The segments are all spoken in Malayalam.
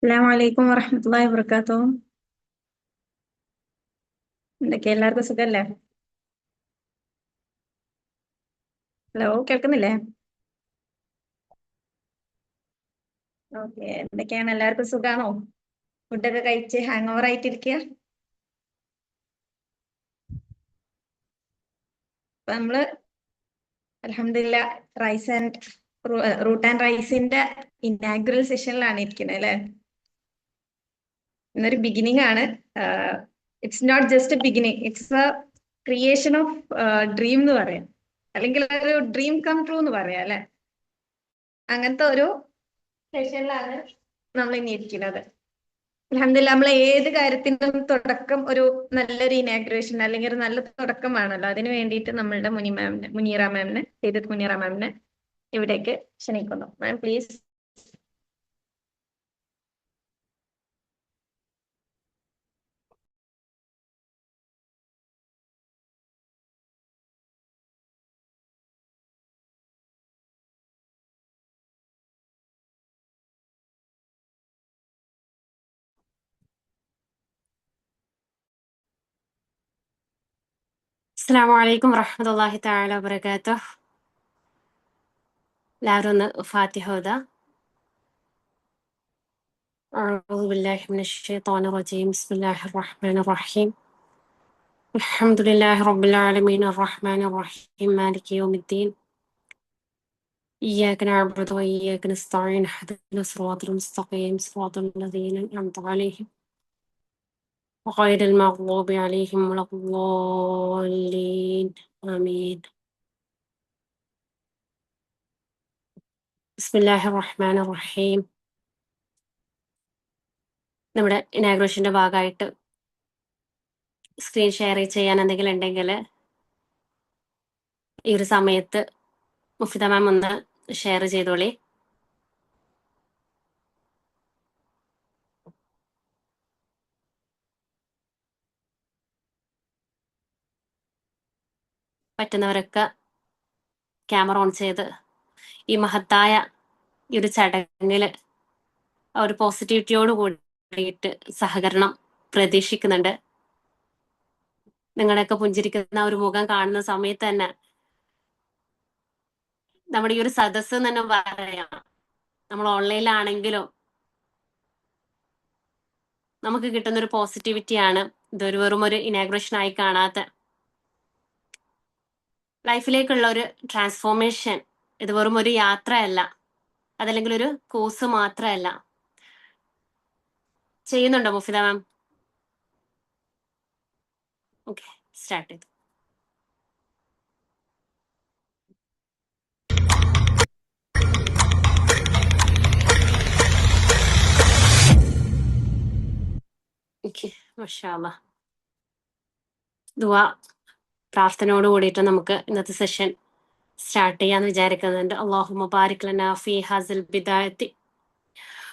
അസ്സലാമു അലൈക്കും വറഹ്മത്തുള്ളാഹി വബറകാതുഹു. എന്തൊക്കെയാ, എല്ലാവർക്കും സുഖല്ലേ? ഹലോ, കേൾക്കുന്നില്ലേ? ഓക്കെ, എന്തൊക്കെയാണ്, എല്ലാവർക്കും സുഖാണോ? ഫുഡൊക്കെ കഴിച്ച് ഹാങ് ഓവർ ആയിട്ടിരിക്കുക. അപ്പൊ നമ്മള് അൽഹംദുലില്ലാ റൈസ് ആൻഡ് റൂട്ട് ആൻഡ് റൈസിന്റെ ഇനാഗുറൽ സെഷനിലാണ് ഇരിക്കുന്നത് അല്ലെ. ഇന്നൊരു ബിഗിനിങ് ആണ്. It's not just a beginning, it's a creation of dream എന്ന് പറയാം, അല്ലെങ്കിൽ ഒരു ഡ്രീം കം ട്രൂ എന്ന് പറയാം അല്ലെ. അങ്ങനത്തെ ഒരു സെഷനിലാണ് നമ്മൾ ഇനി ഇരിക്കുന്നത്. അൽഹംദുലില്ലാ നമ്മൾ ഏത് കാര്യത്തിനും തുടക്കം ഒരു നല്ലൊരു ഇനാഗ്രേഷൻ അല്ലെങ്കിൽ ഒരു നല്ല തുടക്കമാണല്ലോ. അതിന് വേണ്ടിയിട്ട് നമ്മളുടെ മുനീറ മാമിനെ സയ്യിദത്ത് മുനീറ മാമിനെ ഇവിടേക്ക് ക്ഷണിക്കുന്നു. Ma'am please. അസ്സലാമു അലൈക്കും വറഹ്മത്തുള്ളാഹി തആല വബറകാതുഹു. എല്ലാവരും ഒന്ന് ഫാത്തിഹ ഓതാ. അഊദു ബില്ലാഹി മിനശ് ശൈത്വാനിർ റജീം. ബിസ്മില്ലാഹിർ റഹ്മാനിർ റഹീം. അൽഹംദുലില്ലാഹി റബ്ബിൽ ആലമീൻ അർറഹ്മാനിർ റഹീം മാലികി യൗമിദ്ദീൻ. ഇയ്യാക നഅ്ബുദു വഇയ്യാക നസ്തഈൻ. ഇഹ്ദിനസ് സിറാത്തൽ മുസ്തഖീം സിറാത്തൽ ലദീന അൻഅംത അലൈഹിം ഗൈറിൽ മഗ്ദൂബി അലൈഹിം വലദ്ദാല്ലീൻ. ആമീൻ. ബിസ്മില്ലാഹിർ റഹ്മാനിർ റഹീം. നമ്മുടെ ഇനാഗ്രേഷന്റെ ഭാഗമായിട്ട് സ്ക്രീൻ ഷെയർ ചെയ്യാൻ എന്തെങ്കിലും ഉണ്ടെങ്കിൽ ഈ ഒരു സമയത്ത് മുഫിദ മാം ഒന്ന് ഷെയർ ചെയ്തോളി. പറ്റുന്നവരൊക്കെ ക്യാമറ ഓൺ ചെയ്ത് ഈ മഹത്തായ ഈ ഒരു ചടങ്ങിൽ ഒരു പോസിറ്റിവിറ്റിയോട് കൂടിയിട്ട് സഹകരണം പ്രതീക്ഷിക്കുന്നുണ്ട്. നിങ്ങളുടെയൊക്കെ പുഞ്ചിരിക്കുന്ന ഒരു മുഖം കാണുന്ന സമയത്ത് തന്നെ നമ്മുടെ ഈ ഒരു സദസ്സ് തന്നെ പറയാം, നമ്മൾ ഓൺലൈനിലാണെങ്കിലും നമുക്ക് കിട്ടുന്ന ഒരു പോസിറ്റിവിറ്റിയാണ്. ഇതൊരു വെറും ഒരു ഇനാഗ്രേഷൻ ആയി കാണാത്ത ലൈഫിലേക്കുള്ള ഒരു ട്രാൻസ്ഫോർമേഷൻ. ഇത് വെറും ഒരു യാത്രയല്ല, അതല്ലെങ്കിൽ ഒരു കോഴ്സ് മാത്രമല്ല. ചെയ്യുന്നുണ്ടോ മുഫിദ മാം? ഓക്കെ, സ്റ്റാർട്ട് ചെയ്തു. ഓക്കെ, മാഷാ അല്ലാ. ദുആ പ്രാർത്ഥനയോട് കൂടിയിട്ട് നമുക്ക് ഇന്നത്തെ സെഷൻ സ്റ്റാർട്ട് ചെയ്യാന്ന് വിചാരിക്കുന്നുണ്ട്. അല്ലാഹുമ്മ ബാരിക് ലനാ ഫീ ഹാസിൽ ബിദായത്തി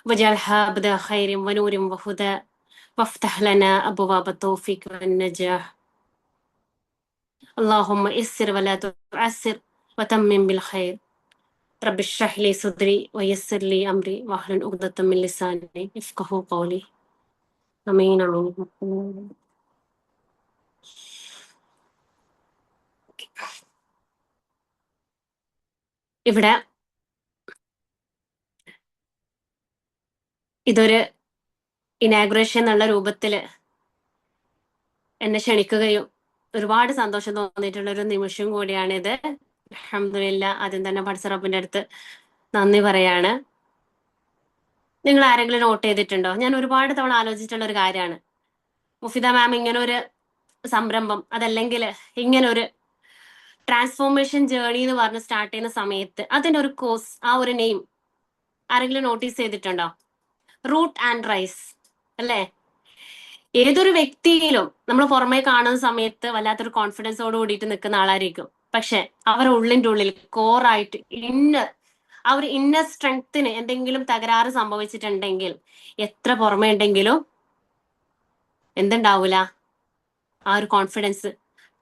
വജഅൽഹാ ബിദാ ഖൈരിൻ വനൂരിൻ വഹുദാ വഫ്തഹ് ലനാ അബ്വാബ തൗഫീഖ് വന്നജാഹ്. അല്ലാഹുമ്മ യസ്സിർ വലാ തുഅസ്സിർ വതമ്മിം ബിൽ ഖൈർ. റബ്ബി ഇശ്റഹ് ലി സദ്രി വയസ്സിർ ലി അംരി വഹ്ലുൽ ഉഖ്ദത്തം മിൻ ലിസാനി യഫ്ഖഹു ഖൗലി. ആമീൻ ആമീൻ. ഇവിടെ ഇതൊരു ഇനാഗ്രേഷൻ എന്നുള്ള രൂപത്തിൽ എന്നെ ക്ഷണിക്കുകയും ഒരുപാട് സന്തോഷം തോന്നിയിട്ടുള്ള ഒരു നിമിഷം കൂടിയാണിത്. അൽഹംദുലില്ലാ, ആദ്യം തന്നെ പടച്ച റബ്ബിന്റെ അടുത്ത് നന്ദി പറയാണ്. നിങ്ങൾ ആരെങ്കിലും നോട്ട് ചെയ്തിട്ടുണ്ടോ? ഞാൻ ഒരുപാട് തവണ ആലോചിച്ചിട്ടുള്ള ഒരു കാര്യമാണ്. മുഫിദ മാം ഇങ്ങനെ ഒരു സംരംഭം, അതല്ലെങ്കിൽ ഇങ്ങനെ ഒരു ട്രാൻസ്ഫോർമേഷൻ ജേർണി എന്ന് പറഞ്ഞ് സ്റ്റാർട്ട് ചെയ്യുന്ന സമയത്ത് അതിന്റെ ഒരു കോഴ്സ്, ആ ഒരു നെയിം ആരെങ്കിലും നോട്ടീസ് ചെയ്തിട്ടുണ്ടോ? റൂട്ട് ആൻഡ് റൈസ് അല്ലേ? ഏതൊരു വ്യക്തിയിലും നമ്മൾ പുറമേ കാണുന്ന സമയത്ത് വല്ലാത്തൊരു കോൺഫിഡൻസോട് കൂടിയിട്ട് നിൽക്കുന്ന ആളായിരിക്കും. പക്ഷെ അവരുടെ ഉള്ളിന്റെ ഉള്ളിൽ കോറായിട്ട് ആ ഒരു ഇന്നർ സ്ട്രെങ്ത്തിന് എന്തെങ്കിലും തകരാറ് സംഭവിച്ചിട്ടുണ്ടെങ്കിൽ എത്ര പുറമേ ഉണ്ടെങ്കിലും എന്തുണ്ടാവൂല, ആ ഒരു കോൺഫിഡൻസ്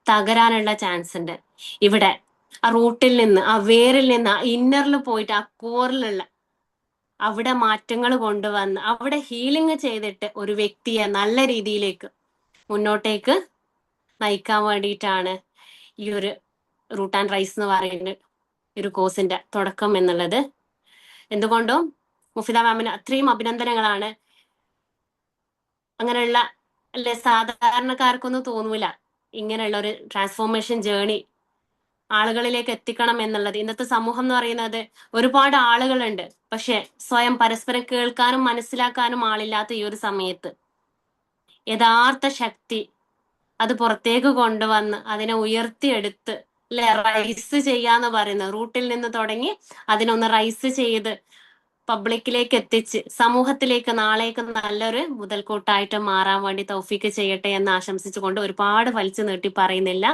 തകരാനുള്ള ചാൻസ് ഉണ്ട്. ഇവിടെ ആ റൂട്ടിൽ നിന്ന്, ആ വേരിൽ നിന്ന്, ആ ഇന്നറിൽ പോയിട്ട് ആ കോറിലുള്ള അവിടെ മാറ്റങ്ങൾ കൊണ്ടുവന്ന് അവിടെ ഹീലിംഗ് ചെയ്തിട്ട് ഒരു വ്യക്തിയെ നല്ല രീതിയിലേക്ക് മുന്നോട്ടേക്ക് നയിക്കാൻ വേണ്ടിയിട്ടാണ് ഈ ഒരു റൂട്ട് ആൻഡ് റൈസ് എന്ന് പറയുന്ന ഒരു കോഴ്സിന്റെ തുടക്കം എന്നുള്ളത്. എന്തുകൊണ്ടും മുഫിദ മാമിന് അത്രയും അഭിനന്ദനങ്ങളാണ്. അങ്ങനെയുള്ള അല്ലെ സാധാരണക്കാർക്കൊന്നും തോന്നൂല ഇങ്ങനെയുള്ള ഒരു ട്രാൻസ്ഫോർമേഷൻ ജേണി ആളുകളിലേക്ക് എത്തിക്കണം എന്നുള്ളത്. ഇന്നത്തെ സമൂഹം എന്ന് പറയുന്നത് ഒരുപാട് ആളുകളുണ്ട്, പക്ഷെ സ്വയം പരസ്പരം കേൾക്കാനും മനസ്സിലാക്കാനും ആളില്ലാത്ത ഈ ഒരു സമയത്ത് യഥാർത്ഥ ശക്തി അത് പുറത്തേക്ക് കൊണ്ടുവന്ന് അതിനെ ഉയർത്തിയെടുത്ത് അല്ലെ റൈസ് ചെയ്യാന്ന് പറയുന്നത് റൂട്ടിൽ നിന്ന് തുടങ്ങി അതിനൊന്ന് റൈസ് ചെയ്ത് പബ്ലിക്കിലേക്ക് എത്തിച്ച് സമൂഹത്തിലേക്ക് നാളേക്ക് നല്ലൊരു മുതൽക്കൂട്ടായിട്ട് മാറാൻ വേണ്ടി തൗഫീക്ക് ചെയ്യട്ടെ എന്ന് ആശംസിച്ചുകൊണ്ട് ഒരുപാട് വലിച്ചു നീട്ടി പറയുന്നില്ല.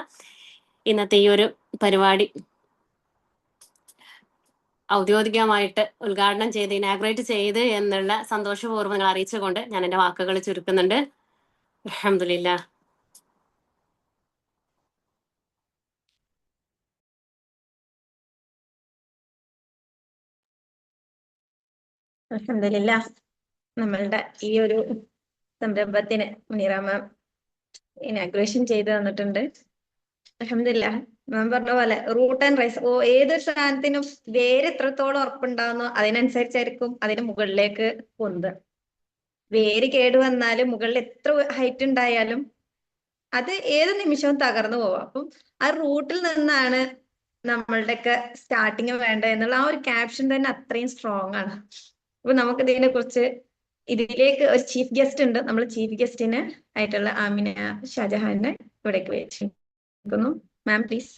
ഇന്നത്തെ ഈ ഒരു പരിപാടി ഔദ്യോഗികമായിട്ട് ഉദ്ഘാടനം ചെയ്ത് ഇനാഗ്രേറ്റ് ചെയ്ത് എന്നുള്ള സന്തോഷപൂർവ്വങ്ങൾ അറിയിച്ചുകൊണ്ട് ഞാൻ എന്റെ വാക്കുകൾ ചുരുക്കുന്നുണ്ട്. അൽഹംദുലില്ലാ. അൽഹംദുലില്ലാ, നമ്മളുടെ ഈ ഒരു സംരംഭത്തിന് മുനീറ മാം ഇനാഗ്രേഷൻ ചെയ്ത് തന്നിട്ടുണ്ട്. അൽഹംദുലില്ലാ, മാം പറഞ്ഞ പോലെ റൂട്ട് ആൻഡ് റൈസ്, ഏതൊരു സാധനത്തിനും വേര് എത്രത്തോളം ഉറപ്പുണ്ടാവുന്നോ അതിനനുസരിച്ചായിരിക്കും അതിന് മുകളിലേക്ക് പൊന്തുക. വേര് കേടുവന്നാലും മുകളിൽ എത്ര ഹൈറ്റ് ഉണ്ടായാലും അത് ഏത് നിമിഷവും തകർന്നു പോവാം. അപ്പം ആ റൂട്ടിൽ നിന്നാണ് നമ്മളുടെയൊക്കെ സ്റ്റാർട്ടിങ് വേണ്ടത് എന്നുള്ള ആ ഒരു ക്യാപ്ഷൻ തന്നെ അത്രയും സ്ട്രോങ് ആണ്. അപ്പൊ നമുക്ക് ഇതിനെ കുറിച്ച് ഇതിലേക്ക് ഒരു ചീഫ് ഗസ്റ്റ് ഉണ്ട്. നമ്മൾ ചീഫ് ഗസ്റ്റിന് ആയിട്ടുള്ള ആമിന ഷാജഹാനെ ഇവിടേക്ക് വെച്ചിരിക്കുന്നു. Ma'am please.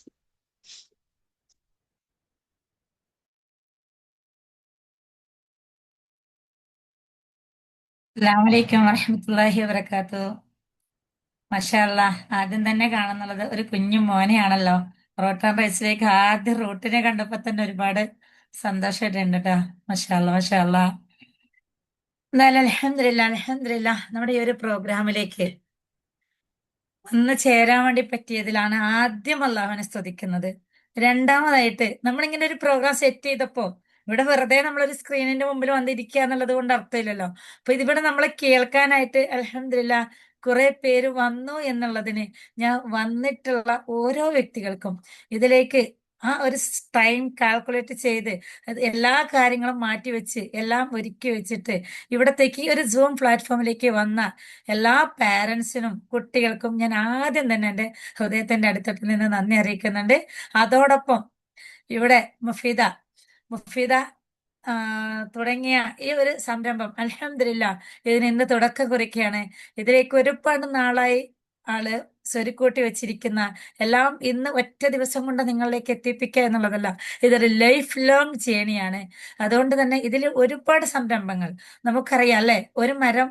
അസ്സലാമലൈക്കും വറഹ്മത്തുള്ളാഹി വബറകാതുഹു. മാഷാ അല്ലാഹ്, ആദ്യം തന്നെ കാണുന്നുള്ളത് ഒരു കുഞ്ഞു മോനെയാണല്ലോ. റോട്ട് ആൻഡ് റൈസിലേക്ക് ആദ്യം റൂട്ടിനെ കണ്ടപ്പോ തന്നെ ഒരുപാട് സന്തോഷമായിട്ടുണ്ട് കേട്ടോ. മാഷാ അല്ലാഹ്, മാഷാ അല്ലാഹ്. എന്തായാലും അൽഹംദുലില്ലാ, അൽഹംദുലില്ലാ, നമ്മുടെ ഈ ഒരു പ്രോഗ്രാമിലേക്ക് വന്ന് ചേരാൻ വേണ്ടി പറ്റിയതിലാണ് ആദ്യം അള്ളാഹുവിനെ സ്തുതിക്കുന്നത്. രണ്ടാമതായിട്ട് നമ്മളിങ്ങനെ ഒരു പ്രോഗ്രാം സെറ്റ് ചെയ്തപ്പോ ഇവിടെ വെറുതെ നമ്മളൊരു സ്ക്രീനിന്റെ മുമ്പിൽ വന്നിരിക്കുക എന്നുള്ളത് കൊണ്ട് അർത്ഥമില്ലല്ലോ. അപ്പൊ ഇതിവിടെ നമ്മളെ കേൾക്കാനായിട്ട് അൽഹംദുലില്ലാ കുറെ പേര് വന്നു എന്നുള്ളതിന് ഞാൻ വന്നിട്ടുള്ള ഓരോ വ്യക്തികൾക്കും ഇതിലേക്ക് ആ ഒരു ടൈം കാൽക്കുലേറ്റ് ചെയ്ത് അത് എല്ലാ കാര്യങ്ങളും മാറ്റിവെച്ച് എല്ലാം ഒരുക്കി വെച്ചിട്ട് ഇവിടത്തേക്ക് ഈ ഒരു സൂം പ്ലാറ്റ്ഫോമിലേക്ക് വന്ന എല്ലാ പാരൻസിനും കുട്ടികൾക്കും ഞാൻ ആദ്യം തന്നെ എൻ്റെ ഹൃദയത്തിന്റെ അടുത്തട്ടിൽ നിന്ന് നന്ദി അറിയിക്കുന്നുണ്ട്. അതോടൊപ്പം ഇവിടെ മുഫീദ മുഫീദ ആ, തുടങ്ങിയ ഈ ഒരു സംരംഭം അൽഹംദുലില്ലാ ഇതിന് ഇന്ന് തുടക്കം കുറിക്കുകയാണ്. ഇതിലേക്ക് ഒരുപാട് നാളായി ആള് സ്വരുക്കൂട്ടി വെച്ചിരിക്കുന്ന എല്ലാം ഇന്ന് ഒറ്റ ദിവസം കൊണ്ട് നിങ്ങളിലേക്ക് എത്തിപ്പിക്കുക എന്നുള്ളതല്ല, ഇതൊരു ലൈഫ് ലോങ് ജേണിയാണ്. അതുകൊണ്ട് തന്നെ ഇതിൽ ഒരുപാട് സംരംഭങ്ങൾ നമുക്കറിയാം അല്ലെ. ഒരു മരം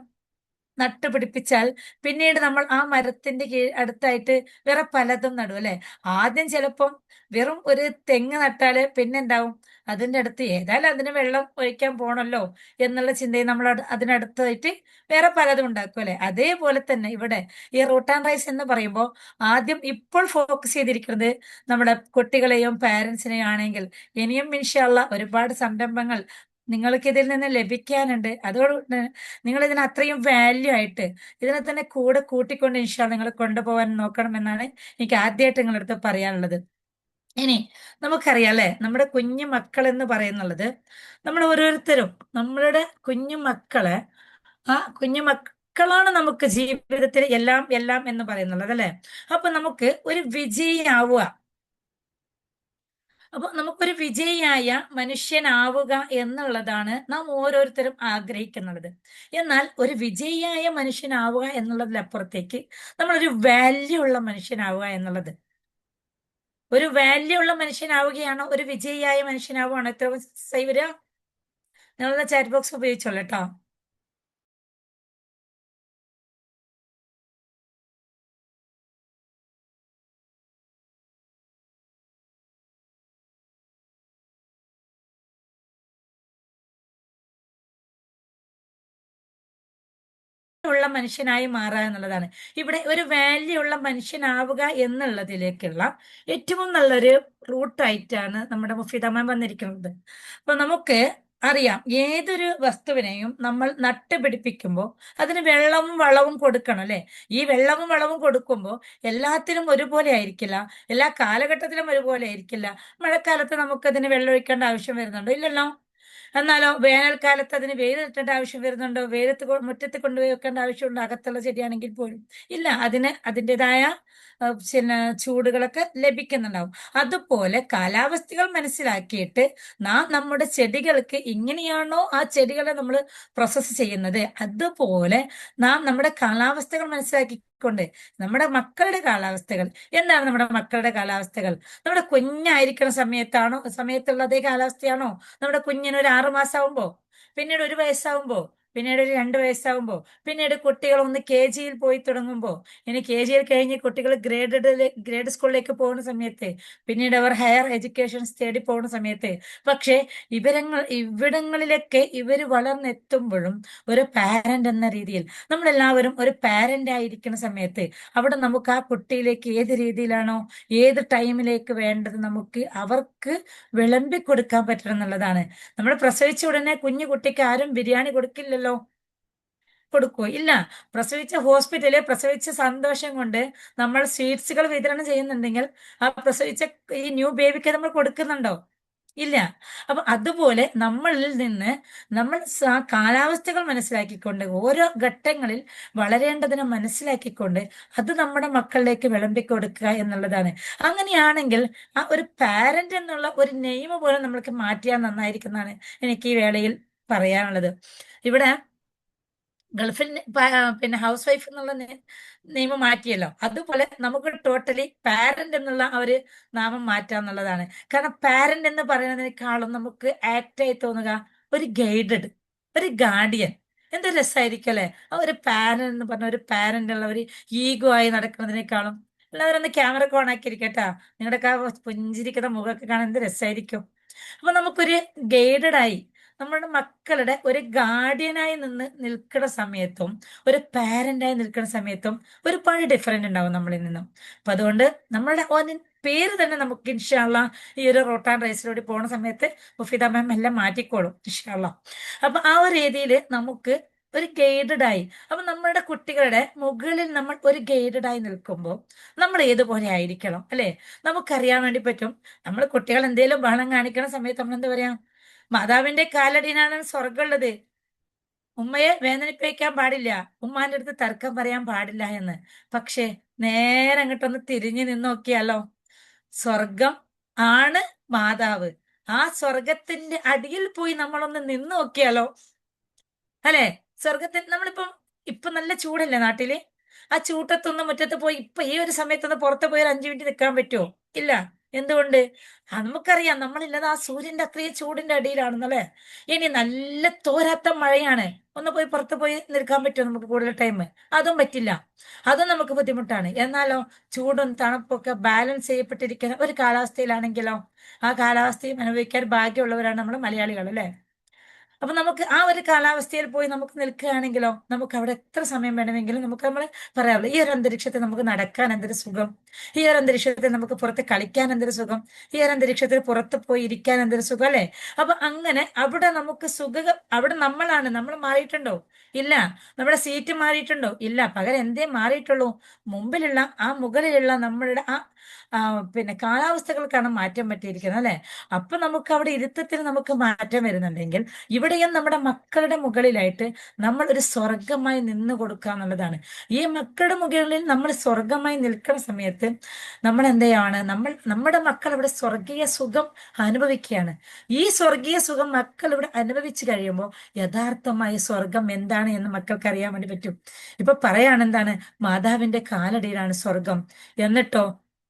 നട്ടുപിടിപ്പിച്ചാൽ പിന്നീട് നമ്മൾ ആ മരത്തിന്റെ അടുത്തായിട്ട് വേറെ പലതും നടും അല്ലെ. ആദ്യം ചിലപ്പം വെറും ഒരു തെങ്ങ് നട്ടാല് പിന്നെ എന്താവും, അതിന്റെ അടുത്ത് ഏതായാലും അതിന് വെള്ളം ഒഴിക്കാൻ പോണല്ലോ എന്നുള്ള ചിന്തയിൽ നമ്മൾ അതിനടുത്തായിട്ട് വേറെ പലതും ഉണ്ടാക്കും അല്ലെ. അതേപോലെ തന്നെ ഇവിടെ ഈ റൂട്ട് ആൻഡ് റൈസ് എന്ന് പറയുമ്പോൾ ആദ്യം ഇപ്പോൾ ഫോക്കസ് ചെയ്തിരിക്കുന്നത് നമ്മുടെ കുട്ടികളെയും പാരന്റ്സിനെയും ആണെങ്കിൽ ഇനിയും ഇൻഷാ അല്ലാഹ് ഒരുപാട് സംരംഭങ്ങൾ നിങ്ങൾക്ക് ഇതിൽ നിന്ന് ലഭിക്കാനുണ്ട്. അതുകൊണ്ട് നിങ്ങൾ ഇതിന് അത്രയും വാല്യൂ ആയിട്ട് ഇതിനെ തന്നെ കൂടെ കൂട്ടിക്കൊണ്ട് ഇൻഷാ അല്ലാഹ് നിങ്ങൾ കൊണ്ടുപോകാൻ നോക്കണം എന്നാണ് എനിക്ക് ആദ്യമായിട്ട് നിങ്ങളടുത്ത് പറയാനുള്ളത്. ഇനി നമുക്കറിയാം അല്ലെ, നമ്മുടെ കുഞ്ഞു മക്കൾ എന്ന് പറയുന്നുള്ളത് നമ്മൾ ഓരോരുത്തരും നമ്മളുടെ കുഞ്ഞു മക്കളെ ആ കുഞ്ഞു മക്കളാണ് നമുക്ക് ജീവിതത്തിൽ എല്ലാം എല്ലാം എന്ന് പറയുന്നുള്ളത് അല്ലെ. അപ്പൊ നമുക്ക് ഒരു വിജയിയാവുക, അപ്പൊ നമുക്കൊരു വിജയിയായ മനുഷ്യനാവുക എന്നുള്ളതാണ് നാം ഓരോരുത്തരും ആഗ്രഹിക്കുന്നത്. എന്നാൽ ഒരു വിജയിയായ മനുഷ്യനാവുക എന്നുള്ളതിലപ്പുറത്തേക്ക് നമ്മളൊരു വാല്യൂ ഉള്ള മനുഷ്യനാവുക എന്നുള്ളത്, ഒരു വാല്യൂ ഉള്ള മനുഷ്യനാവുകയാണോ ഒരു വിജയിയായ മനുഷ്യനാവുകയാണോ ഏറ്റവും സൈ വരിക? നിങ്ങളുടെ ചാറ്റ് ബോക്സ് ഉപയോഗിച്ചോളൂ കേട്ടോ. ഉള്ള മനുഷ്യനായി മാറുക എന്നുള്ളതാണ്. ഇവിടെ ഒരു വാല്യൂ ഉള്ള മനുഷ്യനാവുക എന്നുള്ളതിലേക്കുള്ള ഏറ്റവും നല്ലൊരു റൂട്ടായിട്ടാണ് നമ്മുടെ മുഫീദ മാം വന്നിരിക്കുന്നത്. അപ്പൊ നമുക്ക് അറിയാം, ഏതൊരു വസ്തുവിനെയും നമ്മൾ നട്ടുപിടിപ്പിക്കുമ്പോൾ അതിന് വെള്ളവും വളവും കൊടുക്കണം അല്ലെ. ഈ വെള്ളവും വളവും കൊടുക്കുമ്പോൾ എല്ലാത്തിനും ഒരുപോലെ ആയിരിക്കില്ല, എല്ലാ കാലഘട്ടത്തിലും ഒരുപോലെ ആയിരിക്കില്ല. മഴക്കാലത്ത് നമുക്കതിന് വെള്ളം ഒഴിക്കേണ്ട ആവശ്യം വരുന്നുണ്ടോ? ഇല്ലല്ലോ. എന്നാലോ വേനൽക്കാലത്ത് അതിന് വെയിൽ തട്ടേണ്ട ആവശ്യം വരുന്നുണ്ടോ? വെയിലത്ത് മുറ്റത്ത് കൊണ്ടുപോയി വെക്കേണ്ട ആവശ്യമുണ്ടോ? അകത്തുള്ള ചെടിയാണെങ്കിൽ പോലും ഇല്ല. അതിന് അതിൻ്റെതായ പിന്നെ ചൂടുകളൊക്കെ ലഭിക്കുന്നുണ്ടാവും. അതുപോലെ കാലാവസ്ഥകൾ മനസ്സിലാക്കിയിട്ട് നാം നമ്മുടെ ചെടികൾക്ക് ഇങ്ങനെയാണോ ആ ചെടികളെ നമ്മൾ പ്രോസസ്സ് ചെയ്യുന്നത്, അതുപോലെ നാം നമ്മുടെ കാലാവസ്ഥകൾ മനസ്സിലാക്കിക്കൊണ്ട് നമ്മുടെ മക്കളുടെ കാലാവസ്ഥകൾ എന്താണ്? നമ്മുടെ മക്കളുടെ കാലാവസ്ഥകൾ നമ്മുടെ കുഞ്ഞായിരിക്കുന്ന സമയത്തുള്ള അതേ കാലാവസ്ഥയാണോ നമ്മുടെ കുഞ്ഞിന് ഒരു 6 മാസം ആവുമ്പോ, പിന്നീട് 1 വയസ്സാവുമ്പോ, പിന്നീട് ഒരു 2 വയസ്സാവുമ്പോ, പിന്നീട് കുട്ടികൾ ഒന്ന് KG-യിൽ പോയി തുടങ്ങുമ്പോ, ഇനി KG-യിൽ കഴിഞ്ഞ് കുട്ടികൾ ഗ്രേഡ് സ്കൂളിലേക്ക് പോകുന്ന സമയത്ത്, പിന്നീട് അവർ ഹയർ എഡ്യൂക്കേഷൻ തേടി പോകുന്ന സമയത്ത്, പക്ഷേ ഇവിടങ്ങളിലൊക്കെ ഇവർ വളർന്നെത്തുമ്പോഴും ഒരു പാരന്റ് എന്ന രീതിയിൽ നമ്മളെല്ലാവരും ഒരു പാരന്റ് ആയിരിക്കുന്ന സമയത്ത് അവിടെ നമുക്ക് ആ കുട്ടിയിലേക്ക് ഏത് രീതിയിലാണോ ഏത് ടൈമിലേക്ക് വേണ്ടത് നമുക്ക് അവർക്ക് വിളമ്പി കൊടുക്കാൻ പറ്റണം എന്നുള്ളതാണ്. നമ്മൾ പ്രസവിച്ച ഉടനെ കുഞ്ഞു കുട്ടിക്ക് ആരും ബിരിയാണി കൊടുക്കില്ലല്ലോ. കൊടുക്കുവോ? ഇല്ല. പ്രസവിച്ച സന്തോഷം കൊണ്ട് നമ്മൾ സ്വീറ്റ്സുകൾ വിതരണം ചെയ്യുന്നുണ്ടെങ്കിൽ ആ പ്രസവിച്ച ഈ ന്യൂ ബേബിക്ക് നമ്മൾ കൊടുക്കുന്നുണ്ടോ? ഇല്ല. അപ്പൊ അതുപോലെ നമ്മളിൽ നിന്ന് നമ്മൾ കാലാവസ്ഥകൾ മനസ്സിലാക്കിക്കൊണ്ട് ഓരോ ഘട്ടങ്ങളിൽ വളരേണ്ടതിനെ മനസ്സിലാക്കിക്കൊണ്ട് അത് നമ്മുടെ മക്കളിലേക്ക് വിളമ്പി കൊടുക്കുക എന്നുള്ളതാണ്. അങ്ങനെയാണെങ്കിൽ ആ ഒരു പാരന്റ് എന്നുള്ള ഒരു നെയിം പോലെ നമ്മൾക്ക് മാറ്റിയാൽ നന്നായിരിക്കുന്നതാണ് എനിക്ക് ഈ വേളയിൽ പറയാനുള്ളത്. ഇവിടെ ഗൾഫിൽ പിന്നെ ഹൗസ് വൈഫ് എന്നുള്ള നിയമം മാറ്റിയല്ലോ, അതുപോലെ നമുക്ക് ടോട്ടലി പാരന്റ് എന്നുള്ള ആ ഒരു നാമം മാറ്റാന്നുള്ളതാണ്. കാരണം പാരന്റ് എന്ന് പറയുന്നതിനേക്കാളും നമുക്ക് ആക്റ്റായി തോന്നുക ഒരു ഗൈഡഡ്, ഒരു ഗാർഡിയൻ. എന്ത് രസമായിരിക്കും അല്ലെ ആ ഒരു പാരന്റ് എന്ന് പറഞ്ഞ ഒരു പാരന്റ് ഉള്ള ഒരു ഈഗോ ആയി നടക്കുന്നതിനേക്കാളും. എല്ലാവരും ഒന്ന് ക്യാമറ ഓൺ ആക്കിയിരിക്കട്ടാ, നിങ്ങളുടെ ആ പുഞ്ചിരിക്കുന്ന മുഖമൊക്കെ കാണാൻ എന്ത് രസമായിരിക്കും. അപ്പൊ നമുക്കൊരു ഗൈഡഡ് ആയി നമ്മുടെ മക്കളുടെ ഒരു ഗാർഡിയനായി നിൽക്കുന്ന സമയത്തും ഒരു പാരന്റായി നിൽക്കുന്ന സമയത്തും ഒരുപാട് ഡിഫറൻറ്റ് ഉണ്ടാവും നമ്മളിൽ നിന്നും. അപ്പൊ അതുകൊണ്ട് നമ്മളുടെ പേര് തന്നെ നമുക്ക് ഇൻഷാല്ല ഈ ഒരു റോട്ടാൻ റേസിലൂടെ പോണ സമയത്ത് മുഫീദ മാം എല്ലാം മാറ്റിക്കോളും ഇൻഷാല്ല. അപ്പൊ ആ ഒരു രീതിയിൽ നമുക്ക് ഒരു ഗൈഡഡ് ആയി, അപ്പൊ നമ്മുടെ കുട്ടികളുടെ മുകളിൽ നമ്മൾ ഒരു ഗൈഡഡ് ആയി നിൽക്കുമ്പോൾ നമ്മൾ ഏതുപോലെ ആയിരിക്കണം അല്ലെ. നമുക്കറിയാൻ വേണ്ടി പറ്റും. നമ്മൾ കുട്ടികൾ എന്തെങ്കിലും ബഹളം കാണിക്കുന്ന സമയത്ത് നമ്മൾ എന്താ പറയാ, മാതാവിന്റെ കാലടിയിലാണ് സ്വർഗമുള്ളത്, ഉമ്മയെ വേദനിപ്പിക്കാൻ പാടില്ല, ഉമ്മാന്റെ അടുത്ത് തർക്കം പറയാൻ പാടില്ല എന്ന്. പക്ഷെ നേരെ അങ്ങോട്ടൊന്ന് തിരിഞ്ഞു നിന്ന് നോക്കിയാലോ, സ്വർഗം ആണ് മാതാവ്. ആ സ്വർഗത്തിന്റെ അടിയിൽ പോയി നമ്മളൊന്ന് നിന്ന് നോക്കിയാലോ അല്ലെ. സ്വർഗത്തിൽ ഇപ്പൊ നല്ല ചൂടല്ലേ നാട്ടില്, ആ ചൂട്ടത്തൊന്ന് മുറ്റത്ത് പോയി ഇപ്പൊ ഈ ഒരു സമയത്തൊന്ന് പുറത്ത് പോയി 5 മിനിറ്റ് നിൽക്കാൻ പറ്റുമോ? ഇല്ല. എന്തുകൊണ്ട്? നമുക്കറിയാം നമ്മളില്ലത് ആ സൂര്യന്റെ അത്രയും ചൂടിന്റെ അടിയിലാണെന്നല്ലേ. ഇനി നല്ല തോരാത്ത മഴയാണ്, ഒന്ന് പോയി പുറത്ത് പോയി നിൽക്കാൻ പറ്റുമോ നമുക്ക് കൂടുതൽ ടൈം? അതും പറ്റില്ല, അതും നമുക്ക് ബുദ്ധിമുട്ടാണ്. എന്നാലോ ചൂടും തണുപ്പൊക്കെ ബാലൻസ് ചെയ്യപ്പെട്ടിരിക്കുന്ന ഒരു കാലാവസ്ഥയിലാണെങ്കിലോ ആ കാലാവസ്ഥയും അനുഭവിക്കാൻ ഭാഗ്യമുള്ളവരാണ് നമ്മൾ മലയാളികൾ അല്ലെ. അപ്പൊ നമുക്ക് ആ ഒരു കാലാവസ്ഥയിൽ പോയി നമുക്ക് നിൽക്കുകയാണെങ്കിലോ നമുക്ക് അവിടെ എത്ര സമയം വേണമെങ്കിലും നമ്മൾ പറയാറുള്ളൂ, ഈ ഒരു അന്തരീക്ഷത്തിൽ നമുക്ക് നടക്കാൻ എന്തൊരു സുഖം, ഈ ഒരു അന്തരീക്ഷത്തിൽ നമുക്ക് പുറത്ത് കളിക്കാൻ എന്തൊരു സുഖം, ഈ ഒരു അന്തരീക്ഷത്തിൽ പുറത്ത് പോയി ഇരിക്കാൻ എന്തൊരു സുഖം അല്ലെ. അപ്പൊ അങ്ങനെ അവിടെ നമുക്ക് അവിടെ നമ്മൾ മാറിയിട്ടുണ്ടോ? ഇല്ല. നമ്മുടെ സീറ്റ് മാറിയിട്ടുണ്ടോ? ഇല്ല. പകരം എന്തേ മാറിയിട്ടുള്ളൂ? മുമ്പിലുള്ള ആ മുകളിലുള്ള നമ്മളുടെ പിന്നെ കാലാവസ്ഥകൾക്കാണ് മാറ്റം പറ്റിയിരിക്കുന്നത് അല്ലെ. അപ്പൊ നമുക്ക് അവിടെ ഇരുത്തത്തിൽ നമുക്ക് മാറ്റം വരുന്നുണ്ടെങ്കിൽ ഇവിടെയും നമ്മുടെ മക്കളുടെ മുകളിലായിട്ട് നമ്മൾ ഒരു സ്വർഗമായി നിന്ന് കൊടുക്കുക എന്നുള്ളതാണ്. ഈ മക്കളുടെ മുകളിൽ നമ്മൾ സ്വർഗമായി നിൽക്കുന്ന സമയത്ത് നമ്മൾ എന്തെയാണ്, നമ്മുടെ മക്കൾ ഇവിടെ സ്വർഗീയ സുഖം അനുഭവിക്കുകയാണ്. ഈ സ്വർഗീയ സുഖം മക്കൾ ഇവിടെ അനുഭവിച്ചു കഴിയുമ്പോൾ യഥാർത്ഥമായ സ്വർഗം എന്താണ് എന്ന് മക്കൾക്ക് അറിയാൻ വേണ്ടി പറ്റും. ഇപ്പൊ പറയാണ് എന്താണ്, മാതാവിന്റെ കാലടിയിലാണ് സ്വർഗം. എന്നിട്ടോ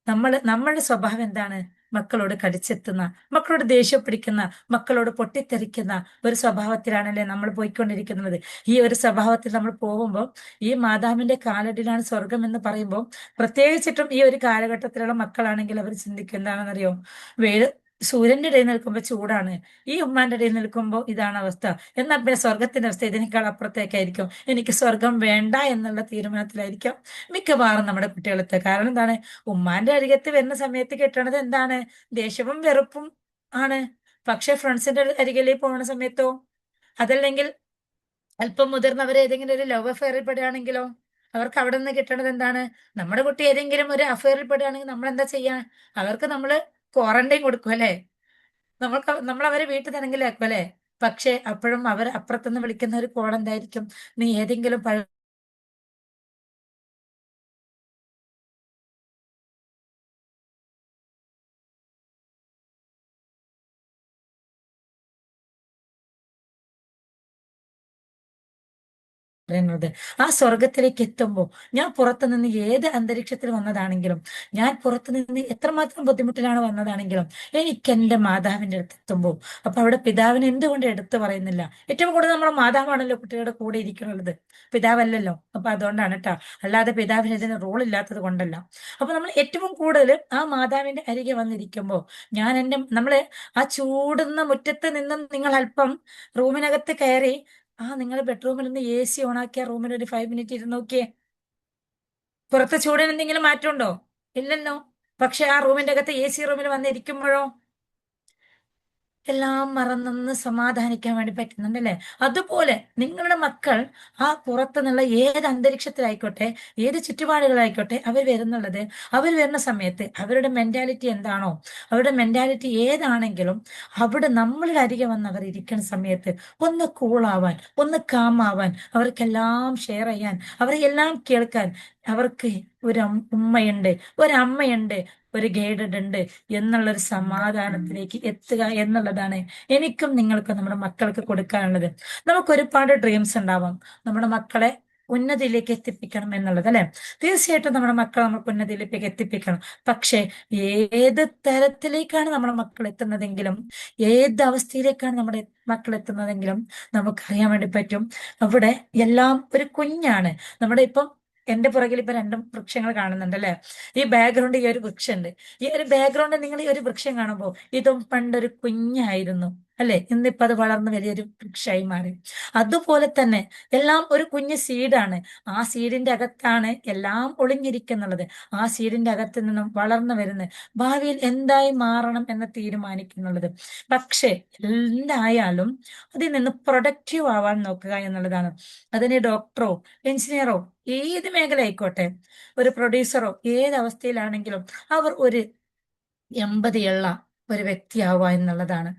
നമ്മളുടെ സ്വഭാവം എന്താണ്? മക്കളോട് കടിച്ചെത്തുന്ന, മക്കളോട് ദേഷ്യം പിടിക്കുന്ന, മക്കളോട് പൊട്ടിത്തെറിക്കുന്ന ഒരു സ്വഭാവത്തിലാണല്ലേ നമ്മൾ പോയിക്കൊണ്ടിരിക്കുന്നത്. ഈ ഒരു സ്വഭാവത്തിൽ നമ്മൾ പോകുമ്പോൾ ഈ മാതാവിന്റെ കാലടിയിലാണ് സ്വർഗം എന്ന് പറയുമ്പോൾ പ്രത്യേകിച്ചിട്ടും ഈ ഒരു കാലഘട്ടത്തിലുള്ള മക്കളാണെങ്കിൽ അവർ ചിന്തിക്കുക എന്താണെന്നറിയോ, സൂര്യന്റെ ഇടയിൽ നിൽക്കുമ്പോൾ ചൂടാണ്, ഈ ഉമ്മാന്റെ ഇടയിൽ നിൽക്കുമ്പോൾ ഇതാണ് അവസ്ഥ. എന്നാൽ പിന്നെ സ്വർഗത്തിന്റെ അവസ്ഥ ഇതിനേക്കാൾ അപ്പുറത്തേക്കായിരിക്കും, എനിക്ക് സ്വർഗം വേണ്ട എന്നുള്ള തീരുമാനത്തിലായിരിക്കും മിക്കവാറും നമ്മുടെ കുട്ടികളത്തെ. കാരണം എന്താണ്, ഉമ്മാന്റെ അരികത്ത് വരുന്ന സമയത്ത് കിട്ടണത് എന്താണ്? ദേഷ്യവും വെറുപ്പും ആണ്. പക്ഷെ ഫ്രണ്ട്സിന്റെ അരികിലേക്ക് പോകുന്ന സമയത്തോ, അതല്ലെങ്കിൽ അല്പം മുതിർന്നവർ ഏതെങ്കിലും ഒരു ലവ് അഫെയറിൽ പെടുകയാണെങ്കിലോ, അവർക്ക് അവിടെ നിന്ന് കിട്ടണത് എന്താണ്? നമ്മുടെ കുട്ടി ഏതെങ്കിലും ഒരു അഫെയറിൽ പെടുകയാണെങ്കിൽ നമ്മൾ എന്താ ചെയ്യാ? അവർക്ക് നമ്മൾ ക്വാറന്റൈൻ കൊടുക്കും അല്ലെ? നമ്മൾ അവരെ വീട്ടിൽ തന്നെങ്കിലാക്കും അല്ലെ? പക്ഷെ അപ്പോഴും അവർ അപ്പുറത്തുനിന്ന് വിളിക്കുന്ന ഒരു കോൾ എന്തായിരിക്കും? നീ ഏതെങ്കിലും പറയുന്നത് ആ സ്വർഗത്തിലേക്ക് എത്തുമ്പോൾ, ഞാൻ പുറത്തു നിന്ന് ഏത് അന്തരീക്ഷത്തിൽ വന്നതാണെങ്കിലും, ഞാൻ പുറത്തു നിന്ന് എത്രമാത്രം ബുദ്ധിമുട്ടിലാണ് വന്നതാണെങ്കിലും, എനിക്ക് എന്റെ മാതാവിന്റെ അടുത്ത് എത്തുമ്പോൾ, അപ്പൊ അവിടെ പിതാവിനെ എന്തുകൊണ്ട് എടുത്തു പറയുന്നില്ല? ഏറ്റവും കൂടുതൽ നമ്മുടെ മാതാവാണല്ലോ കുട്ടികളുടെ കൂടെ ഇരിക്കുന്നത്, പിതാവല്ലല്ലോ. അപ്പൊ അതുകൊണ്ടാണ് കേട്ടോ, അല്ലാതെ പിതാവിന് ഇതിന് റോൾ ഇല്ലാത്തത് കൊണ്ടല്ല. അപ്പൊ നമ്മൾ ഏറ്റവും കൂടുതൽ ആ മാതാവിന്റെ അരികെ വന്നിരിക്കുമ്പോൾ, നമ്മള് ആ ചൂടുന്ന മുറ്റത്ത് നിന്നും നിങ്ങൾ അല്പം റൂമിനകത്ത് കയറി, നിങ്ങൾ ബെഡ്റൂമിൽ നിന്ന് AC ഓണാക്കിയ റൂമിൽ ഒരു 5 മിനിറ്റ് ഇരുന്ന് നോക്കിയേ. പുറത്തെ ചൂടിന് എന്തെങ്കിലും മാറ്റമുണ്ടോ? ഇല്ലല്ലോ. പക്ഷെ ആ റൂമിന്റെ അകത്ത് AC റൂമിൽ വന്നിരിക്കുമ്പോഴോ, എല്ലാം മറന്നൊന്ന് സമാധാനിക്കാൻ വേണ്ടി പറ്റുന്നുണ്ടല്ലേ? അതുപോലെ നിങ്ങളുടെ മക്കൾ ആ പുറത്തു നിന്നുള്ള ഏത് അന്തരീക്ഷത്തിലായിക്കോട്ടെ, ഏത് ചുറ്റുപാടുകളായിക്കോട്ടെ, അവർ വരുന്ന സമയത്ത് അവരുടെ മെന്റാലിറ്റി എന്താണോ, അവരുടെ മെന്റാലിറ്റി ഏതാണെങ്കിലും, അവിടെ നമ്മളുടെ അരികെ വന്ന് അവർ ഇരിക്കുന്ന സമയത്ത് ഒന്ന് കൂളാവാൻ, ഒന്ന് കാമാവാൻ, അവർക്കെല്ലാം ഷെയർ ചെയ്യാൻ, അവരെ എല്ലാം കേൾക്കാൻ, അവർക്ക് ഉമ്മയുണ്ട്, ഒരമ്മയുണ്ട്, ഒരു ഗൈഡ് ഉണ്ട് എന്നുള്ളൊരു സമാധാനത്തിലേക്ക് എത്തുക എന്നുള്ളതാണ് എനിക്കും നിങ്ങൾക്കും നമ്മുടെ മക്കൾക്ക് കൊടുക്കാനുള്ളത്. നമുക്ക് ഒരുപാട് ഡ്രീംസ് ഉണ്ടാവാം, നമ്മുടെ മക്കളെ ഉന്നതിയിലേക്ക് എത്തിപ്പിക്കണം എന്നുള്ളത് അല്ലെ? തീർച്ചയായിട്ടും നമ്മുടെ മക്കളെ നമുക്ക് ഉന്നതിയിലേക്ക് എത്തിപ്പിക്കണം. പക്ഷെ ഏത് തരത്തിലേക്കാണ് നമ്മുടെ മക്കൾ എത്തുന്നതെങ്കിലും, ഏത് അവസ്ഥയിലേക്കാണ് നമ്മുടെ മക്കൾ എത്തുന്നതെങ്കിലും നമുക്കറിയാൻ വേണ്ടി പറ്റും, അവിടെ എല്ലാം ഒരു കുഞ്ഞാണ്. നമ്മുടെ ഇപ്പം എന്റെ പുറകിൽ ഇപ്പൊ 2 വൃക്ഷങ്ങൾ കാണുന്നുണ്ട് അല്ലെ? ഈ ബാക്ക്ഗ്രൗണ്ട് ഈ ഒരു വൃക്ഷമുണ്ട്. ഈ ഒരു ബാക്ക്ഗ്രൗണ്ട് നിങ്ങൾ ഈ ഒരു വൃക്ഷം കാണുമ്പോൾ, ഇതും പണ്ടൊരു കുഞ്ഞായിരുന്നു അല്ലെ? ഇന്നിപ്പോ അത് വളർന്ന് വലിയൊരു വൃക്ഷമായി മാറി. അതുപോലെ തന്നെ എല്ലാം ഒരു കുഞ്ഞ് സീഡാണ്. ആ സീഡിന്റെ അകത്താണ് എല്ലാം ഒളിഞ്ഞിരിക്കുന്നുള്ളത്. ആ സീഡിന്റെ അകത്ത് നിന്നും വളർന്നു വരുന്നത് ഭാവിയിൽ എന്തായി മാറണം എന്ന് തീരുമാനിക്കുന്നുള്ളത്. പക്ഷെ എന്തായാലും അതിൽ നിന്ന് പ്രൊഡക്റ്റീവ് ആവാൻ നോക്കുക എന്നുള്ളതാണ്. അതിന് ഡോക്ടറോ എഞ്ചിനീയറോ ഏത് മേഖല ആയിക്കോട്ടെ, ഒരു പ്രൊഡ്യൂസറോ ഏത് അവസ്ഥയിലാണെങ്കിലും അവർ ഒരു എമ്പതിയുള്ള ഒരു വ്യക്തിയാവുക എന്നുള്ളതാണ്.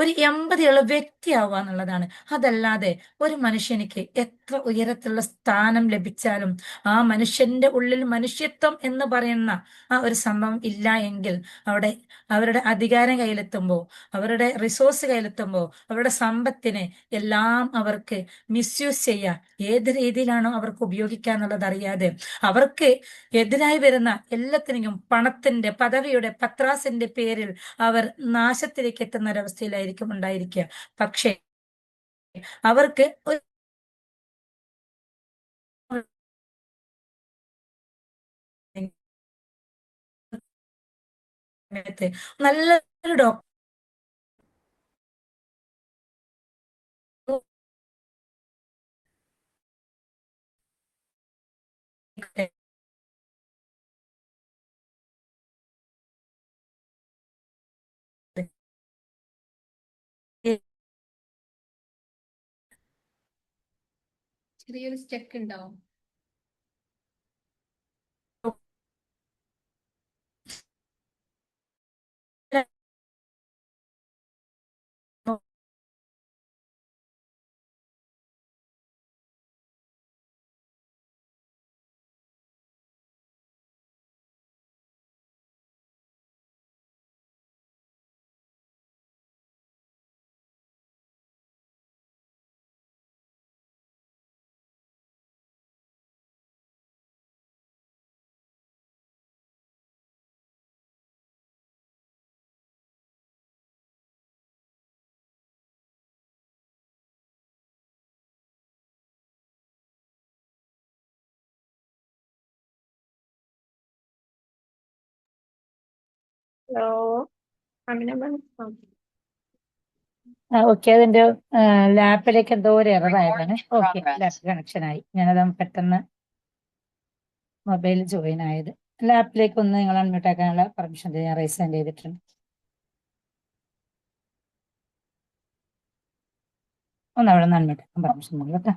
ഒരു എമ്പതിയുള്ള വ്യക്തിയാവുക എന്നുള്ളതാണ്. അതല്ലാതെ ഒരു മനുഷ്യനിക്ക് എത്ര ഉയരത്തിലുള്ള സ്ഥാനം ലഭിച്ചാലും ആ മനുഷ്യന്റെ ഉള്ളിൽ മനുഷ്യത്വം എന്ന് പറയുന്ന ആ ഒരു സംഭവം ഇല്ല എങ്കിൽ, അവിടെ അവരുടെ അധികാരം കയ്യിലെത്തുമ്പോൾ, അവരുടെ റിസോഴ്സ് കയ്യിലെത്തുമ്പോൾ, അവരുടെ സമ്പത്തിനെ എല്ലാം അവർക്ക് മിസ്യൂസ് ചെയ്യാം. ഏത് രീതിയിലാണോ അവർക്ക് ഉപയോഗിക്കുക എന്നുള്ളത് അറിയാതെ അവർക്ക് എതിരായി വരുന്ന എല്ലാത്തിനും പണത്തിന്റെ, പദവിയുടെ, പത്രാസിന്റെ പേരിൽ അവർ നാശത്തിലേക്ക് എത്തുന്ന ഒരവസ്ഥയിലായിരിക്കും ഉണ്ടായിരിക്കുക. പക്ഷേ അവർക്ക് ഒരു സമയത്ത് നല്ലൊരു ഡോക്ടർ ചെറിയൊരു സ്റ്റെക്ക് ഉണ്ടാവും. Hello, okay. അതിന്റെ ലാപ്പിലേക്ക് എന്തോ ഒരു എറർ ആയതാണ്. ഓക്കെ, ലാപ്പ് കണക്ഷൻ ആയി. ഞാനത് പെട്ടെന്ന് മൊബൈൽ ജോയിൻ ആയത്. ലാപ്പിലേക്ക് ഒന്ന് നിങ്ങൾ അൺമ്യൂട്ട് ആക്കാനുള്ള പെർമിഷൻ ഞാൻ റൈസ് ചെയ്തിട്ടുണ്ട്. ഒന്ന് അവിടെ നിന്ന് അൺമ്യൂട്ട് ആക്കാൻ പെർമിഷൻ നൽകുക കേട്ടോ.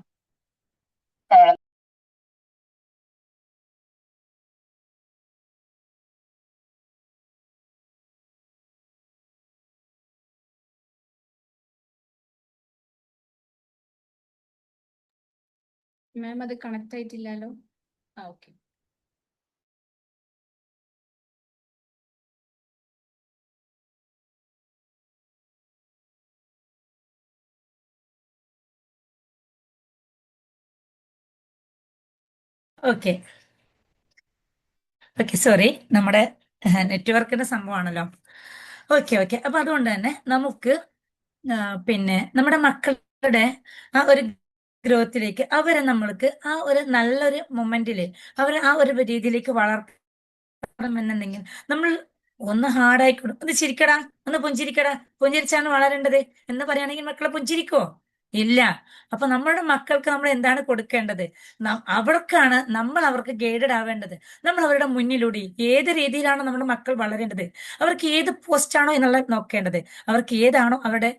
മാം അത് കണക്ട് ആയിട്ടില്ലല്ലോ. ഓക്കെ. ഓക്കെ ഓക്കെ, സോറി, നമ്മുടെ നെറ്റ്വർക്കിന്റെ സംഭവമാണല്ലോ. ഓക്കെ ഓക്കെ, അപ്പൊ അതുകൊണ്ട് തന്നെ നമുക്ക് പിന്നെ നമ്മുടെ മക്കളുടെ ആ ഒരു ഗ്രോത്തിലേക്ക് അവരെ നമ്മൾക്ക് ആ ഒരു നല്ലൊരു മൊമെന്റില് അവരെ ആ ഒരു രീതിയിലേക്ക് വളർത്തണമെന്നുണ്ടെങ്കിൽ നമ്മൾ ഒന്ന് ഹാർഡായി ഒന്ന് ചിരിക്കടാ, ഒന്ന് പുഞ്ചിരിക്കടാ, പുഞ്ചിരിച്ചാണ് വളരേണ്ടത് എന്ന് പറയുകയാണെങ്കിൽ മക്കളെ പുഞ്ചിരിക്കോ? ഇല്ല. അപ്പൊ നമ്മളുടെ മക്കൾക്ക് നമ്മൾ എന്താണ് കൊടുക്കേണ്ടത്? അവർക്കാണ് നമ്മൾ അവർക്ക് ഗൈഡഡ് ആവേണ്ടത്. നമ്മൾ അവരുടെ മുന്നിലൂടെ ഏത് രീതിയിലാണോ നമ്മുടെ മക്കൾ വളരേണ്ടത്, അവർക്ക് ഏത് പോസ്റ്റാണോ എന്നുള്ളത് നോക്കേണ്ടത്, അവർക്ക് ഏതാണോ അവരുടെ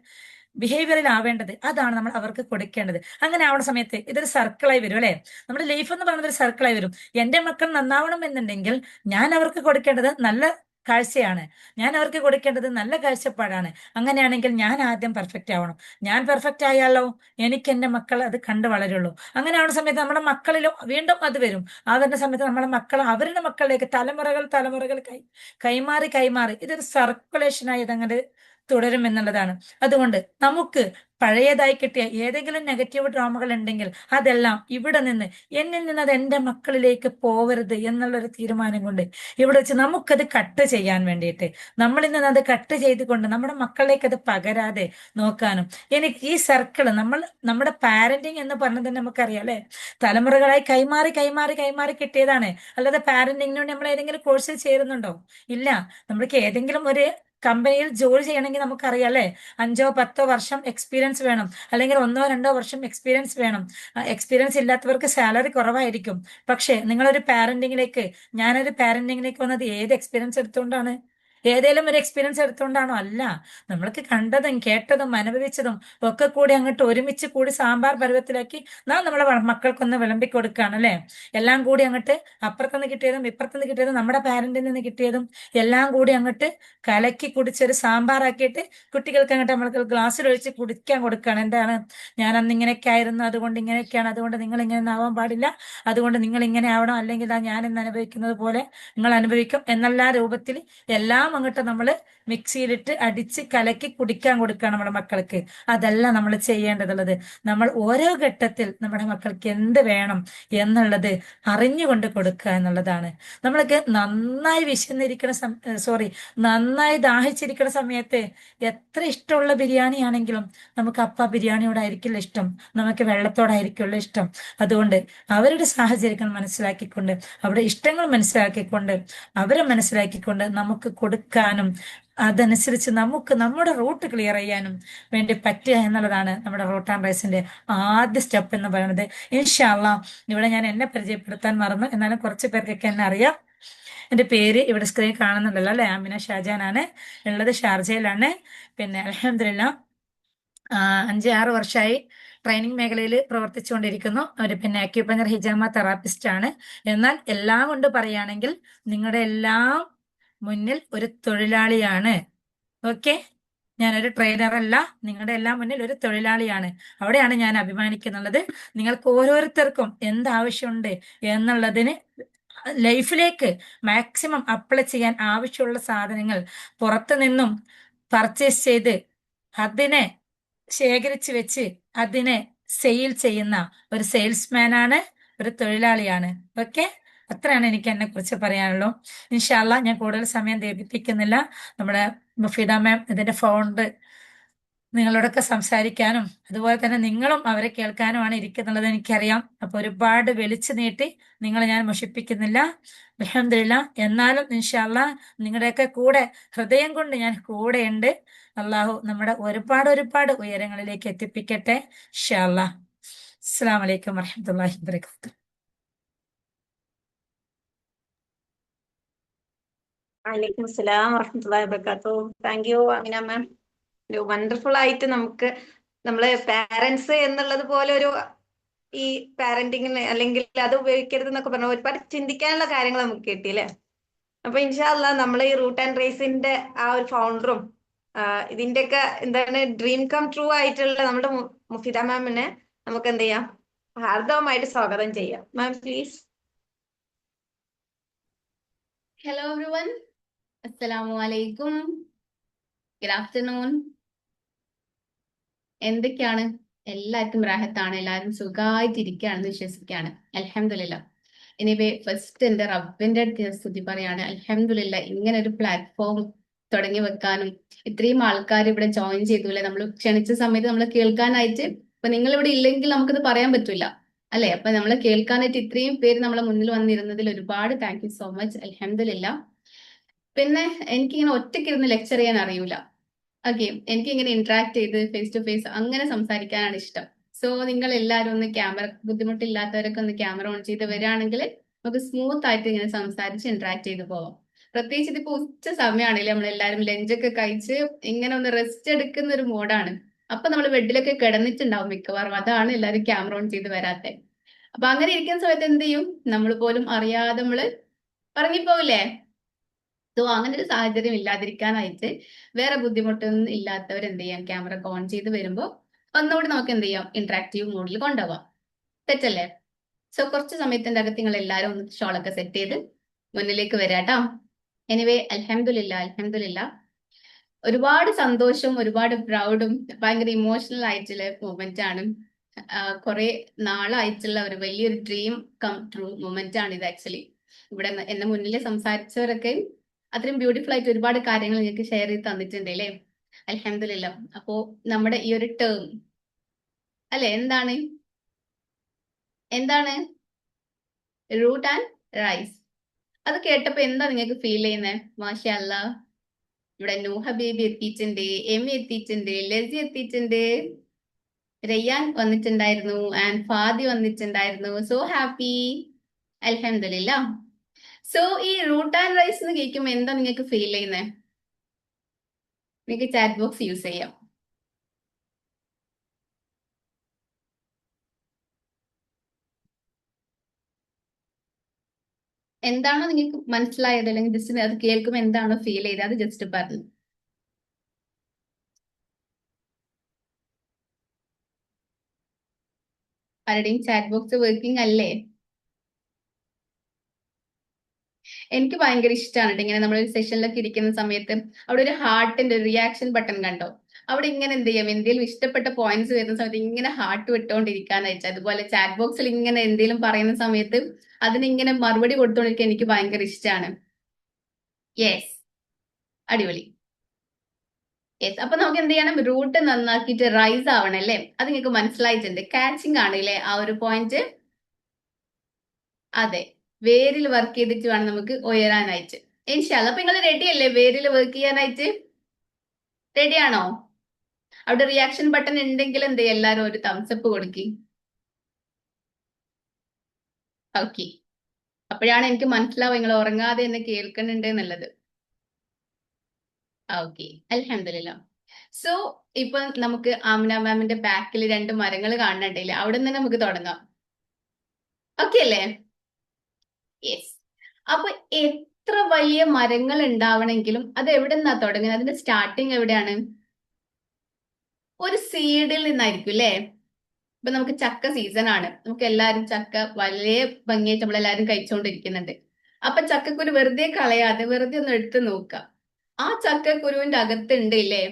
ബിഹേവിയറിൽ ആവേണ്ടത് അതാണ് നമ്മൾ അവർക്ക് കൊടുക്കേണ്ടത്. അങ്ങനെ ആവുന്ന സമയത്ത് ഇതൊരു സർക്കിളായി വരും അല്ലെ. നമ്മുടെ ലൈഫ് എന്ന് പറയുന്നത് ഒരു സർക്കിളായി വരും. എന്റെ മക്കൾ നന്നാവണം എന്നുണ്ടെങ്കിൽ ഞാൻ അവർക്ക് കൊടുക്കേണ്ടത് നല്ല കാഴ്ചയാണ്, ഞാൻ അവർക്ക് കൊടുക്കേണ്ടത് നല്ല കാഴ്ചപ്പാടാണ്. അങ്ങനെയാണെങ്കിൽ ഞാൻ ആദ്യം പെർഫെക്റ്റ് ആവണം. ഞാൻ പെർഫെക്റ്റ് ആയാലോ എനിക്ക് എന്റെ മക്കൾ അത് കണ്ടു വളരുള്ളൂ. അങ്ങനെ ആവുന്ന സമയത്ത് നമ്മുടെ മക്കളിലും വീണ്ടും അത് വരും. ആ വരുന്ന സമയത്ത് നമ്മുടെ മക്കൾ അവരുടെ മക്കളിലേക്ക് തലമുറകൾ കൈമാറി കൈമാറി ഇതൊരു സർക്കുലേഷനായി ഇതങ്ങനെ തുടരും എന്നുള്ളതാണ്. അതുകൊണ്ട് നമുക്ക് പഴയതായി കിട്ടിയ ഏതെങ്കിലും നെഗറ്റീവ് ഡ്രാമകൾ ഉണ്ടെങ്കിൽ അതെല്ലാം ഇവിടെ നിന്ന് എന്നിൽ നിന്ന് അത് എന്റെ മക്കളിലേക്ക് പോവരുത് എന്നുള്ളൊരു തീരുമാനം കൊണ്ട് ഇവിടെ വെച്ച് നമുക്കത് കട്ട് ചെയ്യാൻ വേണ്ടിയിട്ട് നമ്മളിൽ നിന്ന് അത് കട്ട് ചെയ്തുകൊണ്ട് നമ്മുടെ മക്കളിലേക്ക് അത് പകരാതെ നോക്കാനും എനിക്ക് ഈ സർക്കിള് നമ്മുടെ പാരന്റിങ് എന്ന് പറഞ്ഞത് തന്നെ നമുക്കറിയാം അല്ലെ. തലമുറകളായി കൈമാറി കിട്ടിയതാണ്. അല്ലാതെ പാരന്റിങ്ങിനോട് നമ്മൾ ഏതെങ്കിലും കോഴ്സിൽ ചേരുന്നുണ്ടോ? ഇല്ല. നമ്മൾക്ക് ഏതെങ്കിലും ഒരു കമ്പനിയിൽ ജോലി ചെയ്യണമെങ്കിൽ നമുക്കറിയാം അല്ലെ, 5-10 വർഷം എക്സ്പീരിയൻസ് വേണം, അല്ലെങ്കിൽ 1-2 വർഷം എക്സ്പീരിയൻസ് വേണം. എക്സ്പീരിയൻസ് ഇല്ലാത്തവർക്ക് സാലറി കുറവായിരിക്കും. പക്ഷെ ഞാനൊരു പാരന്റിങ്ങിലേക്ക് വന്നത് ഏത് എക്സ്പീരിയൻസ് എടുത്തുകൊണ്ടാണ്? ഏതേലും ഒരു എക്സ്പീരിയൻസ് എടുത്തുകൊണ്ടാണോ? അല്ല. നമ്മൾക്ക് കണ്ടതും കേട്ടതും അനുഭവിച്ചതും ഒക്കെ കൂടി അങ്ങോട്ട് ഒരുമിച്ച് കൂടി സാമ്പാർ പരുവത്തിലാക്കി നമ്മളെ മക്കൾക്കൊന്ന് വിളമ്പി കൊടുക്കുകയാണ് അല്ലെ. എല്ലാം കൂടി അങ്ങോട്ട് അപ്പുറത്തുനിന്ന് കിട്ടിയതും ഇപ്പുറത്തുനിന്ന് കിട്ടിയതും നമ്മുടെ പാരന്റിൽ നിന്ന് കിട്ടിയതും എല്ലാം കൂടി അങ്ങോട്ട് കലക്കി കുടിച്ചൊരു സാമ്പാറാക്കിയിട്ട് കുട്ടികൾക്ക് അങ്ങോട്ട് നമ്മൾക്ക് ഗ്ലാസ്സിൽ ഒഴിച്ച് കുടിക്കാൻ കൊടുക്കുകയാണ്. എന്താണ്? ഞാൻ അന്ന് ഇങ്ങനെയൊക്കെ ആയിരുന്നു, അതുകൊണ്ട് ഇങ്ങനെയൊക്കെയാണ്, അതുകൊണ്ട് നിങ്ങൾ ഇങ്ങനെ ആവാൻ പാടില്ല, അതുകൊണ്ട് നിങ്ങൾ ഇങ്ങനെ ആവണം, അല്ലെങ്കിൽ ഞാൻ ഇന്ന് അനുഭവിക്കുന്നത് പോലെ നിങ്ങൾ അനുഭവിക്കും എന്നുള്ള രൂപത്തിൽ എല്ലാം അങ്ങോട്ട് നമ്മൾ മിക്സിയിലിട്ട് അടിച്ച് കലക്കി കുടിക്കാൻ കൊടുക്കുകയാണ് നമ്മുടെ മക്കൾക്ക്. അതല്ല നമ്മൾ ചെയ്യേണ്ടതുള്ളത്. നമ്മൾ ഓരോ ഘട്ടത്തിൽ നമ്മുടെ മക്കൾക്ക് എന്ത് വേണം എന്നുള്ളത് അറിഞ്ഞുകൊണ്ട് കൊടുക്കുക എന്നുള്ളതാണ്. നമ്മൾക്ക് നന്നായി നന്നായി ദാഹിച്ചിരിക്കുന്ന സമയത്ത് എത്ര ഇഷ്ടമുള്ള ബിരിയാണി ആണെങ്കിലും നമുക്ക് ബിരിയാണിയോടായിരിക്കില്ല ഇഷ്ടം, നമുക്ക് വെള്ളത്തോടായിരിക്കുമല്ലോ ഇഷ്ടം. അതുകൊണ്ട് അവരുടെ സാഹചര്യങ്ങൾ മനസ്സിലാക്കിക്കൊണ്ട് അവരുടെ ഇഷ്ടങ്ങൾ മനസ്സിലാക്കിക്കൊണ്ട് അവരെ മനസ്സിലാക്കിക്കൊണ്ട് നമുക്ക് കൊടുക്കാനും അതനുസരിച്ച് നമുക്ക് നമ്മുടെ റൂട്ട് ക്ലിയർ ചെയ്യാനും വേണ്ടി പറ്റുക എന്നുള്ളതാണ് നമ്മുടെ റൂട്ട് ആൻഡ് റൈസിന്റെ ആദ്യ സ്റ്റെപ്പ് എന്ന് പറയുന്നത്. ഇൻഷാ അല്ലാഹ് ഇവിടെ ഞാൻ എന്നെ പരിചയപ്പെടുത്താൻ മറന്നു, എന്നാലും കുറച്ച് പേർക്കൊക്കെ എന്നെ അറിയാം. എന്റെ പേര് ഇവിടെ സ്ക്രീൻ കാണുന്നുണ്ടല്ലോ അല്ലെ, ആമിന ഷാജാൻ ആണ്. ഉള്ളത് ഷാർജയിലാണ്. പിന്നെ അൽഹംദുലില്ലാഹ് 5-6 വർഷമായി ട്രെയിനിങ് മേഖലയിൽ പ്രവർത്തിച്ചുകൊണ്ടിരിക്കുന്നു. പിന്നെ അക്യുപഞ്ചർ ഹിജാമ തെറാപ്പിസ്റ്റ് ആണ്. എന്നാൽ എല്ലാം കൊണ്ട് പറയുകയാണെങ്കിൽ നിങ്ങളുടെ എല്ലാം മുന്നിൽ ഒരു തൊഴിലാളിയാണ്. ഓക്കെ, ഞാനൊരു ട്രെയിനർ അല്ല, നിങ്ങളുടെ എല്ലാം മുന്നിൽ ഒരു തൊഴിലാളിയാണ്. അവിടെയാണ് ഞാൻ അഭിമാനിക്കുന്നുള്ളത്. നിങ്ങൾക്ക് ഓരോരുത്തർക്കും എന്താവശ്യമുണ്ട് എന്നുള്ളതിന് ലൈഫിലേക്ക് മാക്സിമം അപ്ലൈ ചെയ്യാൻ ആവശ്യമുള്ള സാധനങ്ങൾ പുറത്തു നിന്നും പർച്ചേസ് ചെയ്ത് അതിനെ ശേഖരിച്ച് വെച്ച് അതിനെ സെയിൽ ചെയ്യുന്ന ഒരു സെയിൽസ്മാൻ ആണ്, ഒരു തൊഴിലാളിയാണ്. ഓക്കെ, അത്രയാണ് എനിക്ക് എന്നെ കുറിച്ച് പറയാനുള്ളൂ. ഇൻഷാ അല്ലാഹ് ഞാൻ കൂടുതൽ സമയം ദീപിപ്പിക്കുന്നില്ല. നമ്മുടെ മുഫീദ മാം ഇതിന്റെ ഫൗണ്ടർ നിങ്ങളോടൊക്കെ സംസാരിക്കാനും അതുപോലെ തന്നെ നിങ്ങളും അവരെ കേൾക്കാനുമാണ് ഇരിക്കുന്നുള്ളത് എനിക്കറിയാം. അപ്പൊ ഒരുപാട് വലിച്ചു നീട്ടി നിങ്ങളെ ഞാൻ മുഷിപ്പിക്കുന്നില്ല. അൽഹംദുലില്ലാഹ്. എന്നാലും ഇൻഷാ അല്ലാഹ് നിങ്ങളുടെയൊക്കെ കൂടെ ഹൃദയം കൊണ്ട് ഞാൻ കൂടെയുണ്ട്. അള്ളാഹു നമ്മുടെ ഒരുപാട് ഉയരങ്ങളിലേക്ക് എത്തിപ്പിക്കട്ടെ ഇൻഷാ അല്ലാഹ്. അസ്സലാമു അലൈക്കും വറഹ്മത്തുള്ളാഹി വബറകാതുഹു. വലൈക്കും അസ്സലാം വറഹ്മത്തുള്ളാഹി വബറകാതുഹു. താങ്ക് യു അമിന മാം. ഒരു വണ്ടർഫുൾ ആയിട്ട് നമുക്ക് നമ്മള് പാരന്റ്സ് എന്നുള്ളത് പോലെ ഒരു ഈ പാരന്റിങ്ങിന് അല്ലെങ്കിൽ അത് ഉപയോഗിക്കരുത് എന്നൊക്കെ പറഞ്ഞ ഒരുപാട് ചിന്തിക്കാനുള്ള കാര്യങ്ങൾ നമുക്ക് കിട്ടിയില്ലേ. അപ്പൊ ഇൻഷാല്ല നമ്മളെ ഈ റൂട്ട് ആൻഡ് റേസിന്റെ ആ ഒരു ഫൗണ്ടറും ഇതിന്റെയൊക്കെ എന്താണ് ഡ്രീം കം ട്രൂ ആയിട്ടുള്ള നമ്മുടെ മുഫിദ മാമിനെ നമുക്ക് എന്ത് ചെയ്യാം, ഹാർദവമായിട്ട് സ്വാഗതം ചെയ്യാം. Ma'am please. Hello everyone. Assalamu alaikum. Good afternoon. എന്തൊക്കെയാണ്? എല്ലാവർക്കും റാഹത്താണ്, എല്ലാവരും സുഖമായിട്ടിരിക്കുകയാണെന്ന് വിശ്വസിക്കുകയാണ്. അൽഹംദുലില്ലാ. ഇനിവേ ഫസ്റ്റ് എന്റെ റബ്ബിന്റെ അടുത്ത് ഞാൻ സ്തുതി പറയാണ്. അൽഹംദുലില്ലാ, ഇങ്ങനെ ഒരു പ്ലാറ്റ്ഫോം തുടങ്ങി വെക്കാനും ഇത്രയും ആൾക്കാർ ഇവിടെ ജോയിൻ ചെയ്തൂല്ലേ. നമ്മൾ ക്ഷണിച്ച സമയത്ത് നമ്മൾ കേൾക്കാനായിട്ട്, ഇപ്പൊ നിങ്ങൾ ഇവിടെ ഇല്ലെങ്കിൽ നമുക്കത് പറയാൻ പറ്റില്ല അല്ലെ. അപ്പൊ നമ്മളെ കേൾക്കാനായിട്ട് ഇത്രയും പേര് നമ്മളെ മുന്നിൽ വന്നിരുന്നതിൽ ഒരുപാട് താങ്ക് യു സോ മച്ച്. അൽഹംദുലില്ലാ. പിന്നെ എനിക്കിങ്ങനെ ഒറ്റയ്ക്കിരുന്ന് ലെക്ചർ ചെയ്യാൻ അറിയൂല. ഓക്കെ, എനിക്കിങ്ങനെ ഇന്ററാക്ട് ചെയ്ത് ഫേസ് ടു ഫേസ് അങ്ങനെ സംസാരിക്കാനാണ് ഇഷ്ടം. സോ നിങ്ങൾ എല്ലാവരും ഒന്ന് ക്യാമറ, ബുദ്ധിമുട്ടില്ലാത്തവരൊക്കെ ഒന്ന് ക്യാമറ ഓൺ ചെയ്ത് വരികയാണെങ്കിൽ നമുക്ക് സ്മൂത്ത് ആയിട്ട് ഇങ്ങനെ സംസാരിച്ച് ഇന്ററാക്ട് ചെയ്ത് പോവാം. പ്രത്യേകിച്ച് ഇതിപ്പോ ഉച്ച സമയമാണല്ലേ, നമ്മളെല്ലാവരും ലഞ്ചൊക്കെ കഴിച്ച് ഇങ്ങനെ ഒന്ന് റെസ്റ്റ് എടുക്കുന്ന ഒരു മോഡാണ്. അപ്പൊ നമ്മൾ ബെഡിലൊക്കെ കിടന്നിട്ടുണ്ടാവും മിക്കവാറും, അതാണ് എല്ലാവരും ക്യാമറ ഓൺ ചെയ്ത് വരാത്തെ. അപ്പൊ അങ്ങനെ ഇരിക്കുന്ന സമയത്ത് എന്ത് ചെയ്യും, നമ്മൾ പോലും അറിയാതെ നമ്മള് ഉറങ്ങിപ്പോവില്ലേ. സോ അങ്ങനെ ഒരു സാഹചര്യം ഇല്ലാതിരിക്കാനായിട്ട് വേറെ ബുദ്ധിമുട്ടൊന്നും ഇല്ലാത്തവർ എന്ത് ചെയ്യാം, ക്യാമറ ഓൺ ചെയ്ത് വരുമ്പോൾ ഒന്നുകൂടി നമുക്ക് എന്ത് ചെയ്യാം, ഇന്ററാക്റ്റീവ് മോഡിൽ കൊണ്ടുപോവാം. തെറ്റല്ലേ? സോ കുറച്ച് സമയത്തിന്റെ അകത്ത് നിങ്ങൾ എല്ലാവരും ഒന്ന് ഷോളൊക്കെ സെറ്റ് ചെയ്ത് മുന്നിലേക്ക് വരാട്ടോ. എനിവേ അൽഹംദുലില്ലാ, അൽഹംദുലില്ലാ. ഒരുപാട് സന്തോഷവും ഒരുപാട് പ്രൗഡും ഭയങ്കര ഇമോഷണൽ ആയിട്ടുള്ള മൊമെന്റ് ആണ്. കുറെ നാളായിട്ടുള്ള ഒരു വലിയൊരു ഡ്രീം കം ട്രൂ മൊമെന്റ് ആണ് ഇത് ആക്ച്വലി. ഇവിടെ എന്നെ മുന്നിൽ സംസാരിച്ചവരൊക്കെ അത്രയും ബ്യൂട്ടിഫുൾ ആയിട്ട് ഒരുപാട് കാര്യങ്ങൾ നിങ്ങൾക്ക് ഷെയർ ചെയ്ത് തന്നിട്ടുണ്ട് അല്ലേ. അൽഹംദുലില്ലാ. അപ്പോ നമ്മുടെ ഈ ഒരു ടേം അല്ലെ, എന്താണ് എന്താണ് റൂട്ട് ആൻഡ് റൈസ്, അത് കേട്ടപ്പോ എന്താ നിങ്ങൾക്ക് ഫീൽ ചെയ്യുന്നത്? മാഷാ അല്ലാ, ഇവിടെ നൂഹ ബേബി എത്തിയിട്ടുണ്ട്, എമി എത്തിയിട്ടുണ്ട്, ലസി എത്തിയിട്ടുണ്ട്, റയ്യാൻ വന്നിട്ടുണ്ടായിരുന്നു, ആൻഡ് ഫാദി വന്നിട്ടുണ്ടായിരുന്നു. So happy. അൽഹംദുലില്ലാ. സോ ഈ റൂട്ട് ആൻഡ് റൈസ് എന്ന് കേൾക്കുമ്പോൾ എന്താ നിങ്ങൾക്ക് ഫീൽ ചെയ്യുന്നത്? നിങ്ങൾക്ക് ചാറ്റ് ബോക്സ് യൂസ് ചെയ്യാം. എന്താണോ നിങ്ങൾക്ക് മനസ്സിലായത്, അല്ലെങ്കിൽ ജസ്റ്റ് അത് കേൾക്കുമ്പോൾ എന്താണോ ഫീൽ ചെയ്തത്, അത് ജസ്റ്റ് പറഞ്ഞു. ആരുടെയും ചാറ്റ് ബോക്സ് വർക്കിംഗ് അല്ലേ? എനിക്ക് ഭയങ്കര ഇഷ്ടമാണ് ഇങ്ങനെ നമ്മൾ സെഷനിലൊക്കെ ഇരിക്കുന്ന സമയത്ത് അവിടെ ഒരു ഹാർട്ടിന്റെ റിയാക്ഷൻ ബട്ടൺ കണ്ടോ, അവിടെ ഇങ്ങനെ എന്ത് ചെയ്യാം, എന്തെങ്കിലും ഇഷ്ടപ്പെട്ട പോയിന്റ്സ് വരുന്ന സമയത്ത് ഇങ്ങനെ ഹാർട്ട് വിട്ടുകൊണ്ടിരിക്കാനായിട്ട്, അതുപോലെ ചാറ്റ് ബോക്സിൽ ഇങ്ങനെ എന്തെങ്കിലും പറയുന്ന സമയത്ത് അതിനിങ്ങനെ മറുപടി കൊടുത്തോണ്ടിരിക്കാൻ എനിക്ക് ഭയങ്കര ഇഷ്ടമാണ്. യെസ്, അടിപൊളി. യെസ്, അപ്പൊ നമുക്ക് എന്ത് ചെയ്യണം, റൂട്ട് നന്നാക്കിയിട്ട് റൈസ് ആവണം അല്ലേ. അത് നിങ്ങൾക്ക് മനസ്സിലായിട്ടുണ്ട്, കാച്ചിങ് ആണ് അല്ലേ ആ ഒരു പോയിന്റ്. അതെ, വേരിൽ വർക്ക് ചെയ്തിട്ട് വേണം നമുക്ക് ഉയരാനായിട്ട്. ഇൻഷാല്ല. അപ്പൊ നിങ്ങൾ റെഡി അല്ലേ വേരിൽ വർക്ക് ചെയ്യാനായിട്ട്? റെഡിയാണോ? അവിടെ റിയാക്ഷൻ ബട്ടൺ ഉണ്ടെങ്കിൽ എന്ത് ചെയ്യും, എല്ലാരും ഒരു തംസപ്പ് കൊടുക്കി. ഓക്കെ, അപ്പോഴാണ് എനിക്ക് മനസ്സിലാവുക നിങ്ങൾ ഉറങ്ങാതെ എന്നെ കേൾക്കുന്നുണ്ട് എന്നുള്ളത്. ഓക്കെ, അൽഹംദുലില്ലാ. സോ ഇപ്പൊ നമുക്ക് ആമിന മാമിന്റെ ബാക്കിൽ 2 മരങ്ങൾ കാണുന്നുണ്ടല്ലേ, അവിടെ നിന്ന് നമുക്ക് തുടങ്ങാം. ഓക്കെ അല്ലേ? യെസ്. അപ്പൊ എത്ര വലിയ മരങ്ങൾ ഉണ്ടാവണമെങ്കിലും അത് എവിടെ നിന്നാ തുടങ്ങുന്നത്? അതിന്റെ സ്റ്റാർട്ടിങ് എവിടെയാണ്? ഒരു സീഡിൽ നിന്നായിരിക്കും അല്ലേ. ഇപ്പൊ നമുക്ക് ചക്ക സീസൺ ആണ്, നമുക്ക് എല്ലാവരും ചക്ക വളരെ ഭംഗിയായിട്ട് നമ്മളെല്ലാരും കഴിച്ചുകൊണ്ടിരിക്കുന്നുണ്ട്. അപ്പൊ ചക്കക്കുരു വെറുതെ കളയാതെ വെറുതെ ഒന്ന് എടുത്ത് നോക്കുക. ആ ചക്കക്കുരുവിന്റെ അകത്തുണ്ട് ഇല്ലേ,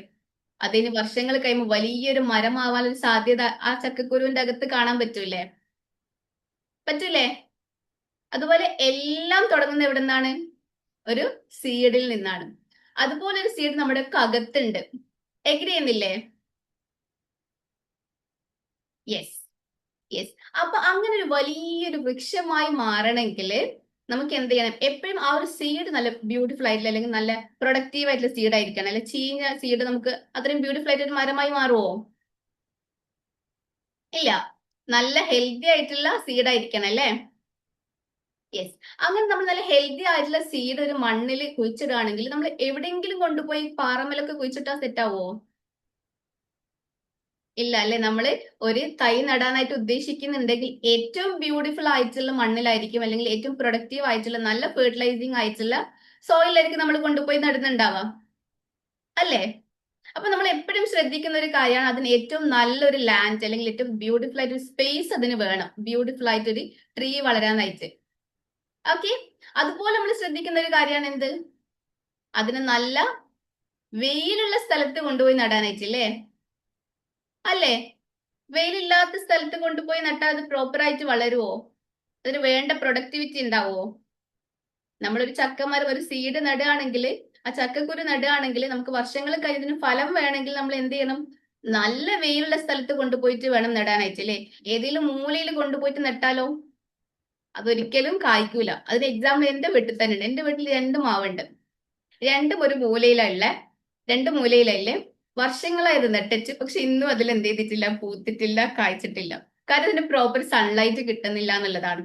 അതിന് വർഷങ്ങൾ കഴിയുമ്പോൾ വലിയൊരു മരമാവാനൊരു സാധ്യത ആ ചക്കക്കുരുവിന്റെ അകത്ത് കാണാൻ പറ്റൂലേ? പറ്റൂലേ? അതുപോലെ എല്ലാം തുടങ്ങുന്നത് എവിടെ നിന്നാണ്? ഒരു സീഡിൽ നിന്നാണ്. അതുപോലെ ഒരു സീഡ് നമ്മുടെ അകത്തുണ്ട്. എഗ്രി ചെയ്യുന്നില്ലേ? Yes, yes. അപ്പൊ അങ്ങനെ ഒരു വലിയൊരു വൃക്ഷമായി മാറണമെങ്കിൽ നമുക്ക് എന്ത് ചെയ്യണം, എപ്പോഴും ആ ഒരു സീഡ് നല്ല ബ്യൂട്ടിഫുൾ ആയിട്ടുള്ള അല്ലെങ്കിൽ നല്ല പ്രൊഡക്റ്റീവ് ആയിട്ടുള്ള സീഡ് ആയിരിക്കണം. അല്ലെ ചീഞ്ഞ സീഡ് നമുക്ക് അത്രയും ബ്യൂട്ടിഫുൾ ആയിട്ട് ഒരു മരമായി മാറുമോ? ഇല്ല, നല്ല ഹെൽത്തി ആയിട്ടുള്ള സീഡ് ആയിരിക്കണം അല്ലേ. യെസ്, അങ്ങനെ നമ്മൾ നല്ല ഹെൽത്തി ആയിട്ടുള്ള സീഡ് ഒരു മണ്ണിൽ കുഴിച്ചിടുകയാണെങ്കിൽ നമ്മൾ എവിടെയെങ്കിലും കൊണ്ടുപോയി പാറമലൊക്കെ കുഴിച്ചിട്ടാൽ സെറ്റ് ആവോ? ഇല്ല അല്ലെ? നമ്മള് ഒരു തൈ നടാനായിട്ട് ഉദ്ദേശിക്കുന്നുണ്ടെങ്കിൽ ഏറ്റവും ബ്യൂട്ടിഫുൾ ആയിട്ടുള്ള മണ്ണിലായിരിക്കും, അല്ലെങ്കിൽ ഏറ്റവും പ്രൊഡക്റ്റീവ് ആയിട്ടുള്ള നല്ല ഫെർട്ടിലൈസിങ് ആയിട്ടുള്ള സോയിലായിരിക്കും നമ്മൾ കൊണ്ടുപോയി നടുന്നുണ്ടാവാം അല്ലേ? അപ്പൊ നമ്മൾ എപ്പോഴും ശ്രദ്ധിക്കുന്ന ഒരു കാര്യമാണ്, അതിന് ഏറ്റവും നല്ലൊരു ലാൻഡ് അല്ലെങ്കിൽ ഏറ്റവും ബ്യൂട്ടിഫുൾ ആയിട്ട് ഒരു സ്പേസ് അതിന് വേണം, ബ്യൂട്ടിഫുൾ ആയിട്ട് ഒരു ട്രീ വളരാനായിട്ട്. ഓക്കെ, അതുപോലെ നമ്മൾ ശ്രദ്ധിക്കുന്ന ഒരു കാര്യമാണ് എന്ത്, അതിന് നല്ല വെയിലുള്ള സ്ഥലത്ത് കൊണ്ടുപോയി നടാനായിട്ട് അല്ലേ? അല്ലേ? വെയിലില്ലാത്ത സ്ഥലത്ത് കൊണ്ടുപോയി നട്ടാൽ അത് പ്രോപ്പർ ആയിട്ട് വളരുവോ? അതിന് വേണ്ട പ്രൊഡക്ടിവിറ്റി ഉണ്ടാവുമോ? നമ്മളൊരു ചക്കമരം ഒരു സീഡ് നടുകയാണെങ്കിൽ, ആ ചക്കക്കുരു നടുകയാണെങ്കിൽ നമുക്ക് വർഷങ്ങൾ കഴിഞ്ഞതിന് ഫലം വേണമെങ്കിൽ നമ്മൾ എന്ത് ചെയ്യണം? നല്ല വെയിലുള്ള സ്ഥലത്ത് കൊണ്ടുപോയിട്ട് വേണം നടാനായിട്ട് അല്ലേ? ഏതെങ്കിലും മൂലയിൽ കൊണ്ടുപോയിട്ട് നട്ടാലോ അതൊരിക്കലും കായ്ക്കൂല. അതിന് എക്സാമ്പിൾ എന്റെ വീട്ടിൽ തന്നെ ഉണ്ട്. എന്റെ വീട്ടിൽ 2 മാവുണ്ട്. രണ്ടും ഒരു മൂലയിലുള്ള, 2 മൂലയിലല്ലേ, വർഷങ്ങളായത് നട്ടിട്ട്, പക്ഷെ ഇന്നും അതിൽ എന്ത് ചെയ്തിട്ടില്ല, പൂത്തിട്ടില്ല, കായ്ച്ചിട്ടില്ല. കാരണം അതിന് പ്രോപ്പർ സൺലൈറ്റ് കിട്ടുന്നില്ല എന്നുള്ളതാണ്.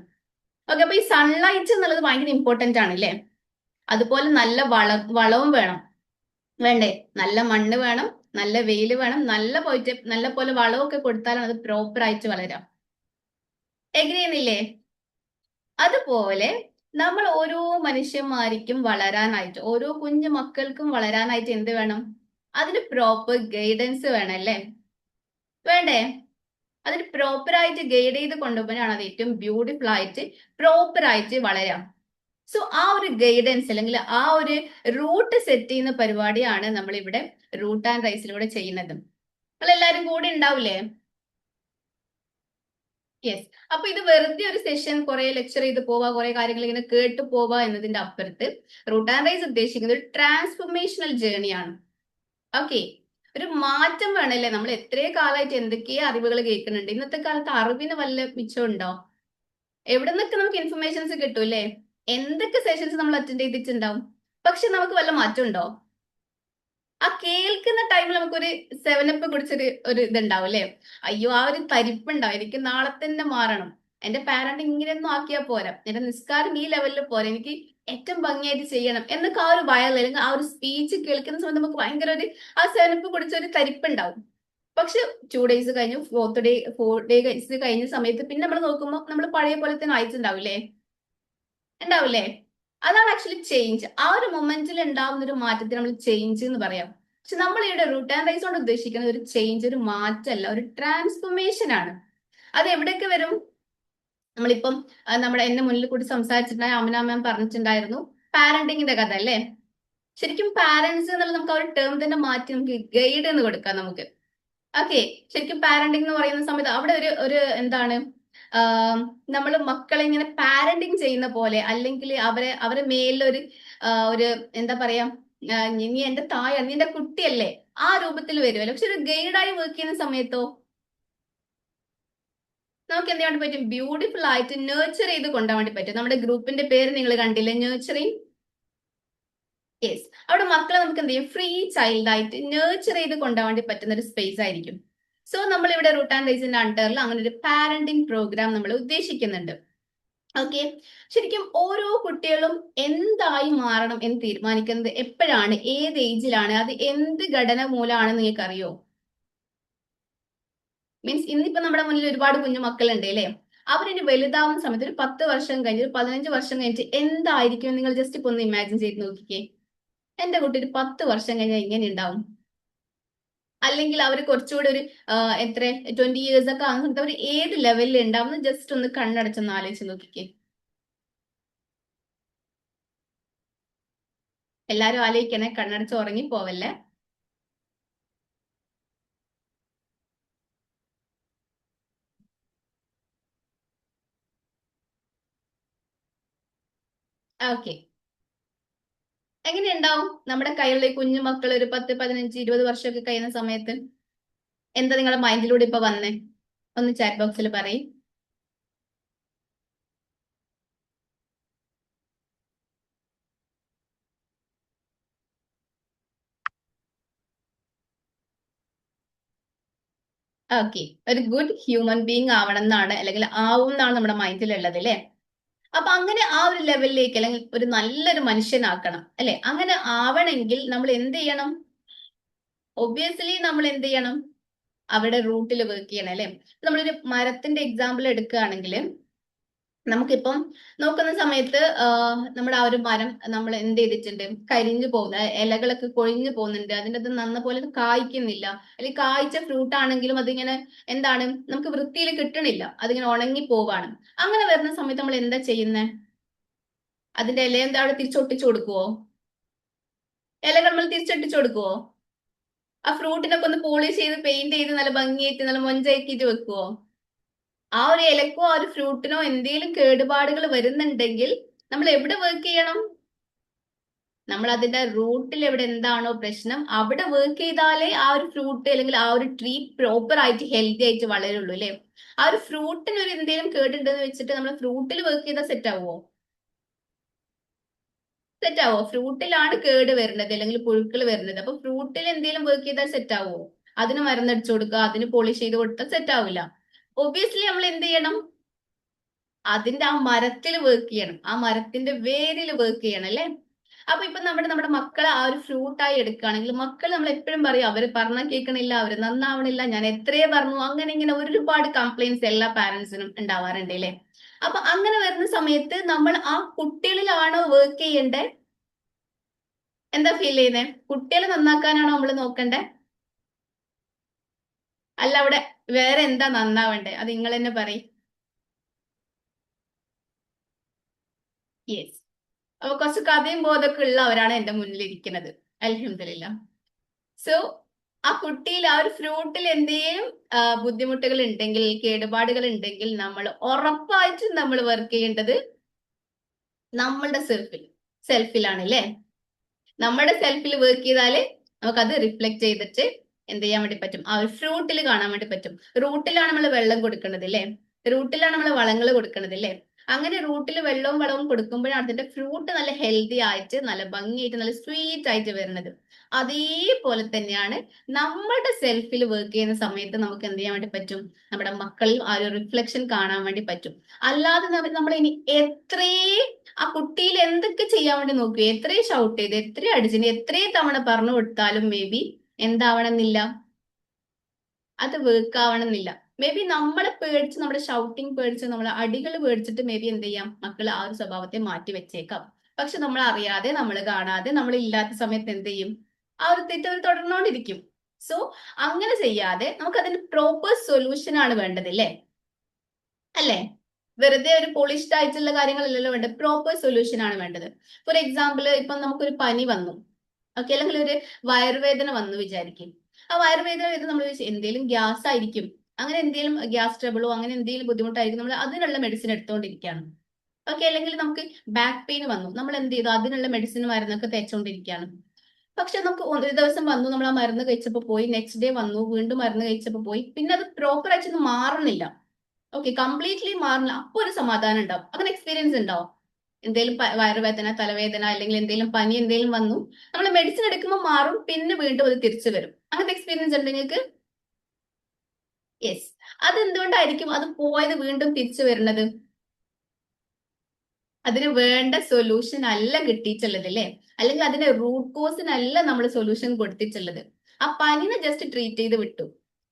ഓക്കെ, അപ്പൊ ഈ സൺലൈറ്റ് എന്നുള്ളത് ഭയങ്കര ഇമ്പോർട്ടന്റ് ആണ് അല്ലേ? അതുപോലെ നല്ല വളവും വേണം, വേണ്ടേ? നല്ല മണ്ണ് വേണം, നല്ല വെയിൽ വേണം, നല്ല പോലെ വളമൊക്കെ കൊടുത്താലാണ് അത് പ്രോപ്പർ ആയിട്ട് വളരാം. എഗ്രി ചെയ്യുന്നില്ലേ? അതുപോലെ നമ്മൾ ഓരോ മനുഷ്യന്മാർക്കും വളരാനായിട്ട്, ഓരോ കുഞ്ഞു മക്കൾക്കും വളരാനായിട്ട് എന്ത് വേണം? അതിന് പ്രോപ്പർ ഗൈഡൻസ് വേണം അല്ലേ? വേണ്ടേ? അതിന് പ്രോപ്പർ ആയിട്ട് ഗൈഡ് ചെയ്ത് കൊണ്ടുപോകാനാണ് അത് ഏറ്റവും ബ്യൂട്ടിഫുൾ ആയിട്ട് പ്രോപ്പർ ആയിട്ട് വളരാം. സോ ആ ഒരു ഗൈഡൻസ് അല്ലെങ്കിൽ ആ ഒരു റൂട്ട് സെറ്റ് ചെയ്യുന്ന പരിപാടിയാണ് നമ്മൾ ഇവിടെ റൂട്ട് ആൻഡ് റൈസിലൂടെ ചെയ്യുന്നത്. നിങ്ങൾ എല്ലാവരും കൂടി ഉണ്ടാവില്ലേ? യെസ്. അപ്പൊ ഇത് വെറുതെ ഒരു സെഷൻ കുറെ ലെക്ചർ ചെയ്ത് പോവാ, കുറെ കാര്യങ്ങൾ ഇങ്ങനെ കേട്ട് പോവാ എന്നതിന്റെ അപ്പുറത്ത് റൂട്ട് ആൻഡ് റൈസ് ഉദ്ദേശിക്കുന്നത് ഒരു ട്രാൻസ്ഫോർമേഷണൽ ജേർണിയാണ്. ഓക്കെ, ഒരു മാറ്റം വേണമല്ലേ? നമ്മൾ എത്രയോ കാലമായിട്ട് എന്തൊക്കെയോ അറിവുകൾ കേൾക്കുന്നുണ്ട്. ഇന്നത്തെ കാലത്ത് അറിവിന് വല്ല മിച്ചമുണ്ടോ? എവിടെ നിന്നൊക്കെ നമുക്ക് ഇൻഫർമേഷൻസ് കിട്ടും അല്ലേ? എന്തൊക്കെ സെഷൻസ് നമ്മൾ അറ്റൻഡ് ചെയ്തിട്ടുണ്ടാവും, പക്ഷെ നമുക്ക് വല്ല മാറ്റം ഉണ്ടോ? ആ കേൾക്കുന്ന ടൈമിൽ നമുക്കൊരു 7up കുടിച്ചൊരു ഇതുണ്ടാവും അല്ലേ? അയ്യോ, ആ ഒരു തരിപ്പുണ്ടാവും, എനിക്ക് നാളെ തന്നെ മാറണം, എന്റെ പാരന്റ് ഇങ്ങനെയൊന്നും ആക്കിയാൽ പോരാ, എന്റെ നിസ്കാരം ഈ ലെവലിൽ പോരാ, എനിക്ക് ഏറ്റവും ഭംഗിയായിട്ട് ചെയ്യണം എന്നൊക്കെ ആ ഒരു വയൽ അല്ലെങ്കിൽ ആ ഒരു സ്പീച്ച് കേൾക്കുന്ന സമയത്ത് നമുക്ക് ഭയങ്കര ഒരു ആ 7up കുടിച്ച ഒരു തരിപ്പുണ്ടാവും. പക്ഷെ 2 days കഴിഞ്ഞു, 4th day കഴിഞ്ഞ സമയത്ത് പിന്നെ നമ്മൾ നോക്കുമ്പോൾ നമ്മൾ പഴയ പോലെ തന്നെ ആയിട്ടുണ്ടാവില്ലേ? ഉണ്ടാവില്ലേ? അതാണ് ആക്ച്വലി ചേഞ്ച്. ആ ഒരു മൊമെന്റിൽ ഉണ്ടാവുന്ന ഒരു മാറ്റത്തിന് നമ്മൾ ചേഞ്ച് എന്ന് പറയാം. പക്ഷെ നമ്മൾ ഇവിടെ റൂട്ട് ആൻഡ് റൈസ് കൊണ്ട് ഉദ്ദേശിക്കുന്നത് ഒരു ചേഞ്ച്, ഒരു മാറ്റമല്ല, ഒരു ട്രാൻസ്ഫോർമേഷൻ ആണ്. അത് എവിടെയൊക്കെ വരും? നമ്മളിപ്പം നമ്മുടെ എന്നെ മുന്നിൽ കൂടി സംസാരിച്ചിട്ടുണ്ടായ അമിന മാം പറഞ്ഞിട്ടുണ്ടായിരുന്നു പാരന്റിങ്ങിന്റെ കഥ അല്ലേ? ശരിക്കും പാരന്റ്സ് എന്നുള്ളത് നമുക്ക് ആ ഒരു ടേം തന്നെ മാറ്റി നമുക്ക് ഗൈഡ് എന്ന് കൊടുക്കാം നമുക്ക്. ഓക്കെ, ശരിക്കും പാരന്റിങ് എന്ന് പറയുന്ന സമയത്ത് അവിടെ ഒരു എന്താണ്, നമ്മൾ മക്കളെ ഇങ്ങനെ പാരന്റിങ് ചെയ്യുന്ന പോലെ, അല്ലെങ്കിൽ അവരെ മേലൊരു ഒരു എന്താ പറയാ, നീ എന്റെ തായാണ്, നീ എന്റെ കുട്ടിയല്ലേ, ആ രൂപത്തിൽ വരുമല്ലോ. പക്ഷെ ഒരു ഗൈഡായി വർക്ക് ചെയ്യുന്ന സമയത്തോ നമുക്ക് എന്ത് ചെയ്യാൻ പറ്റും? ബ്യൂട്ടിഫുൾ ആയിട്ട് നേർച്ചർ ചെയ്ത് കൊണ്ടുപോകാൻ വേണ്ടി പറ്റും. നമ്മുടെ ഗ്രൂപ്പിന്റെ പേര് നിങ്ങൾ കണ്ടില്ലേ, നേർച്ചറിങ്. യെസ്, അവിടെ മക്കളെ നമുക്ക് എന്ത് ചെയ്യും? ഫ്രീ ചൈൽഡ് ആയിട്ട് നേർച്ചർ ചെയ്ത് കൊണ്ടുപോകാൻ വേണ്ടി പറ്റുന്ന ഒരു സ്പേസ് ആയിരിക്കും. സോ നമ്മൾ ഇവിടെ റൂട്ട് ആൻഡ് റൈസിന്റെ അണ്ടറിൽ അങ്ങനെ ഒരു പാരന്റിങ് പ്രോഗ്രാം നമ്മൾ ഉദ്ദേശിക്കുന്നുണ്ട്. ഓക്കെ, ശരിക്കും ഓരോ കുട്ടികളും എന്തായി മാറണം എന്ന് തീരുമാനിക്കുന്നത് എപ്പോഴാണ്, ഏത് ഏജിലാണ്, അത് എന്ത് ഘടന മൂലമാണെന്ന് നിങ്ങൾക്ക് അറിയോ? മീൻസ് ഇന്നിപ്പോ നമ്മുടെ മുന്നിൽ ഒരുപാട് കുഞ്ഞു മക്കളുണ്ട് അല്ലേ? അവരിനി വലുതാവുന്ന സമയത്ത് ഒരു 10 വർഷം കഴിഞ്ഞ്, ഒരു 15 വർഷം കഴിഞ്ഞിട്ട് എന്തായിരിക്കും നിങ്ങൾ ജസ്റ്റ് ഇപ്പൊ ഒന്ന് ഇമാജിൻ ചെയ്ത് നോക്കിക്കേ. എന്റെ കുട്ടി ഒരു 10 വർഷം കഴിഞ്ഞാൽ ഇങ്ങനെ ഉണ്ടാവും, അല്ലെങ്കിൽ അവർ കുറച്ചുകൂടി ഒരു എത്ര 20 years ഒക്കെ ആകുന്ന സമയത്ത് അവർ ഏത് ലെവലിൽ ഉണ്ടാവുന്ന ജസ്റ്റ് ഒന്ന് കണ്ണടച്ചൊന്ന് ആലോചിച്ച് നോക്കിക്കേ. എല്ലാരും ആലോചിക്കണേ, കണ്ണടച്ച് ഉറങ്ങി പോവല്ലേ. ഓക്കെ, എങ്ങനെയുണ്ടാവും നമ്മുടെ കയ്യിലുള്ള കുഞ്ഞു മക്കൾ ഒരു 10, 15, 20 വർഷമൊക്കെ കഴിയുന്ന സമയത്ത്? എന്താ നിങ്ങളുടെ മൈൻഡിലൂടെ ഇപ്പൊ വന്നേ? ഒന്ന് ചാറ്റ് ബോക്സിൽ പറയും. ഓക്കെ, ഒരു ഗുഡ് ഹ്യൂമൻ ബീങ് ആവണം എന്നാണ്, അല്ലെങ്കിൽ ആവും എന്നാണ് നമ്മുടെ മൈൻഡിലുള്ളത് അല്ലേ? അപ്പൊ അങ്ങനെ ആ ഒരു ലെവലിലേക്ക്, അല്ലെങ്കിൽ ഒരു നല്ലൊരു മനുഷ്യനാക്കണം അല്ലെ? അങ്ങനെ ആവണമെങ്കിൽ നമ്മൾ എന്ത് ചെയ്യണം? ഒബ്വിയസ്ലി നമ്മൾ എന്ത് ചെയ്യണം? അവിടെ റൂട്ടിൽ വർക്ക് ചെയ്യണം അല്ലെ. നമ്മളൊരു മരത്തിന്റെ എക്സാമ്പിൾ എടുക്കുകയാണെങ്കിൽ നമുക്കിപ്പം നോക്കുന്ന സമയത്ത് നമ്മുടെ ആ ഒരു മരം നമ്മൾ എന്ത് ചെയ്തിട്ടുണ്ട്, കരിഞ്ഞു പോകുന്ന ഇലകളൊക്കെ കൊഴിഞ്ഞു പോകുന്നുണ്ട്, അതിൻ്റെ അത് നന്ന പോലെ കായ്ക്കുന്നില്ല, അല്ലെങ്കിൽ കായ്ച്ച ഫ്രൂട്ട് ആണെങ്കിലും അതിങ്ങനെ എന്താണ് നമുക്ക് വൃത്തിയിൽ കിട്ടണില്ല, അതിങ്ങനെ ഉണങ്ങി പോവാണ്. അങ്ങനെ വരുന്ന സമയത്ത് നമ്മൾ എന്താ ചെയ്യുന്നത്? അതിന്റെ ഇല എന്താ അവിടെ തിരിച്ചൊട്ടിച്ചു കൊടുക്കുവോ? ഇലകൾ നമ്മൾ തിരിച്ചൊട്ടിച്ചു കൊടുക്കുവോ? ആ ഫ്രൂട്ടിനൊക്കെ ഒന്ന് പോളിഷ് ചെയ്ത് പെയിന്റ് ചെയ്ത് നല്ല ഭംഗിയായിട്ട് നല്ല മൊഞ്ചാക്കിയിട്ട് വെക്കുവോ? ആ ഒരു ഇലക്കോ ആ ഒരു ഫ്രൂട്ടിനോ എന്തെങ്കിലും കേടുപാടുകൾ വരുന്നുണ്ടെങ്കിൽ നമ്മൾ എവിടെ വർക്ക് ചെയ്യണം? നമ്മൾ അതിന്റെ റൂട്ടിൽ എവിടെ എന്താണോ പ്രശ്നം അവിടെ വർക്ക് ചെയ്താലേ ആ ഒരു ഫ്രൂട്ട് അല്ലെങ്കിൽ ആ ഒരു ട്രീ പ്രോപ്പർ ആയിട്ട് ഹെൽത്തി ആയിട്ട് വളരുള്ളൂ അല്ലെ. ആ ഒരു ഫ്രൂട്ടിന് ഒരു എന്തെങ്കിലും കേടുണ്ടെന്ന് വെച്ചിട്ട് നമ്മൾ ഫ്രൂട്ടിൽ വർക്ക് ചെയ്താൽ സെറ്റ് ആവുമോ? സെറ്റ് ആവോ? ഫ്രൂട്ടിലാണ് കേട് വരുന്നത് അല്ലെങ്കിൽ പുഴുക്കൾ വരുന്നത്. അപ്പൊ ഫ്രൂട്ടിൽ എന്തെങ്കിലും വർക്ക് ചെയ്താൽ സെറ്റ് ആവോ? അതിന് മരുന്നടിച്ചു കൊടുക്കുക, അതിന് പോളിഷ് ചെയ്ത് കൊടുത്താൽ സെറ്റ് ആവില്ല. ഒബ്വിയസ്ലി നമ്മൾ എന്ത് ചെയ്യണം? അതിന്റെ ആ മരത്തിൽ വർക്ക് ചെയ്യണം, ആ മരത്തിന്റെ വേരിൽ വർക്ക് ചെയ്യണം അല്ലെ. അപ്പൊ ഇപ്പൊ നമ്മുടെ മക്കളെ ആ ഒരു ഫ്രൂട്ടായി എടുക്കുകയാണെങ്കിൽ മക്കൾ നമ്മൾ എപ്പോഴും പറയും അവര് പറഞ്ഞാൽ കേൾക്കണില്ല, അവര് നന്നാവണില്ല, ഞാൻ എത്രയേ പറഞ്ഞു, അങ്ങനെ ഇങ്ങനെ ഒരുപാട് കംപ്ലൈന്റ്സ് എല്ലാ പാരന്റ്സിനും ഉണ്ടാവാറുണ്ട് അല്ലെ. അപ്പൊ അങ്ങനെ വരുന്ന സമയത്ത് നമ്മൾ ആ കുട്ടികളിലാണോ വർക്ക് ചെയ്യണ്ടേ? എന്താ ഫീൽ ചെയ്യുന്നത്? കുട്ടികളെ നന്നാക്കാനാണോ നമ്മൾ നോക്കണ്ടേ? അല്ല അവിടെ വേറെ എന്താ നന്നാവണ്ടേ? അത് നിങ്ങൾ തന്നെ പറയും. യെസ്. അപ്പൊ കുറച്ച് കഥയും ബോധമൊക്കെ ഉള്ളവരാണ് എന്റെ മുന്നിൽ ഇരിക്കുന്നത്, അൽഹംദുലില്ലാ. സോ ആ കുട്ടിയിൽ ആ ഒരു ഫ്രൂട്ടിൽ എന്തെങ്കിലും ബുദ്ധിമുട്ടുകൾ ഉണ്ടെങ്കിൽ, കേടുപാടുകൾ ഉണ്ടെങ്കിൽ നമ്മൾ ഉറപ്പായിട്ടും നമ്മൾ വർക്ക് ചെയ്യേണ്ടത് നമ്മളുടെ സെൽഫിലാണ് അല്ലേ. നമ്മുടെ സെൽഫിൽ വർക്ക് ചെയ്താല് നമുക്കത് റിഫ്ലക്ട് ചെയ്തിട്ട് എന്ത് ചെയ്യാൻ വേണ്ടി പറ്റും? ആ ഒരു ഫ്രൂട്ടിൽ കാണാൻ വേണ്ടി പറ്റും. റൂട്ടിലാണ് നമ്മൾ വെള്ളം കൊടുക്കുന്നത് അല്ലേ, റൂട്ടിലാണ് നമ്മൾ വളങ്ങൾ കൊടുക്കുന്നത് അല്ലേ. അങ്ങനെ റൂട്ടിൽ വെള്ളവും വളവും കൊടുക്കുമ്പോഴാണ് അതിന്റെ ഫ്രൂട്ട് നല്ല ഹെൽത്തി ആയിട്ട് നല്ല ഭംഗിയായിട്ട് നല്ല സ്വീറ്റ് ആയിട്ട് വരുന്നത്. അതേപോലെ തന്നെയാണ് നമ്മുടെ സെൽഫിൽ വർക്ക് ചെയ്യുന്ന സമയത്ത് നമുക്ക് എന്ത് ചെയ്യാൻ വേണ്ടി പറ്റും? നമ്മുടെ മക്കളിൽ ആ ഒരു റിഫ്ലക്ഷൻ കാണാൻ വേണ്ടി പറ്റും. അല്ലാതെ നമ്മൾ ഇനി എത്രേ ആ കുട്ടിയിൽ എന്തൊക്കെ ചെയ്യാൻ വേണ്ടി നോക്കൂ, എത്രയും ഷൗട്ട് ചെയ്ത് എത്രയും അടിച്ചിന് എത്രയും തവണ പറഞ്ഞു കൊടുത്താലും മേ ബി എന്താവണമെന്നില്ല, അത് വർക്ക് ആവണമെന്നില്ല. മേ ബി നമ്മളെ പേടിച്ച്, നമ്മുടെ ഷൗട്ടിങ് പേടിച്ച്, നമ്മളെ അടികൾ പേടിച്ചിട്ട് മേ ബി എന്ത് ചെയ്യാം, മക്കൾ ആ ഒരു സ്വഭാവത്തെ മാറ്റി വെച്ചേക്കാം. പക്ഷെ നമ്മൾ അറിയാതെ, നമ്മൾ കാണാതെ, നമ്മൾ ഇല്ലാത്ത സമയത്ത് എന്ത് ചെയ്യും? ആ ഒരു തെറ്റ് അവർ തുടർന്നുകൊണ്ടിരിക്കും. സോ അങ്ങനെ ചെയ്യാതെ നമുക്ക് അതിന് പ്രോപ്പർ സൊല്യൂഷൻ ആണ് വേണ്ടത് അല്ലേ. അല്ലേ? വെറുതെ ഒരു പോളിഷ്ഡ് ആയിട്ടുള്ള കാര്യങ്ങളല്ലല്ലോ വേണ്ടത്, പ്രോപ്പർ സൊല്യൂഷൻ ആണ് വേണ്ടത്. ഫോർ എക്സാമ്പിൾ ഇപ്പൊ നമുക്കൊരു പനി വന്നു, ഓക്കെ, അല്ലെങ്കിൽ ഒരു വയറുവേദന വന്നു വിചാരിക്കും. ആ വയറുവേദന വരുന്നത് നമ്മൾ എന്തെങ്കിലും ഗ്യാസ് ആയിരിക്കും, അങ്ങനെ എന്തെങ്കിലും ഗ്യാസ് ട്രബിളോ അങ്ങനെ എന്തെങ്കിലും ബുദ്ധിമുട്ടായിരിക്കും, നമ്മൾ അതിനുള്ള മെഡിസിൻ എടുത്തുകൊണ്ടിരിക്കുകയാണ്. ഓക്കെ, അല്ലെങ്കിൽ നമുക്ക് ബാക്ക് പെയിൻ വന്നു, നമ്മൾ എന്ത് ചെയ്തു? അതിനുള്ള മെഡിസിൻ മരുന്നൊക്കെ തേച്ചുകൊണ്ടിരിക്കുകയാണ്. പക്ഷെ നമുക്ക് ഒരു ദിവസം വന്നു, നമ്മൾ ആ മരുന്ന് കഴിച്ചപ്പോൾ പോയി, നെക്സ്റ്റ് ഡേ വന്നു, വീണ്ടും മരുന്ന് കഴിച്ചപ്പോൾ പോയി, പിന്നെ അത് പ്രോപ്പർ ആയിട്ടൊന്നും മാറുന്നില്ല. ഓക്കെ, കംപ്ലീറ്റ്ലി മാറില്ല. അപ്പൊ ഒരു സമാധാനം ഉണ്ടാവും. അങ്ങനെ എക്സ്പീരിയൻസ് ഉണ്ടാവും? എന്തെങ്കിലും വയറുവേദന, തലവേദന, അല്ലെങ്കിൽ എന്തെങ്കിലും പനി എന്തെങ്കിലും വന്നു, നമ്മൾ മെഡിസിൻ എടുക്കുമ്പോൾ മാറും, പിന്നെ വീണ്ടും അത് തിരിച്ചു വരും. അങ്ങനത്തെ എക്സ്പീരിയൻസ് ഉണ്ട് നിങ്ങൾക്ക്? യെസ്. അതെന്തുകൊണ്ടായിരിക്കും അത് പോയത് വീണ്ടും തിരിച്ചു വരുന്നത്? അതിന് വേണ്ട സൊല്യൂഷൻ അല്ല കിട്ടിയിട്ടുള്ളത് അല്ലേ, അല്ലെങ്കിൽ അതിന്റെ റൂട്ട് കോസിനല്ല നമ്മൾ സൊല്യൂഷൻ കൊടുത്തിട്ടുള്ളത്. ആ പനിനെ ജസ്റ്റ് ട്രീറ്റ് ചെയ്ത് വിട്ടു,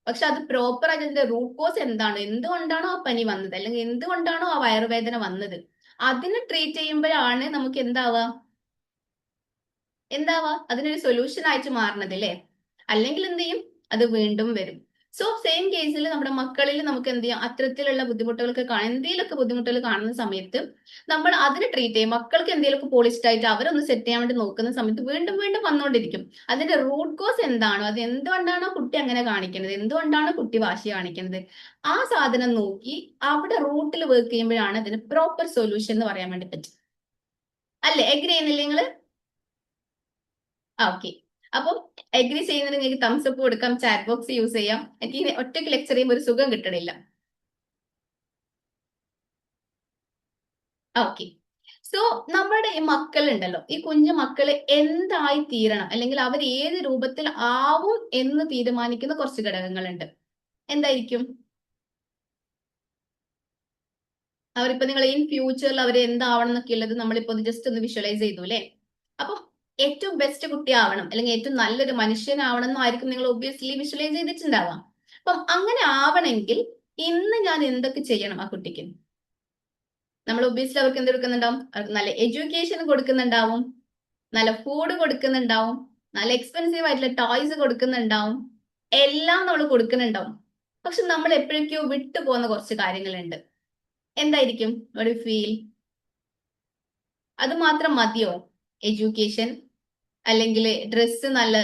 പക്ഷെ അത് പ്രോപ്പർ ആയിട്ട് അതിന്റെ റൂട്ട് കോസ് എന്താണ്, എന്തുകൊണ്ടാണോ ആ പനി വന്നത്, അല്ലെങ്കിൽ എന്തുകൊണ്ടാണോ ആ വയറുവേദന വന്നത്, അതിനെ ട്രീറ്റ് ചെയ്യുമ്പോഴാണ് നമുക്ക് എന്താവാ അതിനൊരു സൊല്യൂഷൻ ആയിട്ട് മാറണത് അല്ലേ. അല്ലെങ്കിൽ എന്ത് ചെയ്യും? അത് വീണ്ടും വരും. സോ സെയിം കേസിൽ നമ്മുടെ മക്കളിൽ നമുക്ക് എന്ത് ചെയ്യാം? അത്തരത്തിലുള്ള ബുദ്ധിമുട്ടുകളൊക്കെ എന്തെങ്കിലുമൊക്കെ ബുദ്ധിമുട്ടുകൾ കാണുന്ന സമയത്ത് നമ്മൾ അതിനെ ട്രീറ്റ് ചെയ്യും. മക്കൾക്ക് എന്തെങ്കിലുമൊക്കെ പോളിഷ്ഡ് ആയിട്ട് അവരൊന്ന് സെറ്റ് ചെയ്യാൻ വേണ്ടി നോക്കുന്ന സമയത്ത് വീണ്ടും വീണ്ടും വന്നുകൊണ്ടിരിക്കും. അതിന്റെ റൂട്ട് കോസ് എന്താണോ, അത് എന്തുകൊണ്ടാണോ കുട്ടി അങ്ങനെ കാണിക്കുന്നത്, എന്തുകൊണ്ടാണ് കുട്ടി വാശി കാണിക്കുന്നത്, ആ സാധനം നോക്കി അവിടെ റൂട്ടിൽ വർക്ക് ചെയ്യുമ്പോഴാണ് അതിന് പ്രോപ്പർ സൊല്യൂഷൻ എന്ന് പറയാൻ വേണ്ടി പറ്റും. അല്ലേ? എഗ്രി ചെയ്യുന്നില്ലേ നിങ്ങള്? ഓക്കെ. അപ്പം എഗ്രി ചെയ്യുന്നതിന് നിങ്ങൾക്ക് തംസ് അപ്പ് കൊടുക്കാം, ചാറ്റ് ബോക്സ് യൂസ് ചെയ്യാം. എനിക്ക് ഒറ്റയ്ക്ക് ലെക്ചർ ചെയ്യുമ്പോൾ ഒരു സുഖം കിട്ടണില്ല. ഓക്കെ. സോ നമ്മുടെ ഈ മക്കളുണ്ടല്ലോ, ഈ കുഞ്ഞു മക്കള് എന്തായി തീരണം, അല്ലെങ്കിൽ അവർ ഏത് രൂപത്തിൽ ആവും എന്ന് തീരുമാനിക്കുന്ന കുറച്ച് ഘടകങ്ങളുണ്ട്. എന്തായിരിക്കും? അവരിപ്പോ നിങ്ങൾ ഇൻ ഫ്യൂച്ചറിൽ അവർ എന്താവണം എന്നൊക്കെ ഉള്ളത് നമ്മളിപ്പോ ജസ്റ്റ് ഒന്ന് വിഷ്വലൈസ് ചെയ്തു അല്ലേ. അപ്പം ഏറ്റവും ബെസ്റ്റ് കുട്ടിയാവണം, അല്ലെങ്കിൽ ഏറ്റവും നല്ലൊരു മനുഷ്യനാവണം എന്നായിരിക്കും നിങ്ങൾ ഒബ്വിയസ്ലി വിഷ്വലൈസ് ചെയ്തിട്ടുണ്ടാവാം. അപ്പം അങ്ങനെ ആവണമെങ്കിൽ ഇന്ന് ഞാൻ എന്തൊക്കെ ചെയ്യണം ആ കുട്ടിക്ക്? നമ്മൾ ഒബിയസ്ലി അവർക്ക് എന്ത് കൊടുക്കുന്നുണ്ടാവും? അവർക്ക് നല്ല എഡ്യൂക്കേഷൻ കൊടുക്കുന്നുണ്ടാവും, നല്ല ഫുഡ് കൊടുക്കുന്നുണ്ടാവും, നല്ല എക്സ്പെൻസീവ് ആയിട്ടുള്ള ടോയ്സ് കൊടുക്കുന്നുണ്ടാവും, എല്ലാം നമ്മൾ കൊടുക്കുന്നുണ്ടാവും. പക്ഷെ നമ്മൾ എപ്പോഴേക്കോ വിട്ടു പോകുന്ന കുറച്ച് കാര്യങ്ങളുണ്ട്. എന്തായിരിക്കും? ഒരു ഫീൽ അത് മാത്രം മതിയോ? എഡ്യൂക്കേഷൻ അല്ലെങ്കിൽ ഡ്രസ്സ് നല്ല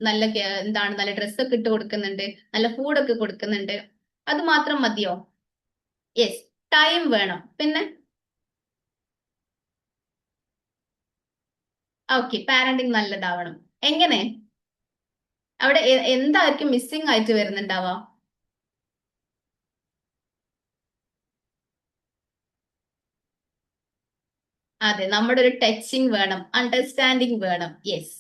നല്ല എന്താണ് നല്ല ഡ്രസ്സൊക്കെ ഇട്ട് കൊടുക്കുന്നുണ്ട്, നല്ല ഫുഡൊക്കെ കൊടുക്കുന്നുണ്ട്, അത് മാത്രം മതിയോ? യെസ്, ടൈം വേണം. പിന്നെ ഓക്കെ, പാരന്റിങ് നല്ലതാവണം. എങ്ങനെ? അവിടെ എന്തായിരിക്കും മിസ്സിംഗ് ആയിട്ട് വരുന്നുണ്ടാവാ? അതെ, നമ്മുടെ ഒരു ടച്ചിങ് വേണം, അണ്ടർസ്റ്റാൻഡിങ് വേണം. യെസ്,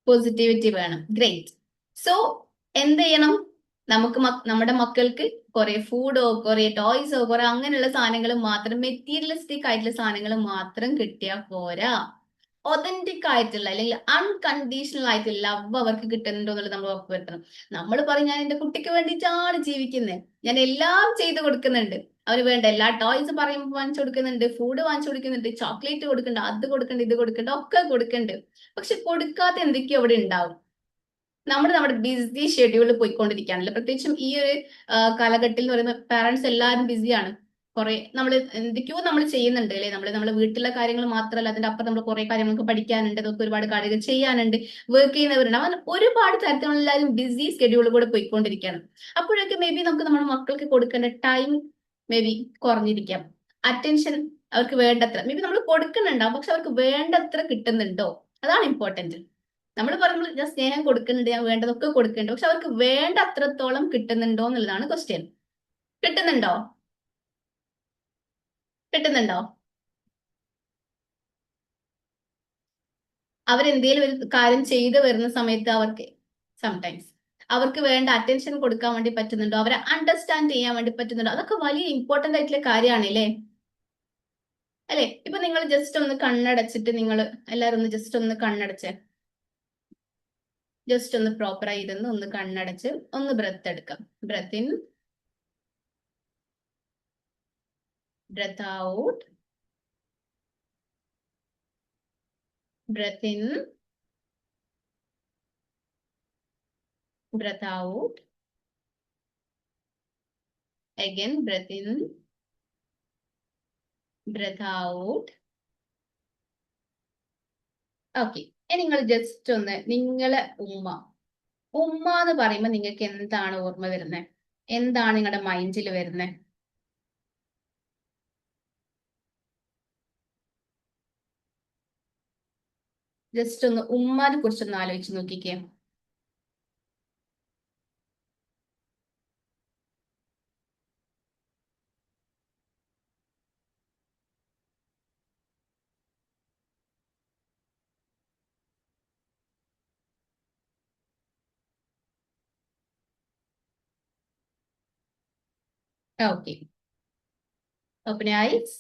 പോസിറ്റിവിറ്റി വേണം. ഗ്രേറ്റ്. സോ എന്ത് ചെയ്യണം? നമുക്ക് നമ്മുടെ മക്കൾക്ക് കുറെ ഫുഡോ കുറെ ടോയ്സോ കുറെ അങ്ങനെയുള്ള സാധനങ്ങൾ മാത്രം, മെറ്റീരിയലിസ്റ്റിക് ആയിട്ടുള്ള സാധനങ്ങൾ മാത്രം കിട്ടിയാൽ പോരാ. ഒതന്റിക് ആയിട്ടുള്ള അല്ലെങ്കിൽ അൺകണ്ടീഷണൽ ആയിട്ടുള്ള ലവ് അവർക്ക് കിട്ടുന്നുണ്ടോ എന്നുള്ളത് നമ്മൾ ഉറപ്പുവരുത്തണം. നമ്മൾ പറയും ഞാൻ എന്റെ കുട്ടിക്ക് വേണ്ടിയിട്ടാണ് ജീവിക്കുന്നത്, ഞാൻ എല്ലാം ചെയ്തു കൊടുക്കുന്നുണ്ട്, അവന് വേണ്ട എല്ലാ ടോയ്സ് പറയുമ്പോൾ വാങ്ങിച്ചു കൊടുക്കുന്നുണ്ട്, ഫുഡ് വാങ്ങിച്ചു കൊടുക്കുന്നുണ്ട്, ചോക്ലേറ്റ് കൊടുക്കുന്നുണ്ട്, അത് കൊടുക്കുന്നുണ്ട്, ഇത് കൊടുക്കുന്നുണ്ട്, ഒക്കെ കൊടുക്കുന്നുണ്ട്. പക്ഷെ കൊടുക്കാത്ത എന്തൊക്കെയോ അവിടെ ഉണ്ടാവും. നമ്മുടെ ബിസി ഷെഡ്യൂളിൽ പോയിക്കൊണ്ടിരിക്കുകയാണല്ലോ. പ്രത്യേകിച്ചും ഈ ഒരു കാലഘട്ടത്തിൽ എന്ന് പറയുന്ന പാരന്റ്സ് എല്ലാവരും ബിസിയാണ്. കുറെ എന്തൊക്കെയോ നമ്മൾ ചെയ്യുന്നുണ്ട് അല്ലെ. നമ്മളെ വീട്ടിലെ കാര്യങ്ങൾ മാത്രമല്ല, അതിന്റെ അപ്പുറം നമ്മൾ കുറെ കാര്യങ്ങൾക്ക് പഠിക്കാനുണ്ട്, അതൊക്കെ ഒരുപാട് കാര്യങ്ങൾ ചെയ്യാനുണ്ട്, വർക്ക് ചെയ്യുന്നവരുണ്ട്. അങ്ങനെ ഒരുപാട് തരത്തിലുള്ള എല്ലാവരും ബിസി ഷെഡ്യൂളിൽ കൂടെ പോയിക്കൊണ്ടിരിക്കുകയാണ്. അപ്പോഴൊക്കെ മേ ബി നമുക്ക് നമ്മുടെ മക്കൾക്ക് കൊടുക്കേണ്ട ടൈം മേ ബി കുറഞ്ഞിരിക്കാം. അറ്റൻഷൻ അവർക്ക് വേണ്ടത്ര മേ ബി നമ്മൾ കൊടുക്കുന്നുണ്ടാവും, പക്ഷെ അവർക്ക് വേണ്ടത്ര കിട്ടുന്നുണ്ടോ? അതാണ് ഇമ്പോർട്ടന്റ്. നമ്മൾ പറയുമ്പോൾ ഞാൻ സ്നേഹം കൊടുക്കുന്നുണ്ട്, ഞാൻ വേണ്ടതൊക്കെ കൊടുക്കുന്നുണ്ട്, പക്ഷെ അവർക്ക് വേണ്ട അത്രത്തോളം കിട്ടുന്നുണ്ടോ എന്നുള്ളതാണ് ക്വസ്റ്റ്യൻ. കിട്ടുന്നുണ്ടോ? കിട്ടുന്നുണ്ടോ? അവരെന്തേലും ഒരു കാര്യം ചെയ്തു വരുന്ന സമയത്ത് അവർക്ക് സംടൈംസ് അവർക്ക് വേണ്ട അറ്റൻഷൻ കൊടുക്കാൻ വേണ്ടി പറ്റുന്നുണ്ടോ? അവരെ അണ്ടർസ്റ്റാൻഡ് ചെയ്യാൻ വേണ്ടി പറ്റുന്നുണ്ടോ? അതൊക്കെ വലിയ ഇമ്പോർട്ടന്റ് ആയിട്ടുള്ള കാര്യമാണ് അല്ലേ? ഇപ്പൊ നിങ്ങൾ ജസ്റ്റ് ഒന്ന് കണ്ണടച്ചിട്ട് നിങ്ങൾ എല്ലാവരും ഒന്ന് ജസ്റ്റ് ഒന്ന് കണ്ണടച്ചേ. ജസ്റ്റ് ഒന്ന് പ്രോപ്പറായി ഇരുന്ന് ഒന്ന് കണ്ണടച്ച് ഒന്ന് ബ്രെത്ത് എടുക്കാം. Breath in, breath out, breath in, breath out, again breath in, breath out. Okay, നിങ്ങൾ ജസ്റ്റ് ഒന്ന് നിങ്ങളെ ഉമ്മ എന്ന് പറയുമ്പോൾ നിങ്ങൾക്ക് എന്താണ് ഓർമ്മ വരുന്നത്? എന്താണ് നിങ്ങളുടെ മൈൻഡിൽ വരുന്നത്? ജസ്റ്റ് ഒന്ന് ഉമ്മാനെ കുറിച്ചൊന്ന് ആലോചിച്ച് നോക്കിക്കേ. Okay, open eyes.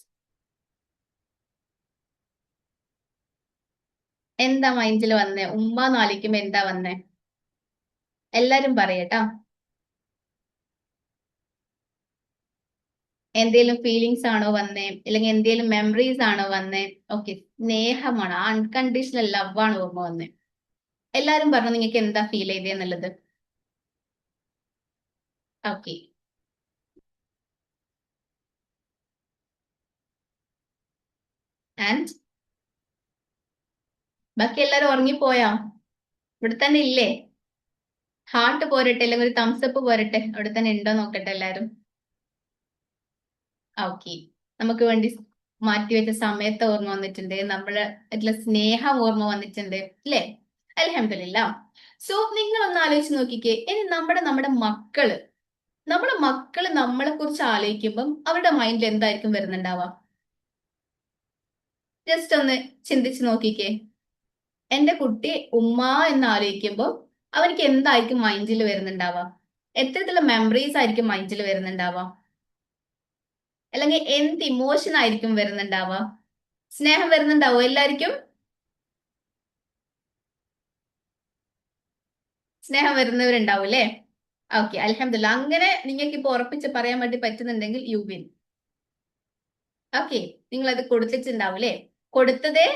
എന്താ മൈൻഡിൽ വന്നേ? ഉമ്മ എന്ന് ആലോചിക്കുമ്പോ എന്താ വന്നേ? എല്ലാരും പറയട്ടാ. എന്തേലും ഫീലിങ്സ് ആണോ വന്നേ, അല്ലെങ്കിൽ എന്തേലും മെമ്മറീസ് ആണോ വന്നേ? ഓക്കെ, സ്നേഹമാണ്, അൺകണ്ടീഷണൽ ലവ് ആണ് ഓർമ്മ വന്നേ. എല്ലാരും പറഞ്ഞു നിങ്ങൾക്ക് എന്താ ഫീൽ ചെയ്തേന്നുള്ളത്. ഓക്കെ, ആൻഡ് ബാക്കി എല്ലാരും ഉറങ്ങിപ്പോയാ? ഇവിടെ തന്നെ ഇല്ലേ? ഹാർട്ട് പോരട്ടെ, അല്ലെങ്കിൽ ഒരു തംസപ്പ് പോരട്ടെ, അവിടെ തന്നെ ഉണ്ടോ നോക്കട്ടെ എല്ലാരും. ഓക്കെ, നമുക്ക് വേണ്ടി മാറ്റിവെച്ച സമയത്ത് ഓർമ്മ വന്നിട്ടുണ്ട്, നമ്മള് ആയിട്ടുള്ള സ്നേഹം ഓർമ്മ വന്നിട്ടുണ്ട് അല്ലേ? അൽഹംദുലില്ലാ. സോ നിങ്ങൾ ഒന്ന് ആലോചിച്ച് നോക്കിക്കേ. ഇനി നമ്മുടെ മക്കള് നമ്മളെ കുറിച്ച് ആലോചിക്കുമ്പം അവരുടെ മൈൻഡിൽ എന്തായിരിക്കും വരുന്നുണ്ടാവുക? ജസ്റ്റ് ഒന്ന് ചിന്തിച്ച് നോക്കിക്കേ. എന്റെ കുട്ടി ഉമ്മ എന്ന് ആലോചിക്കുമ്പോൾ അവർക്ക് എന്തായിരിക്കും മൈൻഡിൽ വരുന്നുണ്ടാവുക? എത്തരത്തിലുള്ള മെമ്മറീസ് ആയിരിക്കും മൈൻഡിൽ വരുന്നുണ്ടാവുക? അല്ലെങ്കിൽ എന്ത് ഇമോഷൻ ആയിരിക്കും വരുന്നുണ്ടാവുക? സ്നേഹം വരുന്നുണ്ടാവോ എല്ലാവർക്കും? സ്നേഹം വരുന്നവരുണ്ടാവും അല്ലേ? ഓക്കെ, അൽഹംദുലില്ലാ. അങ്ങനെ നിങ്ങൾക്ക് ഇപ്പൊ ഉറപ്പിച്ച് പറയാൻ വേണ്ടി പറ്റുന്നുണ്ടെങ്കിൽ യു വിൻ. ഓക്കെ, നിങ്ങൾ അത് കൊടുത്തിട്ടുണ്ടാവും അല്ലേ? കൊടുത്തതേ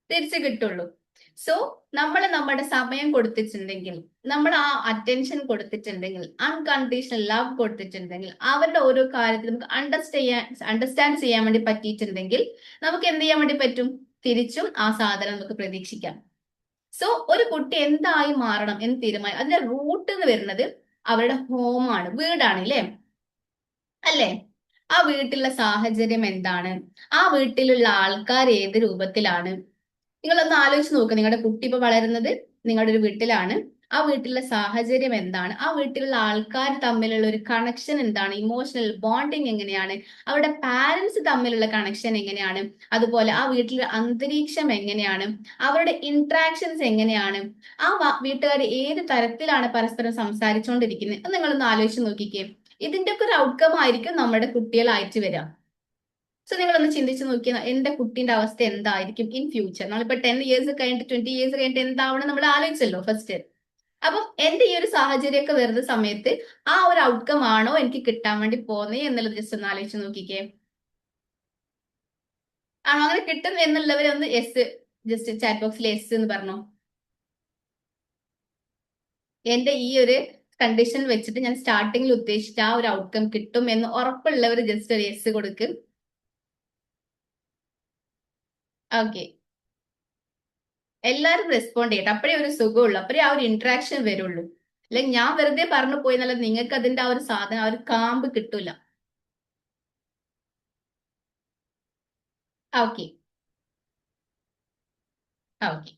തിരിച്ചു കിട്ടുള്ളൂ. സോ നമ്മൾ നമ്മുടെ സമയം കൊടുത്തിട്ടുണ്ടെങ്കിൽ, നമ്മൾ ആ അറ്റൻഷൻ കൊടുത്തിട്ടുണ്ടെങ്കിൽ, അൺകണ്ടീഷണൽ ലവ് കൊടുത്തിട്ടുണ്ടെങ്കിൽ, അവരുടെ ഓരോ കാര്യത്തിൽ നമുക്ക് അണ്ടർസ്റ്റാൻഡ് ചെയ്യാൻ വേണ്ടി പറ്റിയിട്ടുണ്ടെങ്കിൽ നമുക്ക് എന്ത് ചെയ്യാൻ വേണ്ടി പറ്റും? തിരിച്ചും ആ സാധനം നമുക്ക് പ്രതീക്ഷിക്കാം. സോ ഒരു കുട്ടി എന്തായി മാറണം എന്ന് തീരുമാനം, അതിന്റെ റൂട്ട് എന്ന് വരുന്നത് അവരുടെ ഹോമാണ്, വീടാണ് അല്ലേ? ആ വീട്ടിലുള്ള സാഹചര്യം എന്താണ്? ആ വീട്ടിലുള്ള ആൾക്കാർ ഏത് രൂപത്തിലാണ്? നിങ്ങളൊന്ന് ആലോചിച്ച് നോക്കുക. നിങ്ങളുടെ കുട്ടി ഇപ്പൊ വളരുന്നത് നിങ്ങളുടെ ഒരു വീട്ടിലാണ്. ആ വീട്ടിലുള്ള സാഹചര്യം എന്താണ്? ആ വീട്ടിലുള്ള ആൾക്കാർ തമ്മിലുള്ള ഒരു കണക്ഷൻ എന്താണ്? ഇമോഷണൽ ബോണ്ടിങ് എങ്ങനെയാണ്? അവരുടെ പാരന്റ്സ് തമ്മിലുള്ള കണക്ഷൻ എങ്ങനെയാണ്? അതുപോലെ ആ വീട്ടിലെ അന്തരീക്ഷം എങ്ങനെയാണ്? അവരുടെ ഇന്ററാക്ഷൻസ് എങ്ങനെയാണ്? ആ വീട്ടുകാർ ഏത് തരത്തിലാണ് പരസ്പരം സംസാരിച്ചുകൊണ്ടിരിക്കുന്നത്? അത് നിങ്ങളൊന്ന് ആലോചിച്ച് നോക്കിക്കേ. ഇതിന്റെ ഒക്കെ ഒരു ഔട്ട്കം ആയിരിക്കും നമ്മുടെ കുട്ടികളായിട്ട് വരിക. സോ നിങ്ങളൊന്ന് ചിന്തിച്ച് നോക്കിയാൽ എന്റെ കുട്ടീന്റെ അവസ്ഥ എന്തായിരിക്കും ഇൻ ഫ്യൂച്ചർ? നമ്മളിപ്പോ 10 ഇയേഴ്സ് കഴിഞ്ഞിട്ട് 20 ഇയേഴ്സ് കഴിഞ്ഞിട്ട് എന്താവണം നമ്മൾ ആലോചിച്ചല്ലോ ഫസ്റ്റ്. അപ്പം എന്റെ ഈ ഒരു സാഹചര്യമൊക്കെ വരുന്ന സമയത്ത് ആ ഒരു ഔട്ട്കം ആണോ എനിക്ക് കിട്ടാൻ വേണ്ടി പോകുന്നത് എന്നുള്ളത് ജസ്റ്റ് ഒന്ന് ആലോചിച്ച് നോക്കിക്കേ. ആണോ അങ്ങനെ കിട്ടും എന്നുള്ളവരെ ഒന്ന് എസ്, ജസ്റ്റ് ചാറ്റ് ബോക്സിൽ എസ് എന്ന് പറഞ്ഞോ. എന്റെ ഈ ഒരു കണ്ടീഷൻ വെച്ചിട്ട് ഞാൻ സ്റ്റാർട്ടിങ്ങിൽ ഉദ്ദേശിച്ച ആ ഒരു ഔട്ട്കം കിട്ടും എന്ന് ഉറപ്പുള്ളവർ ജസ്റ്റ് ഒരു എസ് കൊടുക്കും. ഓക്കെ, എല്ലാരും റെസ്പോണ്ട് ചെയ്യട്ടെ. അപ്പോഴേ ഒരു സുഖമുള്ളൂ, അപ്പോഴേ ആ ഒരു ഇന്ററാക്ഷൻ വരുള്ളൂ. അല്ലെങ്കിൽ ഞാൻ വെറുതെ പറഞ്ഞു പോയി എന്നല്ല, നിങ്ങൾക്ക് അതിന്റെ ആ ഒരു സാധനം, ആ ഒരു കാമ്പ് കിട്ടൂല. ഓക്കെ ഓക്കെ,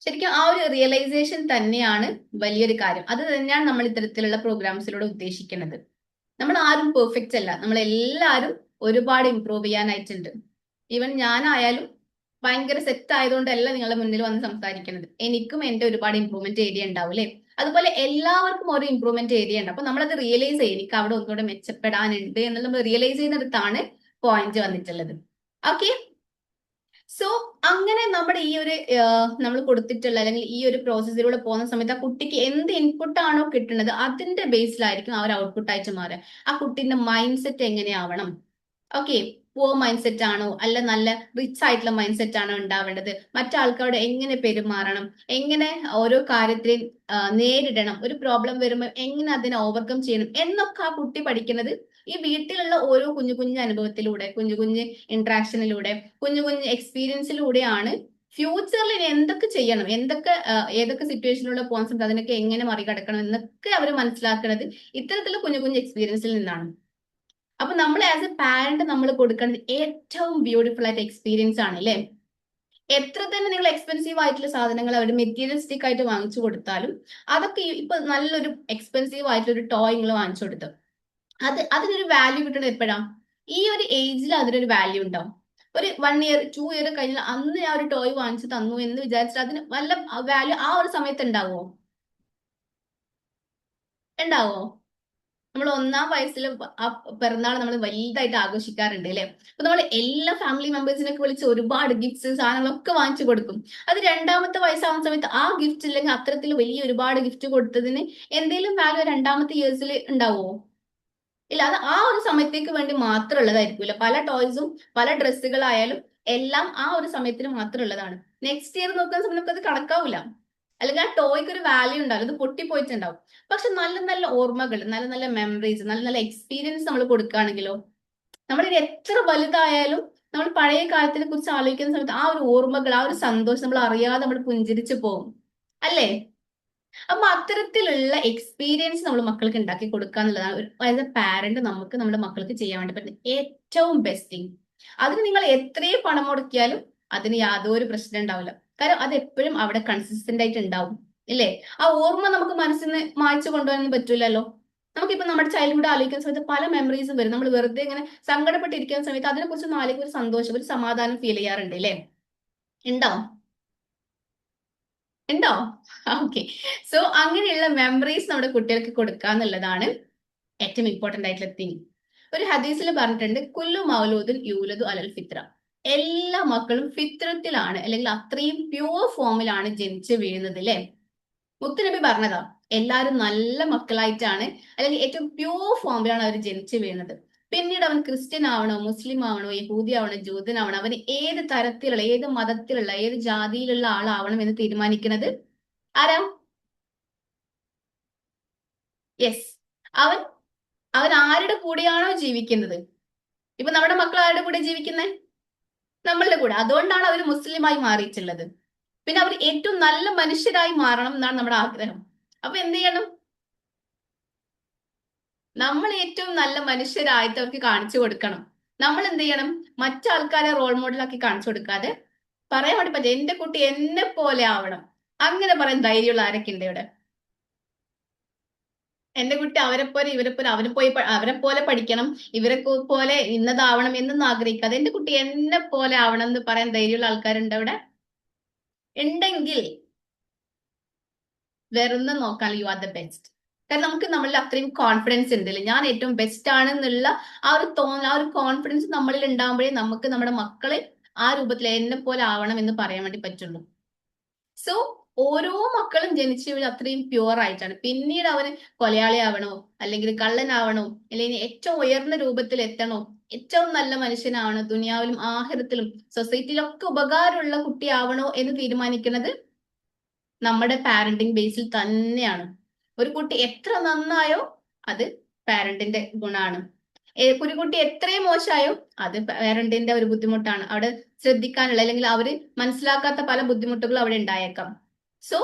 ശരിക്കും ആ ഒരു റിയലൈസേഷൻ തന്നെയാണ് വലിയൊരു കാര്യം. അത് തന്നെയാണ് നമ്മൾ ഇത്തരത്തിലുള്ള പ്രോഗ്രാംസിലൂടെ ഉദ്ദേശിക്കുന്നത്. നമ്മൾ ആരും പെർഫെക്റ്റ് അല്ല, നമ്മൾ എല്ലാവരും ഒരുപാട് ഇമ്പ്രൂവ് ചെയ്യാനായിട്ടുണ്ട്. ഈവൻ ഞാനായാലും ഭയങ്കര സെറ്റ് ആയതുകൊണ്ടല്ല നിങ്ങളുടെ മുന്നിൽ വന്ന് സംസാരിക്കുന്നത്. എനിക്കും എന്റെ ഒരുപാട് ഇമ്പ്രൂവ്മെന്റ് ഏരിയ ഉണ്ടാവും അല്ലെ? അതുപോലെ എല്ലാവർക്കും ഓരോ ഇമ്പ്രൂവ്മെന്റ് ഏരിയ ഉണ്ട്. അപ്പൊ നമ്മളത് റിയലൈസ് ചെയ്യും, എനിക്ക് അവിടെ ഒന്നുകൂടെ മെച്ചപ്പെടാനുണ്ട് എന്നുള്ളത് നമ്മൾ റിയലൈസ് ചെയ്യുന്നിടത്താണ് പോയിന്റ് വന്നിട്ടുള്ളത്. ഓക്കെ, സോ അങ്ങനെ നമ്മുടെ ഈ ഒരു നമ്മൾ കൊടുത്തിട്ടുള്ള അല്ലെങ്കിൽ ഈ ഒരു പ്രോസസ്സിലൂടെ പോകുന്ന സമയത്ത് ആ കുട്ടിക്ക് എന്ത് ഇൻപുട്ട് ആണോ കിട്ടുന്നത് അതിന്റെ ബേസിലായിരിക്കും ആ ഒരു ഔട്ട്പുട്ട് ആയിട്ട് മാറുക. ആ കുട്ടീന്റെ മൈൻഡ് സെറ്റ് എങ്ങനെയാവണം? ഓക്കെ, പുവർ മൈൻഡ് സെറ്റ് ആണോ അല്ല നല്ല റിച്ച് ആയിട്ടുള്ള മൈൻഡ് സെറ്റ് ആണോ ഉണ്ടാവേണ്ടത്? മറ്റാൾക്കാരോട് എങ്ങനെ പെരുമാറണം, എങ്ങനെ ഓരോ കാര്യത്തിനെയും നേരിടണം, ഒരു പ്രോബ്ലം വരുമ്പോൾ എങ്ങനെ അതിനെ ഓവർകം ചെയ്യണം എന്നൊക്കെ ആ കുട്ടി പഠിക്കുന്നത് ഈ വീട്ടിലുള്ള ഓരോ കുഞ്ഞു കുഞ്ഞു അനുഭവത്തിലൂടെ, കുഞ്ഞു കുഞ്ഞു ഇന്ററാക്ഷനിലൂടെ, കുഞ്ഞു കുഞ്ഞു എക്സ്പീരിയൻസിലൂടെയാണ് ഫ്യൂച്ചറിൽ ഇനി എന്തൊക്കെ ചെയ്യണം, ഏതൊക്കെ സിറ്റുവേഷനിലൂടെ പോകാൻ സാധിക്കും, അതിനൊക്കെ എങ്ങനെ മറികടക്കണം എന്നൊക്കെ അവർ മനസ്സിലാക്കുന്നത് ഇത്തരത്തിലുള്ള കുഞ്ഞു കുഞ്ഞു എക്സ്പീരിയൻസിൽ നിന്നാണ്. അപ്പൊ നമ്മൾ ആസ് എ പാരന്റ് നമ്മൾ കൊടുക്കേണ്ടത് ഏറ്റവും ബ്യൂട്ടിഫുൾ ആയിട്ട് എക്സ്പീരിയൻസ് ആണ് അല്ലെ? എത്ര തന്നെ നിങ്ങൾ എക്സ്പെൻസീവ് ആയിട്ടുള്ള സാധനങ്ങൾ അവർ മെറ്റീരിയലിസ്റ്റിക് ആയിട്ട് വാങ്ങിച്ചു കൊടുത്താലും, അതൊക്കെ ഇപ്പൊ നല്ലൊരു എക്സ്പെൻസീവ് ആയിട്ടുള്ള ഒരു ടോയ് നിങ്ങൾ വാങ്ങിച്ചു കൊടുത്തു, അതിനൊരു വാല്യൂ കിട്ടുന്നത് എപ്പോഴാ? ഈ ഒരു ഏജിൽ അതിനൊരു വാല്യൂ ഉണ്ടാവും. ഒരു 1 ഇയർ 2 ഇയർ കഴിഞ്ഞാൽ അന്ന് ഞാൻ ഒരു ടോയ് വാങ്ങിച്ചു തന്നു എന്ന് വിചാരിച്ചിട്ട് അതിന് വല്ല വാല്യൂ ആ ഒരു സമയത്ത് ഉണ്ടാവോ? നമ്മൾ 1-ാം വയസ്സിൽ ആ പിറന്നാൾ നമ്മൾ വലുതായിട്ട് ആഘോഷിക്കാറുണ്ട് അല്ലെ? അപ്പൊ നമ്മൾ എല്ലാ ഫാമിലി മെമ്പേഴ്സിനൊക്കെ വിളിച്ച് ഒരുപാട് ഗിഫ്റ്റ്സ് സാധനങ്ങളൊക്കെ വാങ്ങിച്ചു കൊടുക്കും. അത് 2-ാമത്തെ വയസ്സാവുന്ന സമയത്ത് ആ ഗിഫ്റ്റ് ഇല്ലെങ്കിൽ അത്തരത്തിൽ വലിയ ഒരുപാട് ഗിഫ്റ്റ് കൊടുത്തതിന് എന്തെങ്കിലും വാല്യൂ 2-ാമത്തെ ഇയേഴ്സിൽ ഉണ്ടാവുമോ? ഇല്ല, അത് ആ ഒരു സമയത്തേക്ക് വേണ്ടി മാത്രം ഉള്ളതായിരിക്കില്ല. പല ടോയ്സും പല ഡ്രസ്സുകളായാലും എല്ലാം ആ ഒരു സമയത്തിന് മാത്രം ഉള്ളതാണ്. നെക്സ്റ്റ് ഇയർ നോക്കുന്ന സമയത്ത് നമുക്ക് അത് കണക്കാവില്ല, അല്ലെങ്കിൽ ആ ടോയ്ക്ക് ഒരു വാല്യൂ ഉണ്ടാവും, അത് പൊട്ടിപ്പോയിട്ടുണ്ടാവും. പക്ഷെ നല്ല നല്ല ഓർമ്മകൾ, നല്ല നല്ല മെമ്മറീസ്, നല്ല നല്ല എക്സ്പീരിയൻസ് നമ്മൾ കൊടുക്കുകയാണെങ്കിലോ, നമ്മളിത് എത്ര വലുതായാലും നമ്മൾ പഴയ കാലത്തിനെ കുറിച്ച് ആലോചിക്കുന്ന സമയത്ത് ആ ഒരു ഓർമ്മകൾ, ആ ഒരു സന്തോഷം നമ്മൾ അറിയാതെ നമ്മൾ പുഞ്ചിരിച്ചു പോകും അല്ലേ? അപ്പൊ അത്തരത്തിലുള്ള എക്സ്പീരിയൻസ് നമ്മൾ മക്കൾക്ക് ഉണ്ടാക്കി കൊടുക്കുക എന്നുള്ളതാണ് ആസ് എ പാരന്റ് നമുക്ക് നമ്മുടെ മക്കൾക്ക് ചെയ്യാൻ വേണ്ടി പറ്റുന്ന ഏറ്റവും ബെസ്റ്റ് തിങ്. അതിന് നിങ്ങൾ എത്രയും പണം മുടക്കിയാലും അതിന് യാതൊരു പ്രശ്നം ഉണ്ടാവില്ല. കാരണം അത് എപ്പോഴും അവിടെ കൺസിസ്റ്റന്റ് ആയിട്ട് ഉണ്ടാവും ഇല്ലേ? ആ ഓർമ്മ നമുക്ക് മനസ്സിൽ നിന്ന് മായ്ച്ചു കൊണ്ടുപോകാനൊന്നും പറ്റൂലല്ലോ. നമുക്കിപ്പോ നമ്മുടെ ചൈൽഡ്ഹുഡ് ആലോചിക്കുന്ന സമയത്ത് പല മെമ്മറീസും വരും. നമ്മൾ വെറുതെ ഇങ്ങനെ സങ്കടപ്പെട്ടിരിക്കുന്ന സമയത്ത് അതിനെ കുറിച്ച് നാളേക്ക് ഒരു സന്തോഷം, ഒരു സമാധാനം ഫീൽ ചെയ്യാറുണ്ട് അല്ലേ? ഉണ്ടോ? ഓക്കെ, സോ അങ്ങനെയുള്ള മെമ്മറീസ് നമ്മുടെ കുട്ടികൾക്ക് കൊടുക്കുക എന്നുള്ളതാണ് ഏറ്റവും ഇമ്പോർട്ടന്റ് ആയിട്ടുള്ള തിങ്. ഒരു ഹദീസിൽ പറഞ്ഞിട്ടുണ്ട്, കുല്ലു മൗലൂദുൻ യൂലദു അലൽ ഫിത്ര. എല്ലാ മക്കളും ഫിത്രത്തിലാണ്, അല്ലെങ്കിൽ അത്രയും പ്യൂർ ഫോമിലാണ് ജനിച്ചു വീഴുന്നത് അല്ലെ. മുത്തുനബി പറഞ്ഞതാ, എല്ലാവരും നല്ല മക്കളായിട്ടാണ്, അല്ലെങ്കിൽ ഏറ്റവും പ്യൂർ ഫോമിലാണ് അവർ ജനിച്ചു വീഴുന്നത്. പിന്നീട് അവൻ ക്രിസ്ത്യൻ ആവണോ, മുസ്ലിം ആവണോ, യഹൂദി ആവണോ, ജൂതനാവണോ, അവന് ഏത് തരത്തിലുള്ള, ഏത് മതത്തിലുള്ള, ഏത് ജാതിയിലുള്ള ആളാവണം എന്ന് തീരുമാനിക്കുന്നത് ആരാ? യെസ്, അവൻ അവൻ ആരുടെ കൂടെയാണോ ജീവിക്കുന്നത്. ഇപ്പൊ നമ്മുടെ മക്കൾ ആരുടെ കൂടെ ജീവിക്കുന്നത്? നമ്മളുടെ കൂടെ. അതുകൊണ്ടാണ് അവർ മുസ്ലിമായി മാറിയിട്ടുള്ളത്. പിന്നെ അവർ ഏറ്റവും നല്ല മനുഷ്യരായി മാറണം എന്നാണ് നമ്മുടെ ആഗ്രഹം. അപ്പൊ എന്ത് ചെയ്യണം? നമ്മൾ ഏറ്റവും നല്ല മനുഷ്യരായിട്ട് അവർക്ക് കാണിച്ചു കൊടുക്കണം. നമ്മൾ എന്ത് ചെയ്യണം? മറ്റാൾക്കാരെ റോൾ മോഡലാക്കി കാണിച്ചു കൊടുക്കാതെ പറയാൻ വേണ്ടി പറ്റും, എന്റെ കുട്ടി എന്നെ പോലെ ആവണം. അങ്ങനെ പറയാൻ ധൈര്യമുള്ള ആരൊക്കെ ഉണ്ട് ഇവിടെ? എന്റെ കുട്ടി അവരെ പോലെ ഇവരെ പോലെ അവരെ പോലെ പഠിക്കണം, ഇവരെ പോലെ ഇന്നതാവണം എന്നൊന്നും ആഗ്രഹിക്കാതെ എന്റെ കുട്ടി എന്നെ പോലെ ആവണം എന്ന് പറയാൻ ധൈര്യമുള്ള ആൾക്കാരുണ്ട് അവിടെ? ഉണ്ടെങ്കിൽ വേറൊന്ന് നോക്കാൻ, യു ആർ ദ ബെസ്റ്റ്. കാരണം നമുക്ക് നമ്മളിൽ അത്രയും കോൺഫിഡൻസ് ഉണ്ടല്ലേ, ഞാൻ ഏറ്റവും ബെസ്റ്റ് ആണെന്നുള്ള ആ ഒരു ആ ഒരു കോൺഫിഡൻസ് നമ്മളിൽ ഉണ്ടാകുമ്പോഴേ നമുക്ക് നമ്മുടെ മക്കളെ ആ രൂപത്തിൽ എന്നെ പോലെ ആവണം എന്ന് പറയാൻ വേണ്ടി പറ്റുള്ളൂ. സോ ഓരോ മക്കളും ജനിച്ചു വീഴും അത്രയും പ്യുവർ ആയിട്ടാണ്. പിന്നീട് അവന് കൊലയാളിയാവണോ, അല്ലെങ്കിൽ കള്ളനാവണോ, അല്ലെങ്കിൽ ഏറ്റവും ഉയർന്ന രൂപത്തിൽ എത്തണോ, ഏറ്റവും നല്ല മനുഷ്യനാവണോ, ദുനിയാവിലും ആഖിറത്തിലും സൊസൈറ്റിയിലൊക്കെ ഉപകാരമുള്ള കുട്ടിയാവണോ എന്ന് തീരുമാനിക്കുന്നത് നമ്മുടെ പാരന്റിങ് ബേസിൽ തന്നെയാണ്. ഒരു കുട്ടി എത്ര നന്നായോ അത് പാരന്റിന്റെ ഗുണാണ്. ഒരു കുട്ടി എത്രയും മോശമായോ അത് പാരന്റിന്റെ ഒരു ബുദ്ധിമുട്ടാണ്. അവിടെ ശ്രദ്ധിക്കാനുള്ള, അല്ലെങ്കിൽ അവര് മനസ്സിലാക്കാത്ത പല ബുദ്ധിമുട്ടുകളും അവിടെ ഉണ്ടായേക്കാം. സോ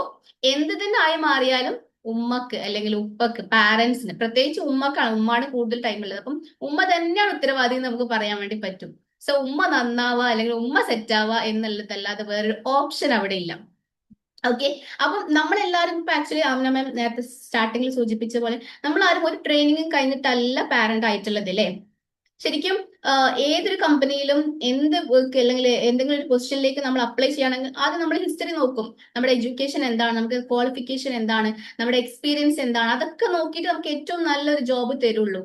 എന്ത് തന്നെ ആയി മാറിയാലും ഉമ്മക്ക് അല്ലെങ്കിൽ ഉപ്പക്ക്, പാരന്റ്സിന്, പ്രത്യേകിച്ച് ഉമ്മക്കാണ്, ഉമ്മാണ് കൂടുതൽ ടൈം ഉള്ളത്. അപ്പം ഉമ്മ തന്നെയാണ് ഉത്തരവാദി എന്ന് നമുക്ക് പറയാൻ വേണ്ടി പറ്റും. സോ ഉമ്മ നന്നാവുക അല്ലെങ്കിൽ ഉമ്മ സെറ്റ് ആവുക എന്നുള്ളതല്ലാതെ വേറൊരു ഓപ്ഷൻ അവിടെ ഇല്ല. ഓക്കെ, അപ്പം നമ്മളെല്ലാവരും ഇപ്പൊ ആക്ച്വലി ആമിന മാം നേരത്തെ സ്റ്റാർട്ടിങ്ങിൽ സൂചിപ്പിച്ച പോലെ നമ്മൾ ആരും ഒരു ട്രെയിനിങ്ങും കഴിഞ്ഞിട്ടല്ല പാരന്റ് ആയിട്ടുള്ളത് അല്ലേ. ശരിക്കും ഏതൊരു കമ്പനിയിലും എന്ത് വർക്ക് അല്ലെങ്കിൽ എന്തെങ്കിലും ഒരു പൊസിഷനിലേക്ക് നമ്മൾ അപ്ലൈ ചെയ്യുകയാണെങ്കിൽ ആദ്യം നമ്മൾ ഹിസ്റ്ററി നോക്കും. നമ്മുടെ എഡ്യൂക്കേഷൻ എന്താണ്, നമുക്ക് ക്വാളിഫിക്കേഷൻ എന്താണ്, നമ്മുടെ എക്സ്പീരിയൻസ് എന്താണ്, അതൊക്കെ നോക്കിയിട്ട് നമുക്ക് ഏറ്റവും നല്ലൊരു ജോബ് തരുള്ളൂ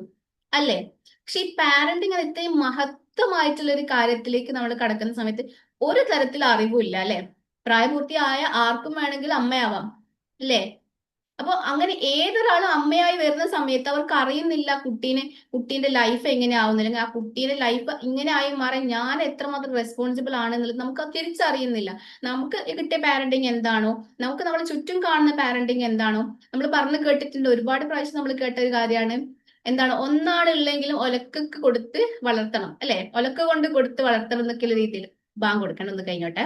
അല്ലേ. പക്ഷെ ഈ പാരന്റിങ് അത് ഇത്രയും മഹത്വമായിട്ടുള്ള ഒരു കാര്യത്തിലേക്ക് നമ്മൾ കടക്കുന്ന സമയത്ത് ഒരു തരത്തിൽ അറിവില്ല അല്ലെ. പ്രായപൂർത്തിയായ ആർക്കും വേണമെങ്കിൽ അമ്മയാവാം അല്ലേ. അപ്പൊ അങ്ങനെ ഏതൊരാളും അമ്മയായി വരുന്ന സമയത്ത് അവർക്ക് അറിയുന്നില്ല കുട്ടീന്റെ ലൈഫ് എങ്ങനെയാവുന്നു, അല്ലെങ്കിൽ ആ കുട്ടീന്റെ ലൈഫ് ഇങ്ങനെ ആയി മാറാൻ ഞാൻ എത്രമാത്രം റെസ്പോൺസിബിൾ ആണെന്നുള്ളത് നമുക്ക് തിരിച്ചറിയുന്നില്ല. നമുക്ക് കിട്ടിയ പാരന്റിങ് എന്താണോ, നമുക്ക് നമ്മളെ ചുറ്റും കാണുന്ന പാരന്റിങ് എന്താണോ, നമ്മൾ പറഞ്ഞു കേട്ടിട്ടുണ്ട്, ഒരുപാട് പ്രാവശ്യം നമ്മൾ കേട്ട ഒരു കാര്യമാണ് എന്താണ്, ഒന്നാണില്ലെങ്കിലും ഒലക്കൊക്കെ കൊടുത്ത് വളർത്തണം അല്ലെ. ഒലക്ക കൊണ്ട് കൊടുത്ത് വളർത്തണം എന്നൊക്കെയുള്ള രീതിയിൽ. ബാങ്ക് കൊടുക്കണം, ഒന്ന് കഴിഞ്ഞോട്ടെ.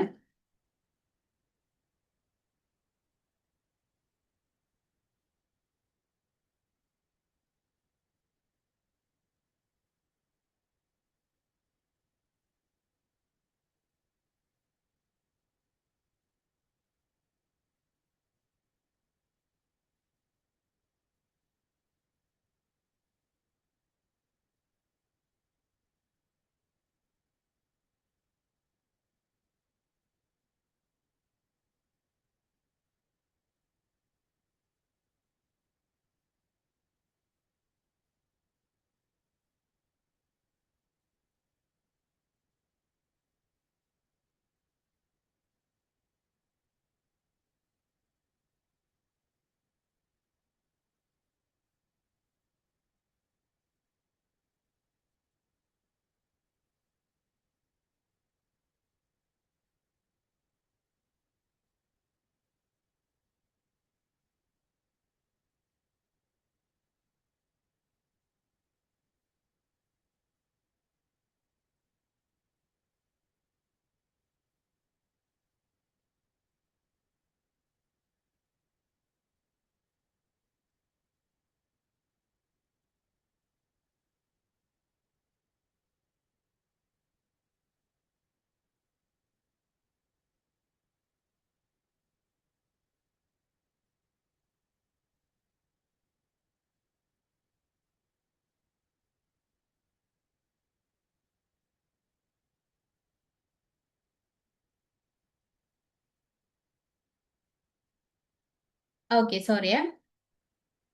ഓക്കെ, സോറിയേ.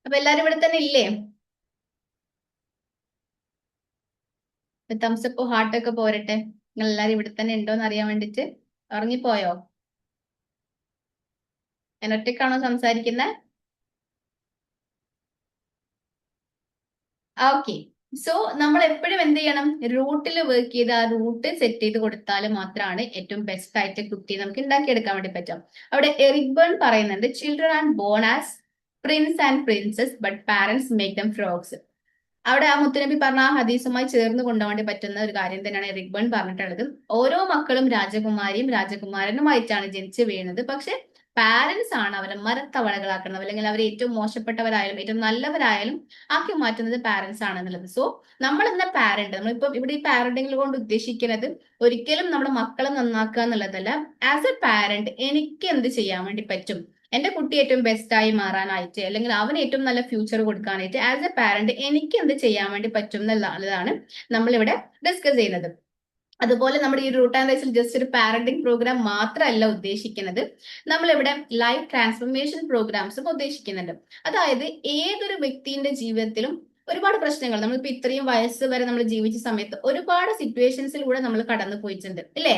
അപ്പൊ എല്ലാരും ഇവിടെ തന്നെ ഇല്ലേ? തംസപ്പ് ഹാർട്ടൊക്കെ പോരട്ടെ. നിങ്ങൾ എല്ലാവരും ഇവിടെ തന്നെ ഉണ്ടോ എന്ന് അറിയാൻ വേണ്ടിട്ട്. ഉറങ്ങിപ്പോയോ? ഞാൻ ഒറ്റയ്ക്കാണോ സംസാരിക്കുന്നത്? ഓക്കെ. സോ നമ്മൾ എപ്പോഴും എന്ത് ചെയ്യണം? റൂട്ടിൽ വർക്ക് ചെയ്ത് ആ റൂട്ട് സെറ്റ് ചെയ്ത് കൊടുത്താൽ മാത്രമാണ് ഏറ്റവും ബെസ്റ്റ് ആയിട്ട് കുട്ടിയെ നമുക്ക് ഉണ്ടാക്കിയെടുക്കാൻ വേണ്ടി പറ്റും. അവിടെ എറിക് ബേൺ പറയുന്നുണ്ട്, children and born as prince and princess but parents make them frogs. അവിടെ ആ മുത്തുനബി പറഞ്ഞ ആ ഹദീസുമായി ചേർന്ന് കൊണ്ടുപോകാൻ വേണ്ടി പറ്റുന്ന ഒരു കാര്യം തന്നെയാണ് എറിക് ബേൺ പറഞ്ഞിട്ടുള്ളത്. ഓരോ മക്കളും രാജകുമാരിയും രാജകുമാരനുമായിട്ടാണ് ജനിച്ചു വീഴുന്നത്. പക്ഷെ പാരന്റ്സ് ആണ് അവരെ മരത്തവളകളാക്കുന്നത്, അല്ലെങ്കിൽ അവർ ഏറ്റവും മോശപ്പെട്ടവരായാലും ഏറ്റവും നല്ലവരായാലും ആക്കി മാറ്റുന്നത് പാരന്റ്സ് ആണെന്നുള്ളത്. സോ നമ്മൾ എന്ന പാരന്റ്, നമ്മളിപ്പം ഇവിടെ ഈ പാരന്റിംഗ് കൊണ്ട് ഉദ്ദേശിക്കുന്നത് ഒരിക്കലും നമ്മുടെ മക്കളെ നന്നാക്കുക എന്നുള്ളതല്ല. ആസ് എ പാരന്റ് എനിക്ക് എന്ത് ചെയ്യാൻ വേണ്ടി പറ്റും, എന്റെ കുട്ടി ഏറ്റവും ബെസ്റ്റ് ആയി മാറാനായിട്ട്, അല്ലെങ്കിൽ അവന് ഏറ്റവും നല്ല ഫ്യൂച്ചർ കൊടുക്കാനായിട്ട് ആസ് എ പാരന്റ് എനിക്ക് എന്ത് ചെയ്യാൻ വേണ്ടി പറ്റും എന്നുള്ളതാണ് നമ്മളിവിടെ ഡിസ്കസ് ചെയ്യുന്നത്. അതുപോലെ നമ്മുടെ ഈ റൂട്ട് ആൻഡ് റൈസിൽ ജസ്റ്റ് ഒരു പാരന്റിംഗ് പ്രോഗ്രാം മാത്രമല്ല ഉദ്ദേശിക്കുന്നത്, നമ്മളിവിടെ ലൈഫ് ട്രാൻസ്ഫോർമേഷൻ പ്രോഗ്രാംസും ഉദ്ദേശിക്കുന്നുണ്ട്. അതായത് ഏതൊരു വ്യക്തിയുടെ ജീവിതത്തിലും ഒരുപാട് പ്രശ്നങ്ങൾ, നമ്മളിപ്പോ ഇത്രയും വയസ്സ് വരെ നമ്മൾ ജീവിച്ച സമയത്ത് ഒരുപാട് സിറ്റുവേഷൻസിലൂടെ നമ്മൾ കടന്നു പോയിട്ടുണ്ട് ഇല്ലേ?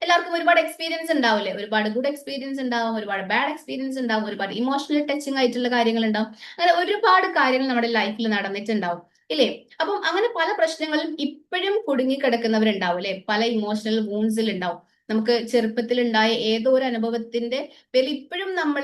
എല്ലാവർക്കും ഒരുപാട് എക്സ്പീരിയൻസ് ഉണ്ടാവില്ലേ? ഒരുപാട് ഗുഡ് എക്സ്പീരിയൻസ് ഉണ്ടാവും, ഒരുപാട് ബാഡ് എക്സ്പീരിയൻസ് ഉണ്ടാവും, ഒരുപാട് ഇമോഷണൽ ടച്ചിങ് ആയിട്ടുള്ള കാര്യങ്ങൾ ഉണ്ടാവും. അങ്ങനെ ഒരുപാട് കാര്യങ്ങൾ നമ്മുടെ ലൈഫിൽ നടന്നിട്ടുണ്ടാവും ഇല്ലേ? അപ്പം അങ്ങനെ പല പ്രശ്നങ്ങളും ഇപ്പോഴും കുടുങ്ങിക്കിടക്കുന്നവരുണ്ടാവും അല്ലെ? പല ഇമോഷണൽ വൂൺസിൽ ഉണ്ടാവും. നമുക്ക് ചെറുപ്പത്തിൽ ഉണ്ടായ ഏതോ ഒരു അനുഭവത്തിന്റെ പേരിൽ ഇപ്പോഴും നമ്മൾ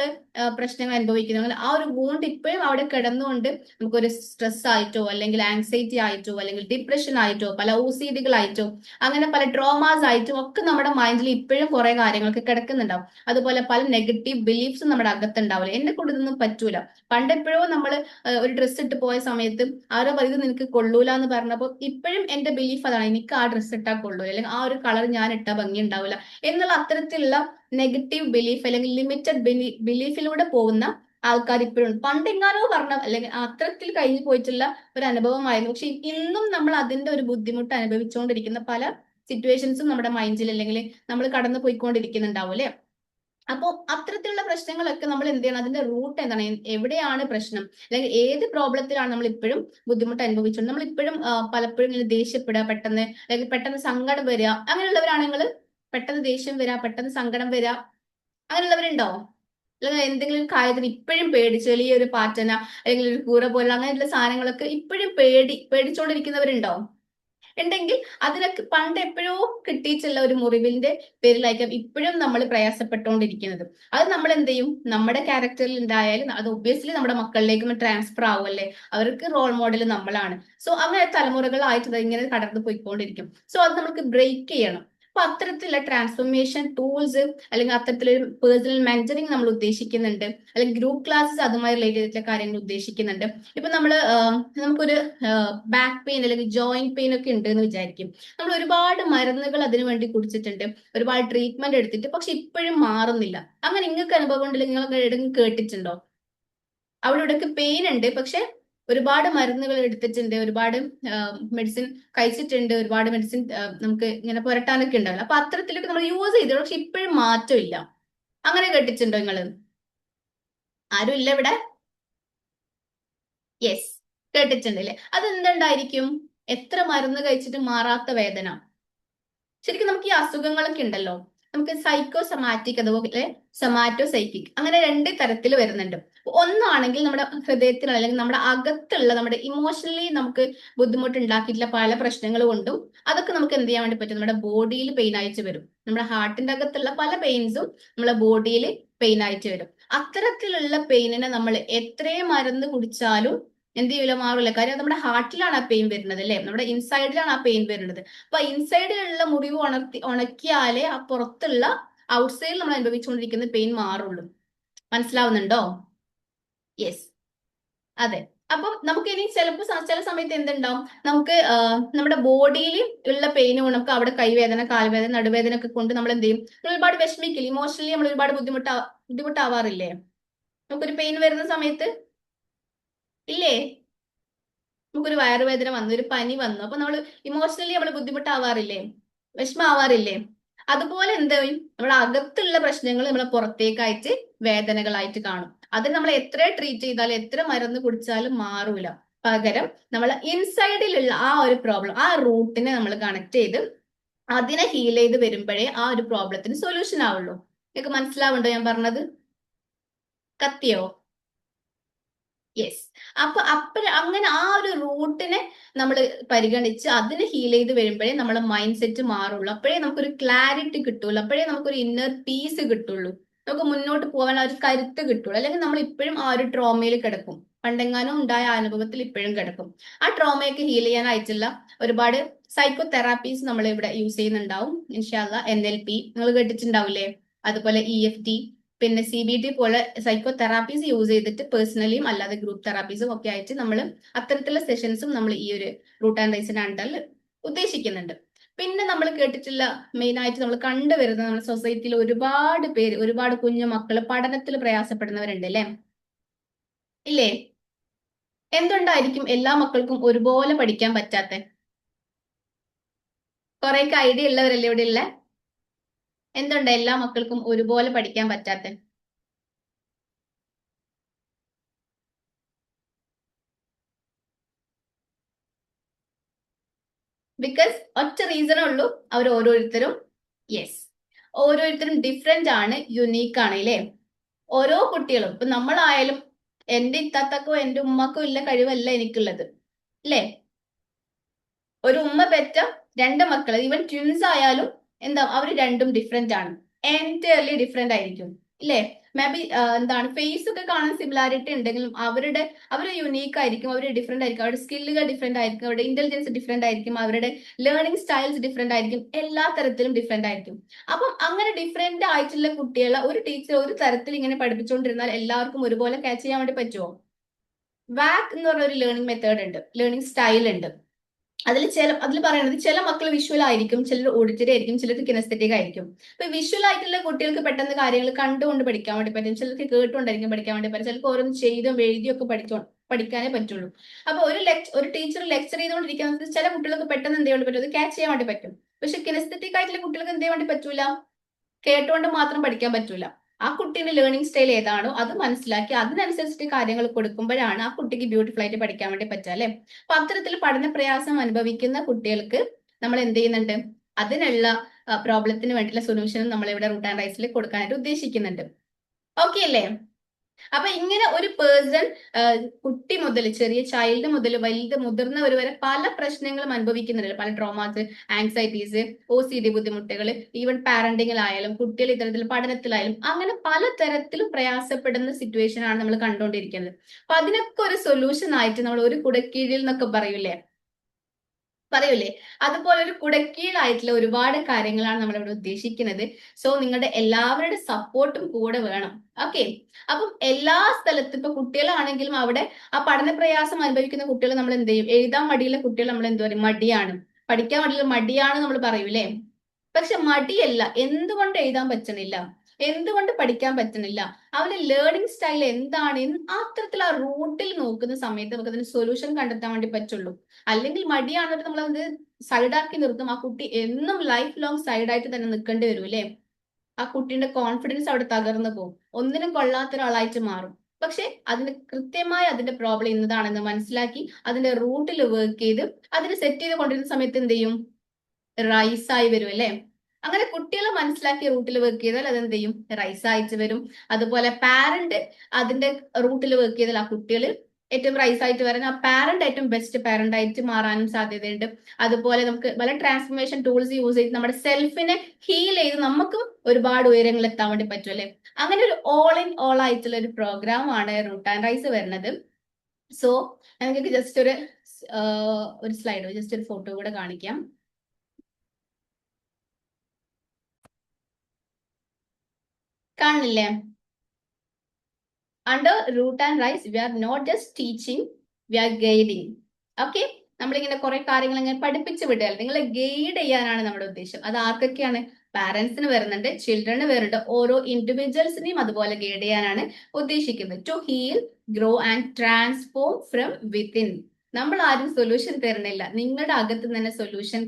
പ്രശ്നങ്ങൾ അനുഭവിക്കുന്ന ആ ഒരു വൂണ്ട് ഇപ്പോഴും അവിടെ കിടന്നുകൊണ്ട് നമുക്കൊരു സ്ട്രെസ് ആയിട്ടോ, അല്ലെങ്കിൽ ആങ്സൈറ്റി ആയിട്ടോ, അല്ലെങ്കിൽ ഡിപ്രഷൻ ആയിട്ടോ, പല OCDകളായിട്ടോ, അങ്ങനെ പല ട്രോമാസ് ആയിട്ടും ഒക്കെ നമ്മുടെ മൈൻഡിൽ ഇപ്പോഴും കുറെ കാര്യങ്ങളൊക്കെ കിടക്കുന്നുണ്ടാവും. അതുപോലെ പല നെഗറ്റീവ് ബിലീഫ്സും നമ്മുടെ അകത്തുണ്ടാവില്ല. എന്നെ കൊണ്ട് ഇതൊന്നും പറ്റൂല. പണ്ടെപ്പോഴോ നമ്മൾ ഒരു ഡ്രസ്സ് ഇട്ട് പോയ സമയത്ത് ആരോ പറയുന്നത് നിനക്ക് കൊള്ളൂല എന്ന് പറഞ്ഞപ്പോൾ ഇപ്പോഴും എന്റെ ബിലീഫ് അതാണ്, എനിക്ക് ആ ഡ്രസ്സ് ഇട്ടാൽ കൊള്ളൂല, അല്ലെങ്കിൽ ആ ഒരു കളർ ഞാൻ ഇട്ടാൽ ഭംഗി ഉണ്ടാവില്ല എന്നുള്ള അത്തരത്തിലുള്ള നെഗറ്റീവ് ബിലീഫ് അല്ലെങ്കിൽ ലിമിറ്റഡ് ബിലീഫിലൂടെ പോകുന്ന ആൾക്കാർ ഇപ്പോഴും പണ്ടെങ്ങാനോ പറഞ്ഞ അല്ലെങ്കിൽ അത്തരത്തിൽ കഴിഞ്ഞു പോയിട്ടുള്ള ഒരു അനുഭവമായിരുന്നു. പക്ഷെ ഇന്നും നമ്മൾ അതിന്റെ ഒരു ബുദ്ധിമുട്ട് അനുഭവിച്ചുകൊണ്ടിരിക്കുന്ന പല സിറ്റുവേഷൻസും നമ്മുടെ മൈൻഡിൽ അല്ലെങ്കിൽ നമ്മൾ കടന്നു പോയിക്കൊണ്ടിരിക്കുന്നുണ്ടാവും അല്ലെ? അപ്പോൾ അത്തരത്തിലുള്ള പ്രശ്നങ്ങളൊക്കെ നമ്മൾ എന്ത് ചെയ്യണം? അതിന്റെ റൂട്ട് എന്താണ്, എവിടെയാണ് പ്രശ്നം, അല്ലെങ്കിൽ ഏത് പ്രോബ്ലത്തിലാണ് നമ്മൾ ഇപ്പോഴും ബുദ്ധിമുട്ട് അനുഭവിച്ചുകൊണ്ട് നമ്മൾ ഇപ്പോഴും പലപ്പോഴും ഇങ്ങനെ ദേഷ്യപ്പെടുക, പെട്ടെന്ന് അല്ലെങ്കിൽ പെട്ടെന്ന് സങ്കടം വരിക, അങ്ങനെയുള്ളവരാണെങ്കിൽ പെട്ടെന്ന് ദേഷ്യം വരിക, പെട്ടെന്ന് സങ്കടം വരിക, അങ്ങനെയുള്ളവരുണ്ടോ? അല്ലെങ്കിൽ എന്തെങ്കിലും കാര്യത്തിന് ഇപ്പോഴും പേടിച്ച് വലിയൊരു പാറ്റന അല്ലെങ്കിൽ ഒരു കൂറ പോലെ അങ്ങനെയുള്ള സാധനങ്ങളൊക്കെ ഇപ്പോഴും പേടിച്ചോണ്ടിരിക്കുന്നവരുണ്ടോ? ഉണ്ടെങ്കിൽ അതിനൊക്കെ പണ്ട് എപ്പോഴോ കിട്ടിയിട്ടുള്ള ഒരു മുറിവിന്റെ പേരിലായിരിക്കും ഇപ്പോഴും നമ്മൾ പ്രയാസപ്പെട്ടുകൊണ്ടിരിക്കുന്നത്. അത് നമ്മൾ എന്ത് ചെയ്യും? നമ്മുടെ ക്യാരക്ടറിൽ ഉണ്ടായാലും അത് ഒബ്വിയസ്ലി നമ്മുടെ മക്കളിലേക്കും ട്രാൻസ്ഫർ ആവുമല്ലേ? അവർക്ക് റോൾ മോഡൽ നമ്മളാണ്. സോ അങ്ങനെ തലമുറകളായിട്ട് ഇങ്ങനെ കടന്നു പോയിക്കൊണ്ടിരിക്കും. സോ അത് നമുക്ക് ബ്രേക്ക് ചെയ്യണം. അപ്പൊ അത്തരത്തിലുള്ള ട്രാൻസ്ഫോർമേഷൻ ടൂൾസ് അല്ലെങ്കിൽ അത്തരത്തിലൊരു പേഴ്സണൽ മെന്ററിങ് നമ്മൾ ഉദ്ദേശിക്കുന്നുണ്ട്, അല്ലെങ്കിൽ ഗ്രൂപ്പ് ക്ലാസ്സസ് അതുമായി റിലേറ്റ് ചെയ്തിട്ടുള്ള കാര്യങ്ങൾ ഉദ്ദേശിക്കുന്നുണ്ട്. ഇപ്പൊ നമുക്കൊരു ബാക്ക് പെയിൻ അല്ലെങ്കിൽ ജോയിന്റ് പെയിൻ ഒക്കെ ഉണ്ട് എന്ന് വിചാരിക്കും. നമ്മൾ ഒരുപാട് മരുന്നുകൾ അതിനു വേണ്ടി കുടിച്ചിട്ടുണ്ട്, ഒരുപാട് ട്രീറ്റ്മെന്റ് എടുത്തിട്ട്, പക്ഷെ ഇപ്പോഴും മാറുന്നില്ല. അങ്ങനെ നിങ്ങൾക്ക് അനുഭവം ഉണ്ടെങ്കിൽ നിങ്ങൾ എവിടെയെങ്കിലും കേട്ടിട്ടുണ്ടോ? അവിടെ ഇവിടെയൊക്കെ പെയിൻ ഉണ്ട്, പക്ഷെ ഒരുപാട് മരുന്നുകൾ എടുത്തിട്ടുണ്ട്, ഒരുപാട് മെഡിസിൻ കഴിച്ചിട്ടുണ്ട്, ഒരുപാട് മെഡിസിൻ നമുക്ക് ഇങ്ങനെ പുരട്ടാനൊക്കെ ഉണ്ടാവില്ല. അപ്പൊ അത്തരത്തിലൊക്കെ നമ്മൾ യൂസ് ചെയ്തു, പക്ഷെ ഇപ്പോഴും മാറ്റമില്ല. അങ്ങനെ കേട്ടിട്ടുണ്ടോ നിങ്ങള്? ആരും ഇല്ല ഇവിടെ? യെസ്, കേട്ടിട്ടുണ്ട് അല്ലേ? അതെന്തുണ്ടായിരിക്കും? എത്ര മരുന്ന് കഴിച്ചിട്ട് മാറാത്ത വേദന. ശരിക്കും നമുക്ക് ഈ അസുഖങ്ങളൊക്കെ ഉണ്ടല്ലോ, നമുക്ക് സൈക്കോസൊമാറ്റിക് അതുപോലെ സൊമാറ്റോസൈക്കിക്, അങ്ങനെ 2 തരത്തിൽ വരുന്നുണ്ട്. ഒന്നാണെങ്കിൽ നമ്മുടെ ഹൃദയത്തിലുള്ള അല്ലെങ്കിൽ നമ്മുടെ അകത്തുള്ള നമ്മുടെ ഇമോഷണലി നമുക്ക് ബുദ്ധിമുട്ടുണ്ടാക്കിയിട്ടുള്ള പല പ്രശ്നങ്ങൾ കൊണ്ടും അതൊക്കെ നമുക്ക് എന്ത് ചെയ്യാൻ വേണ്ടി പറ്റും? നമ്മുടെ ബോഡിയിൽ പെയിൻ ആയിട്ട് വരും. നമ്മുടെ ഹാർട്ടിന്റെ അകത്തുള്ള പല പെയിൻസും നമ്മുടെ ബോഡിയിൽ പെയിൻ ആയിട്ട് വരും. അത്തരത്തിലുള്ള പെയിനിനെ നമ്മൾ എത്രയും മരുന്ന് കുടിച്ചാലും എന്ത് ചെയ്യൂല? മാറില്ല. കാര്യം നമ്മുടെ ഹാർട്ടിലാണ് ആ പെയിൻ വരുന്നത് അല്ലെ? നമ്മുടെ ഇൻസൈഡിലാണ് ആ പെയിൻ വരുന്നത്. അപ്പൊ ഇൻസൈഡിലുള്ള മുറിവ് ഉണക്കിയാലേ ആ പുറത്തുള്ള ഔട്ട്സൈഡിൽ നമ്മൾ അനുഭവിച്ചുകൊണ്ടിരിക്കുന്ന പെയിൻ മാറുള്ളൂ. മനസ്സിലാവുന്നുണ്ടോ? യെസ്, അതെ. അപ്പം നമുക്ക് ഇനി ചിലപ്പോൾ ചില സമയത്ത് എന്തുണ്ടാവും? നമുക്ക് നമ്മുടെ ബോഡിയിൽ ഉള്ള പെയിന് നമുക്ക് അവിടെ കൈവേദന, കാൽവേദന, നടുവേദന ഒക്കെ കൊണ്ട് നമ്മൾ എന്ത് ചെയ്യും? നമ്മൾ ഒരുപാട് വിഷമിക്കില്ല, ഇമോഷണലി നമ്മൾ ഒരുപാട് ബുദ്ധിമുട്ടാവാറില്ലേ? നമുക്കൊരു പെയിൻ വരുന്ന സമയത്ത് ഇല്ലേ? നമുക്കൊരു വയറുവേദന വന്നു, ഒരു പനി വന്നു, അപ്പൊ നമ്മൾ ഇമോഷണലി നമ്മൾ ബുദ്ധിമുട്ടാവാറില്ലേ? വിഷമാവാറില്ലേ? അതുപോലെ എന്താ നമ്മുടെ അകത്തുള്ള പ്രശ്നങ്ങൾ നമ്മളെ പുറത്തേക്കായിട്ട് വേദനകളായിട്ട് കാണും. അത് നമ്മൾ എത്ര ട്രീറ്റ് ചെയ്താലും എത്ര മരുന്ന് കുടിച്ചാലും മാറൂല. പകരം നമ്മൾ ഇൻസൈഡിലുള്ള ആ ഒരു പ്രോബ്ലം, ആ റൂട്ടിനെ നമ്മൾ കണക്ട് ചെയ്ത് അതിനെ ഹീൽ ചെയ്ത് വരുമ്പോഴേ ആ ഒരു പ്രോബ്ലത്തിന് സൊല്യൂഷൻ ആവുള്ളൂ. നിങ്ങൾക്ക് മനസ്സിലാവുണ്ടോ ഞാൻ പറഞ്ഞത്? കത്തിയോ? യെസ്. അപ്പൊ അങ്ങനെ ആ ഒരു റൂട്ടിനെ നമ്മൾ പരിഗണിച്ച് അതിനെ ഹീൽ ചെയ്ത് വരുമ്പോഴേ നമ്മളെ മൈൻഡ് സെറ്റ് മാറുള്ളൂ. അപ്പോഴേ നമുക്കൊരു ക്ലാരിറ്റി കിട്ടുള്ളൂ. അപ്പോഴേ നമുക്കൊരു ഇന്നർ പീസ് കിട്ടുള്ളൂ. നമുക്ക് മുന്നോട്ട് പോകാൻ ആ ഒരു കരുത്ത് കിട്ടുള്ളൂ. അല്ലെങ്കിൽ നമ്മൾ ഇപ്പോഴും ആ ഒരു ട്രോമയിൽ കിടക്കും. പണ്ടെങ്ങാനും ഉണ്ടായ അനുഭവത്തിൽ ഇപ്പോഴും കിടക്കും. ആ ട്രോമയൊക്കെ ഹീൽ ചെയ്യാനായിട്ടുള്ള ഒരുപാട് സൈക്കോ തെറാപ്പീസ് നമ്മൾ ഇവിടെ യൂസ് ചെയ്യുന്നുണ്ടാവും. ഇൻഷാല്ല NLP നിങ്ങൾ കേട്ടിട്ടുണ്ടാവില്ലേ? അതുപോലെ EFT, പിന്നെ CBT പോലെ സൈക്കോ തെറാപ്പീസ് യൂസ് ചെയ്തിട്ട് പേഴ്സണലിയും അല്ലാതെ ഗ്രൂപ്പ് തെറാപ്പീസും ഒക്കെ ആയിട്ട് നമ്മൾ അത്തരത്തിലുള്ള സെഷൻസും നമ്മൾ ഈ ഒരു റൂട്ട് ആൻഡ് റൈസിന്റെ അണ്ടറിൽ ഉദ്ദേശിക്കുന്നുണ്ട്. പിന്നെ നമ്മൾ കേട്ടിട്ടുള്ള മെയിൻ ആയിട്ട് നമ്മൾ കണ്ടുവരുന്ന നമ്മുടെ സൊസൈറ്റിയിൽ ഒരുപാട് പേര്, ഒരുപാട് കുഞ്ഞു മക്കള് പഠനത്തിൽ പ്രയാസപ്പെടുന്നവരുണ്ട് അല്ലേ? ഇല്ലേ? എന്തുകൊണ്ടായിരിക്കും എല്ലാ മക്കൾക്കും ഒരുപോലെ പഠിക്കാൻ പറ്റാത്ത? കുറെയൊക്കെ ഐഡിയ ഉള്ളവരല്ലേ ഇവിടെ ഉള്ള? എന്തുകൊണ്ട് എല്ലാ മക്കൾക്കും ഒരുപോലെ പഠിക്കാൻ പറ്റാത്ത? ബിക്കോസ് ഒറ്റ റീസണേ ഉള്ളൂ, അവർ ഓരോരുത്തരും ഓരോരുത്തരും ഡിഫറെന്റ് ആണ്, യുണീക്ക് ആണ് അല്ലേ? ഓരോ കുട്ടികളും ഇപ്പൊ നമ്മളായാലും എന്റെ ഇത്താത്തക്കോ എന്റെ ഉമ്മക്കോ ഇല്ല കഴിവല്ല എനിക്കുള്ളത് അല്ലേ? ഒരു ഉമ്മ പെറ്റ 2 മക്കൾ, ഈവൻ ട്വിൻസ് ആയാലും എന്താ അവര് രണ്ടും ഡിഫറെന്റ് ആണ്, എൻറ്റയർലി ഡിഫറെന്റ് ആയിരിക്കും ഇല്ലേ? മേ ബി എന്താണ് ഫേസ് ഒക്കെ കാണാൻ സിമിലാരിറ്റി ഉണ്ടെങ്കിലും അവർ യുണീക്ക് ആയിരിക്കും, അവർ ഡിഫറെന്റ് ആയിരിക്കും, അവരുടെ സ്കില്ലുകൾ ഡിഫറെന്റ് ആയിരിക്കും, അവരുടെ ഇന്റലിജൻസ് ഡിഫറെന്റ് ആയിരിക്കും, അവരുടെ ലേണിംഗ് സ്റ്റൈൽസ് ഡിഫറെന്റ് ആയിരിക്കും, എല്ലാ തരത്തിലും ഡിഫറെന്റ് ആയിരിക്കും. അപ്പം അങ്ങനെ ഡിഫറെന്റ് ആയിട്ടുള്ള കുട്ടികളെ ഒരു ടീച്ചർ ഒരു തരത്തിൽ ഇങ്ങനെ പഠിപ്പിച്ചുകൊണ്ടിരുന്നാൽ എല്ലാവർക്കും ഒരുപോലെ ക്യാച്ച് ചെയ്യാൻ വേണ്ടി പറ്റുമോ? വാക് എന്ന് പറഞ്ഞ ഒരു ലേണിംഗ് മെത്തേഡ് ഉണ്ട്, ലേണിംഗ് സ്റ്റൈൽ ഉണ്ട്. അതിൽ പറയുന്നത് ചില മക്കൾ വിഷ്വൽ ആയിരിക്കും, ചിലർ ഓഡിറ്ററി ആയിരിക്കും, ചിലർ കിനസ്തെറ്റിക് ആയിരിക്കും. ഇപ്പൊ വിഷ്വൽ ആയിട്ടുള്ള കുട്ടികൾക്ക് പെട്ടെന്ന് കാര്യങ്ങൾ കണ്ടുകൊണ്ട് പഠിക്കാൻ വേണ്ടി പറ്റും, ചിലർക്ക് കേട്ടുകൊണ്ടായിരിക്കും പഠിക്കാൻ വേണ്ടി പറ്റും, ചിലർക്ക് ഓരോന്ന് ചെയ്തും എഴുതിയും ഒക്കെ പഠിക്കാനേ പറ്റുള്ളൂ. അപ്പൊ ഒരു ടീച്ചർ ലെക്ചർ ചെയ്തുകൊണ്ടിരിക്കുന്നത് ചില കുട്ടികൾക്ക് പെട്ടെന്ന് എന്ത് ചെയ്യാൻ പറ്റും, അത് ക്യാച്ച് ചെയ്യാൻ വേണ്ടി പറ്റും. പക്ഷെ കിനസ്തെറ്റിക് ആയിട്ടുള്ള കുട്ടികൾക്ക് എന്ത് ചെയ്യാൻ വേണ്ടി പറ്റൂല, കേട്ടുകൊണ്ട് മാത്രം പഠിക്കാൻ പറ്റൂല. ആ കുട്ടീന്റെ ലേണിംഗ് സ്റ്റൈൽ ഏതാണോ അത് മനസ്സിലാക്കി അതിനനുസരിച്ചിട്ട് കാര്യങ്ങൾ കൊടുക്കുമ്പോഴാണ് ആ കുട്ടിക്ക് ബ്യൂട്ടിഫുൾ ആയിട്ട് പഠിക്കാൻ വേണ്ടി പറ്റുക അല്ലെ? അപ്പൊ അത്തരത്തിൽ പഠന പ്രയാസം അനുഭവിക്കുന്ന കുട്ടികൾക്ക് നമ്മൾ എന്ത് ചെയ്യുന്നുണ്ട്, അതിനുള്ള പ്രോബ്ലത്തിന് വേണ്ടിയുള്ള സൊല്യൂഷൻ നമ്മൾ ഇവിടെ റൂട്ട് ആൻഡ് റൈസിൽ കൊടുക്കാനായിട്ട് ഉദ്ദേശിക്കുന്നുണ്ട്. ഓക്കെ അല്ലേ? അപ്പൊ ഇങ്ങനെ ഒരു പേഴ്സൺ കുട്ടി മുതൽ, ചെറിയ ചൈൽഡ് മുതൽ മുതിർന്നവർ വരെ പല പ്രശ്നങ്ങളും അനുഭവിക്കുന്നുണ്ട്, പല ട്രോമാസ്, ആങ്സൈറ്റീസ്, OCD ബുദ്ധിമുട്ടുകൾ, ഈവൻ പാരന്റിങ്ങിലായാലും കുട്ടികൾ ഇത്തരത്തിൽ പഠനത്തിലായാലും അങ്ങനെ പല തരത്തിലും പ്രയാസപ്പെടുന്ന സിറ്റുവേഷൻ ആണ് നമ്മൾ കണ്ടുകൊണ്ടിരിക്കുന്നത്. അപ്പൊ അതിനൊക്കെ ഒരു സൊല്യൂഷൻ ആയിട്ട് നമ്മൾ ഒരു കുടക്കീഴിൽ എന്നൊക്കെ പറയൂലേ, അതുപോലെ ഒരു കുടക്കീഴായിട്ടുള്ള ഒരുപാട് കാര്യങ്ങളാണ് നമ്മൾ ഇവിടെ ഉദ്ദേശിക്കുന്നത്. സോ നിങ്ങളുടെ എല്ലാവരുടെ സപ്പോർട്ടും കൂടെ വേണം. ഓക്കെ, അപ്പം എല്ലാ സ്ഥലത്തും ഇപ്പൊ കുട്ടികളാണെങ്കിലും അവിടെ ആ പഠന പ്രയാസം അനുഭവിക്കുന്ന കുട്ടികൾ നമ്മൾ എന്ത് ചെയ്യും, എഴുതാൻ മടിയുള്ള കുട്ടികൾ നമ്മൾ എന്ത് പറയും, മടിയാണ്, പഠിക്കാൻ മടിയാണ് നമ്മൾ പറയൂലേ? പക്ഷെ മടിയല്ല, എന്തുകൊണ്ട് എഴുതാൻ പറ്റണില്ല, എന്തുകൊണ്ട് പഠിക്കാൻ പറ്റുന്നില്ല, അവന്റെ ലേണിംഗ് സ്റ്റൈൽ എന്താണ്, അത്തരത്തിൽ ആ റൂട്ടിൽ നോക്കുന്ന സമയത്ത് നമുക്ക് അതിന് സൊല്യൂഷൻ കണ്ടെത്താൻ വേണ്ടി പറ്റുള്ളൂ. അല്ലെങ്കിൽ മടിയാണെന്ന് നമ്മൾ അത് സൈഡാക്കി നിർത്തും, ആ കുട്ടി എന്നും ലൈഫ് ലോങ് സൈഡായിട്ട് തന്നെ നിൽക്കേണ്ടി വരും അല്ലേ? ആ കുട്ടീന്റെ കോൺഫിഡൻസ് അവിടെ തകർന്നു പോകും, ഒന്നിനും കൊള്ളാത്ത ഒരാളായിട്ട് മാറും. പക്ഷെ അതിന് കൃത്യമായി അതിന്റെ പ്രോബ്ലം എന്നതാണെന്ന് മനസ്സിലാക്കി അതിന്റെ റൂട്ടിൽ വർക്ക് ചെയ്ത് അതിന് സെറ്റ് ചെയ്ത് കൊണ്ടിരുന്ന സമയത്ത് എന്ത് ചെയ്യും, റൈസായി വരും അല്ലേ? അങ്ങനെ കുട്ടികളെ മനസ്സിലാക്കി റൂട്ടിൽ വർക്ക് ചെയ്താൽ അതെന്ത് ചെയ്യും, റൈസ് ആയിട്ട് വരും. അതുപോലെ പാരന്റ് അതിന്റെ റൂട്ടിൽ വർക്ക് ചെയ്താൽ ആ കുട്ടികൾ ഏറ്റവും റൈസ് ആയിട്ട് വരാൻ, ആ പാരന്റ് ഏറ്റവും ബെസ്റ്റ് പാരന്റ് ആയിട്ട് മാറാനും സാധ്യതയുണ്ട്. അതുപോലെ നമുക്ക് പല ട്രാൻസ്ഫോർമേഷൻ ടൂൾസ് യൂസ് ചെയ്ത് നമ്മുടെ സെൽഫിനെ ഹീൽ ചെയ്ത് നമുക്കും ഒരുപാട് ഉയരങ്ങൾ എത്താൻ വേണ്ടി പറ്റും അല്ലെ? അങ്ങനെ ഒരു ഓൾ ഇൻ ഓൾ ആയിട്ടുള്ള ഒരു പ്രോഗ്രാം ആണ് റൂട്ട് ആൻഡ് റൈസ് വരുന്നത്. സോ നിങ്ങൾക്ക് ജസ്റ്റ് ഒരു സ്ലൈഡ്, ജസ്റ്റ് ഒരു ഫോട്ടോ കൂടെ കാണിക്കാം. കാണില്ലേ? Under root and rise, we are not just teaching, we are guiding. Okay, നമ്മളിങ്ങനെ കുറെ കാര്യങ്ങൾ ഇങ്ങനെ പഠിപ്പിച്ചു വിടുക, നിങ്ങളെ ഗൈഡ് ചെയ്യാനാണ് നമ്മുടെ ഉദ്ദേശം. അത് ആർക്കൊക്കെയാണ്? പാരന്റ്സിന് വരുന്നുണ്ട്, ചിൽഡ്രന് വരുന്നുണ്ട്, ഓരോ ഇൻഡിവിജ്വൽസിനെയും അതുപോലെ ഗൈഡ് ചെയ്യാനാണ് ഉദ്ദേശിക്കുന്നത്. To heal, grow and transform from within. നമ്മൾ ആരും സൊല്യൂഷൻ തരുന്നില്ല, നിങ്ങളുടെ അകത്ത് തന്നെ സൊല്യൂഷൻ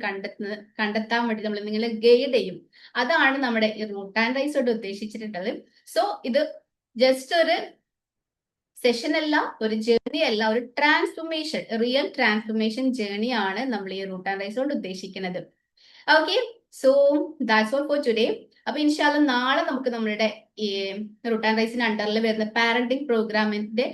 കണ്ടെത്താൻ വേണ്ടി നമ്മൾ നിങ്ങളെ ഗൈഡ് ചെയ്യും. അതാണ് നമ്മുടെ ഈ റൂട്ട് ആൻഡ് റൈസോട് ഉദ്ദേശിച്ചിട്ടുള്ളത്. സോ ഇത് ജസ്റ്റ് ഒരു സെഷൻ അല്ല, ഒരു ജേർണി അല്ല, ഒരു ട്രാൻസ്ഫോർമേഷൻ, റിയൽ ട്രാൻസ്ഫോർമേഷൻ ജേർണി ആണ് നമ്മൾ ഈ റൂട്ട് ആൻഡ് റൈസ് കൊണ്ട് ഉദ്ദേശിക്കുന്നത്. Okay, so that's all for today. അപ്പൊ ഇൻഷാല്ല നാളെ നമുക്ക് നമ്മുടെ ഈ റൂട്ട് ആൻഡ് റൈസിന് അണ്ടറിൽ വരുന്ന പാരന്റിംഗ് പ്രോഗ്രാമിന്റെ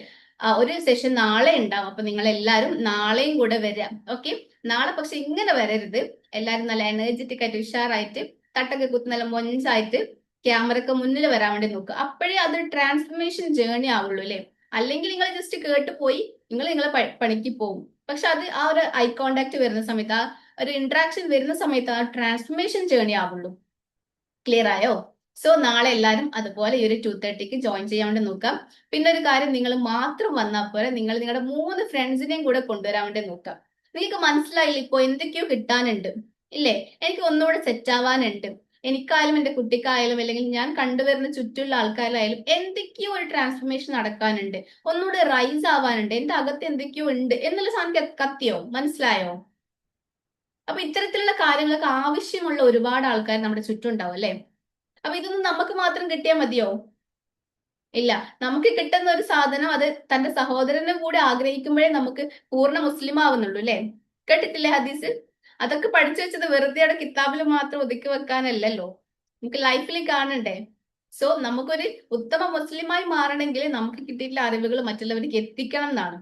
ഒരു സെഷൻ നാളെ ഉണ്ടാവും. അപ്പൊ നിങ്ങൾ എല്ലാവരും നാളെയും കൂടെ വരാം. ഓക്കെ, നാളെ പക്ഷെ ഇങ്ങനെ വരരുത്. എല്ലാവരും നല്ല എനർജറ്റിക് ആയിട്ട് ഉഷാറായിട്ട് തട്ടൊക്കെ കുത്തി നല്ല മൊഞ്ചായിട്ട് ക്യാമറക്ക് മുന്നിൽ വരാൻ വേണ്ടി നോക്കുക. അപ്പോഴേ അതൊരു ട്രാൻസ്ഫർമേഷൻ ജേർണി ആവുള്ളൂ അല്ലെ. അല്ലെങ്കിൽ നിങ്ങൾ ജസ്റ്റ് കേട്ട് പോയി നിങ്ങളെ പണിക്ക് പോകും. പക്ഷെ അത് ആ ഒരു ഐ കോണ്ടാക്ട് വരുന്ന സമയത്ത്, ആ ഒരു ഇന്ററാക്ഷൻ വരുന്ന സമയത്ത് ആ ട്രാൻസ്ഫർമേഷൻ ജേർണി ആവുള്ളൂ. ക്ലിയർ ആയോ? സോ നാളെ എല്ലാവരും അതുപോലെ ഈ ഒരു 2:30ക്ക് ജോയിൻ ചെയ്യാൻ വേണ്ടി നോക്കാം. പിന്നെ ഒരു കാര്യം, നിങ്ങൾ മാത്രം വന്നാൽ പോലെ നിങ്ങൾ നിങ്ങളുടെ 3 ഫ്രണ്ട്സിനെയും കൂടെ കൊണ്ടുവരാൻ വേണ്ടി നോക്കാം. നിങ്ങൾക്ക് മനസ്സിലായില്ല ഇപ്പൊ എന്തൊക്കെയോ കിട്ടാനുണ്ട് ഇല്ലേ? എനിക്ക് ഒന്നുകൂടെ സെറ്റ് ആവാനുണ്ട്. എനിക്കായാലും എന്റെ കുട്ടിക്കായാലും അല്ലെങ്കിൽ ഞാൻ കണ്ടുവരുന്ന ചുറ്റുള്ള ആൾക്കാരായാലും എന്തൊക്കെയോ ഒരു ട്രാൻസ്ഫർമേഷൻ നടക്കാനുണ്ട്, ഒന്നുകൂടെ റൈസ് ആവാനുണ്ട്, എന്റെ അകത്ത് എന്തൊക്കെയോ ഉണ്ട് എന്നുള്ള സാധനം കത്തിയോ? മനസ്സിലായോ? അപ്പൊ ഇത്തരത്തിലുള്ള കാര്യങ്ങൾക്ക് ആവശ്യമുള്ള ഒരുപാട് ആൾക്കാർ നമ്മുടെ ചുറ്റും ഉണ്ടാവും അല്ലെ. അപ്പൊ ഇതൊന്നും നമുക്ക് മാത്രം കിട്ടിയാൽ മതിയോ? ഇല്ല, നമുക്ക് കിട്ടുന്ന ഒരു സാധനം അത് തന്റെ സഹോദരനും കൂടെ ആഗ്രഹിക്കുമ്പോഴേ നമുക്ക് പൂർണ്ണ മുസ്ലിം ആവുന്നുള്ളൂ അല്ലെ. കേട്ടിട്ടില്ലേ ഹദീസ്? അതൊക്കെ പഠിച്ചു വെച്ചത് വെറുതെ അവിടെ കിതാബിൽ മാത്രം ഒതുക്കി വെക്കാനല്ലല്ലോ, നമുക്ക് ലൈഫിൽ കാണണ്ടേ. സോ നമുക്കൊരു ഉത്തമ മുസ്ലിമായി മാറണമെങ്കിൽ നമുക്ക് കിട്ടിയിട്ടുള്ള അറിവുകൾ മറ്റുള്ളവർക്ക് എത്തിക്കണം എന്നാണ്.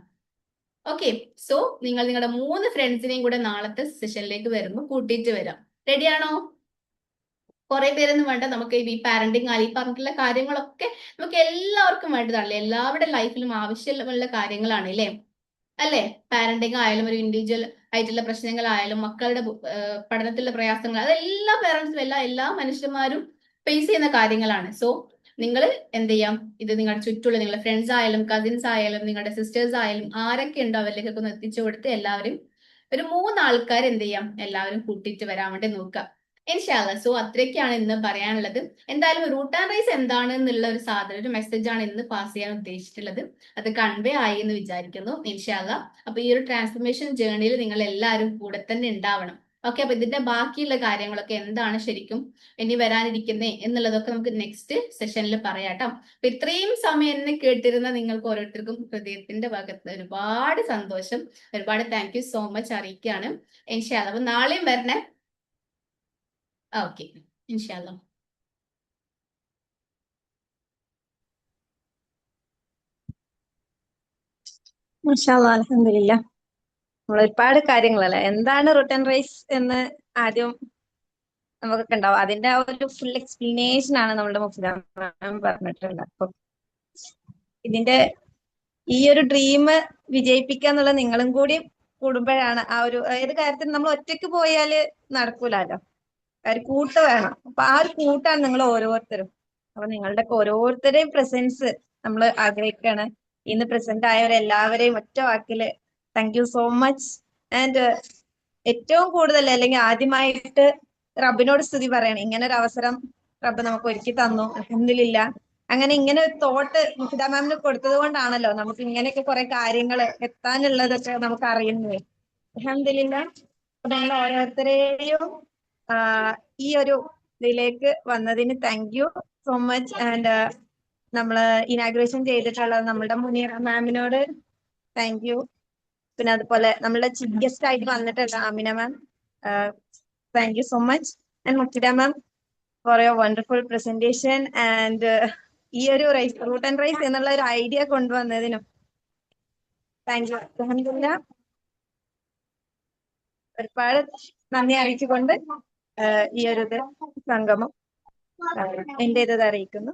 ഓക്കെ, സോ നിങ്ങൾ നിങ്ങളുടെ 3 ഫ്രണ്ട്സിനെയും കൂടെ നാളത്തെ സെഷനിലേക്ക് വരുമ്പോൾ കൂട്ടിയിട്ട് വരാം. റെഡിയാണോ? കുറെ പേരൊന്നും വേണ്ട, നമുക്ക് ഈ പാരന്റിങ് ഈ പറഞ്ഞിട്ടുള്ള കാര്യങ്ങളൊക്കെ നമുക്ക് എല്ലാവർക്കും വേണ്ടതാണല്ലേ. എല്ലാവരുടെ ലൈഫിലും ആവശ്യമുള്ള കാര്യങ്ങളാണ് അല്ലേ. പാരന്റിങ് ആയാലും ഒരു ഇൻഡിവിജ്വൽ ആയിട്ടുള്ള പ്രശ്നങ്ങളായാലും മക്കളുടെ പഠനത്തിലുള്ള പ്രയാസങ്ങൾ, അതെല്ലാ പേരൻസും എല്ലാ മനുഷ്യന്മാരും ഫേസ് ചെയ്യുന്ന കാര്യങ്ങളാണ്. സോ നിങ്ങൾ എന്ത് ചെയ്യാം, ഇത് നിങ്ങളുടെ ചുറ്റുള്ള നിങ്ങളുടെ ഫ്രണ്ട്സ് ആയാലും കസിൻസ് ആയാലും നിങ്ങളുടെ സിസ്റ്റേഴ്സ് ആയാലും ആരൊക്കെ ഉണ്ടോ അവരിലേക്കൊക്കെ ഒന്ന് എത്തിച്ചു കൊടുത്ത് എല്ലാവരും ഒരു 3 ആൾക്കാർ എന്ത് ചെയ്യാം, എല്ലാവരും കൂട്ടിയിട്ട് വരാൻ വേണ്ടി നോക്കുക ഇൻഷാല്ല. സോ അത്രയൊക്കെയാണ് ഇന്ന് പറയാനുള്ളത്. എന്തായാലും റൂട്ട് ആൻഡ് റൈസ് എന്താണ് എന്നുള്ള ഒരു സാധനം, ഒരു മെസ്സേജ് ആണ് ഇന്ന് പാസ് ചെയ്യാൻ ഉദ്ദേശിച്ചിട്ടുള്ളത്. അത് കൺവേ ആയി എന്ന് വിചാരിക്കുന്നു ഇൻഷാല്ല. അപ്പൊ ഈ ഒരു ട്രാൻസ്ഫർമേഷൻ ജേർണിയിൽ നിങ്ങൾ എല്ലാവരും കൂടെ തന്നെ ഉണ്ടാവണം. ഓക്കെ, അപ്പൊ ഇതിന്റെ ബാക്കിയുള്ള കാര്യങ്ങളൊക്കെ എന്താണ് ശരിക്കും ഇനി വരാനിരിക്കുന്നേ എന്നുള്ളതൊക്കെ നമുക്ക് നെക്സ്റ്റ് സെഷനിൽ പറയാട്ടോ. അപ്പൊ ഇത്രയും സമയം എന്നെ കേട്ടിരുന്ന നിങ്ങൾക്ക് ഓരോരുത്തർക്കും ഹൃദയത്തിന്റെ ഭാഗത്ത് ഒരുപാട് സന്തോഷം, ഒരുപാട് താങ്ക് യു സോ മച്ച് അറിയിക്കുകയാണ് ഇൻഷാല്ല. അപ്പൊ നാളെയും വരണേ. ഓക്കെ, ഇൻഷാല്ല. മാഷാഅല്ലാ, അൽഹംദുലില്ലാ. നമ്മൾ ഒരുപാട് കാര്യങ്ങളല്ലേ, എന്താണ് റൂട്ട് ആൻഡ് റൈസ് എന്ന് ആദ്യം നമുക്കൊക്കെ ഉണ്ടാവും. അതിന്റെ ആ ഒരു ഫുൾ എക്സ്പ്ലനേഷൻ ആണ് നമ്മുടെ മുഫ്ത മാം പറഞ്ഞിട്ടുള്ളത്. അപ്പൊ ഇതിന്റെ ഈ ഒരു ഡ്രീം വിജയിപ്പിക്കുക എന്നുള്ള നിങ്ങളും കൂടി കൂടുമ്പോഴാണ് ആ ഒരു ഏത് കാര്യത്തിനും നമ്മൾ ഒറ്റയ്ക്ക് പോയാല് നടക്കൂലല്ലോ, ഒരു കൂട്ട് വേണം. അപ്പൊ ആ ഒരു കൂട്ടാണ് നിങ്ങൾ ഓരോരുത്തരും. അപ്പൊ നിങ്ങളുടെ ഓരോരുത്തരുടെയും പ്രസൻസ് നമ്മൾ ആഗ്രഹിക്കുകയാണ്. ഇന്ന് പ്രസന്റ് ആയവരെല്ലാവരെയും ഒറ്റ വാക്കില് thank you so much. And ഏറ്റവും കൂടുതൽ അല്ലെങ്കിൽ ആദ്യമായിട്ട് റബ്ബിനോട് സ്തുതി പറയണം. ഇങ്ങനെ ഒരു അവസരം റബ്ബ് നമുക്ക് ഒരുക്കി തന്നു, അൽഹംദുലില്ലാ. അങ്ങനെ ഇങ്ങനെ ഒരു തോട്ട് മുഫിദ മാമിന് കൊടുത്തത് കൊണ്ടാണല്ലോ നമുക്ക് ഇങ്ങനെയൊക്കെ കുറെ കാര്യങ്ങൾ എത്താനുള്ളതൊക്കെ നമുക്ക് അറിയുന്നത്. അൽഹംദുലില്ലാ. അപ്പൊ ഞങ്ങൾ ഓരോരുത്തരെയും ഈ ഒരു ഇതിലേക്ക് വന്നതിന് thank you so much. And നമ്മള് ഇനാഗ്രേഷൻ ചെയ്തിട്ടുള്ള നമ്മുടെ മുനീറ മാമിനോട് താങ്ക് യു. പിന്നെ അതുപോലെ നമ്മളുടെ ചീഫ് ഗസ്റ്റ് ആയിട്ട് വന്നിട്ടുള്ള Amina ma'am, thank you so much. And Mufida ma'am for your wonderful presentation. And ഈ ഒരു റൂട്ട് ആൻഡ് റൈസ് എന്നുള്ള ഒരു ഐഡിയ കൊണ്ടുവന്നതിനും താങ്ക് യു. അൽഹംദുലില്ലാ. ഒരുപാട് നന്ദി അറിയിച്ചുകൊണ്ട് ഈ ഒരു സംഗമം എന്റേത് അറിയിക്കുന്നു.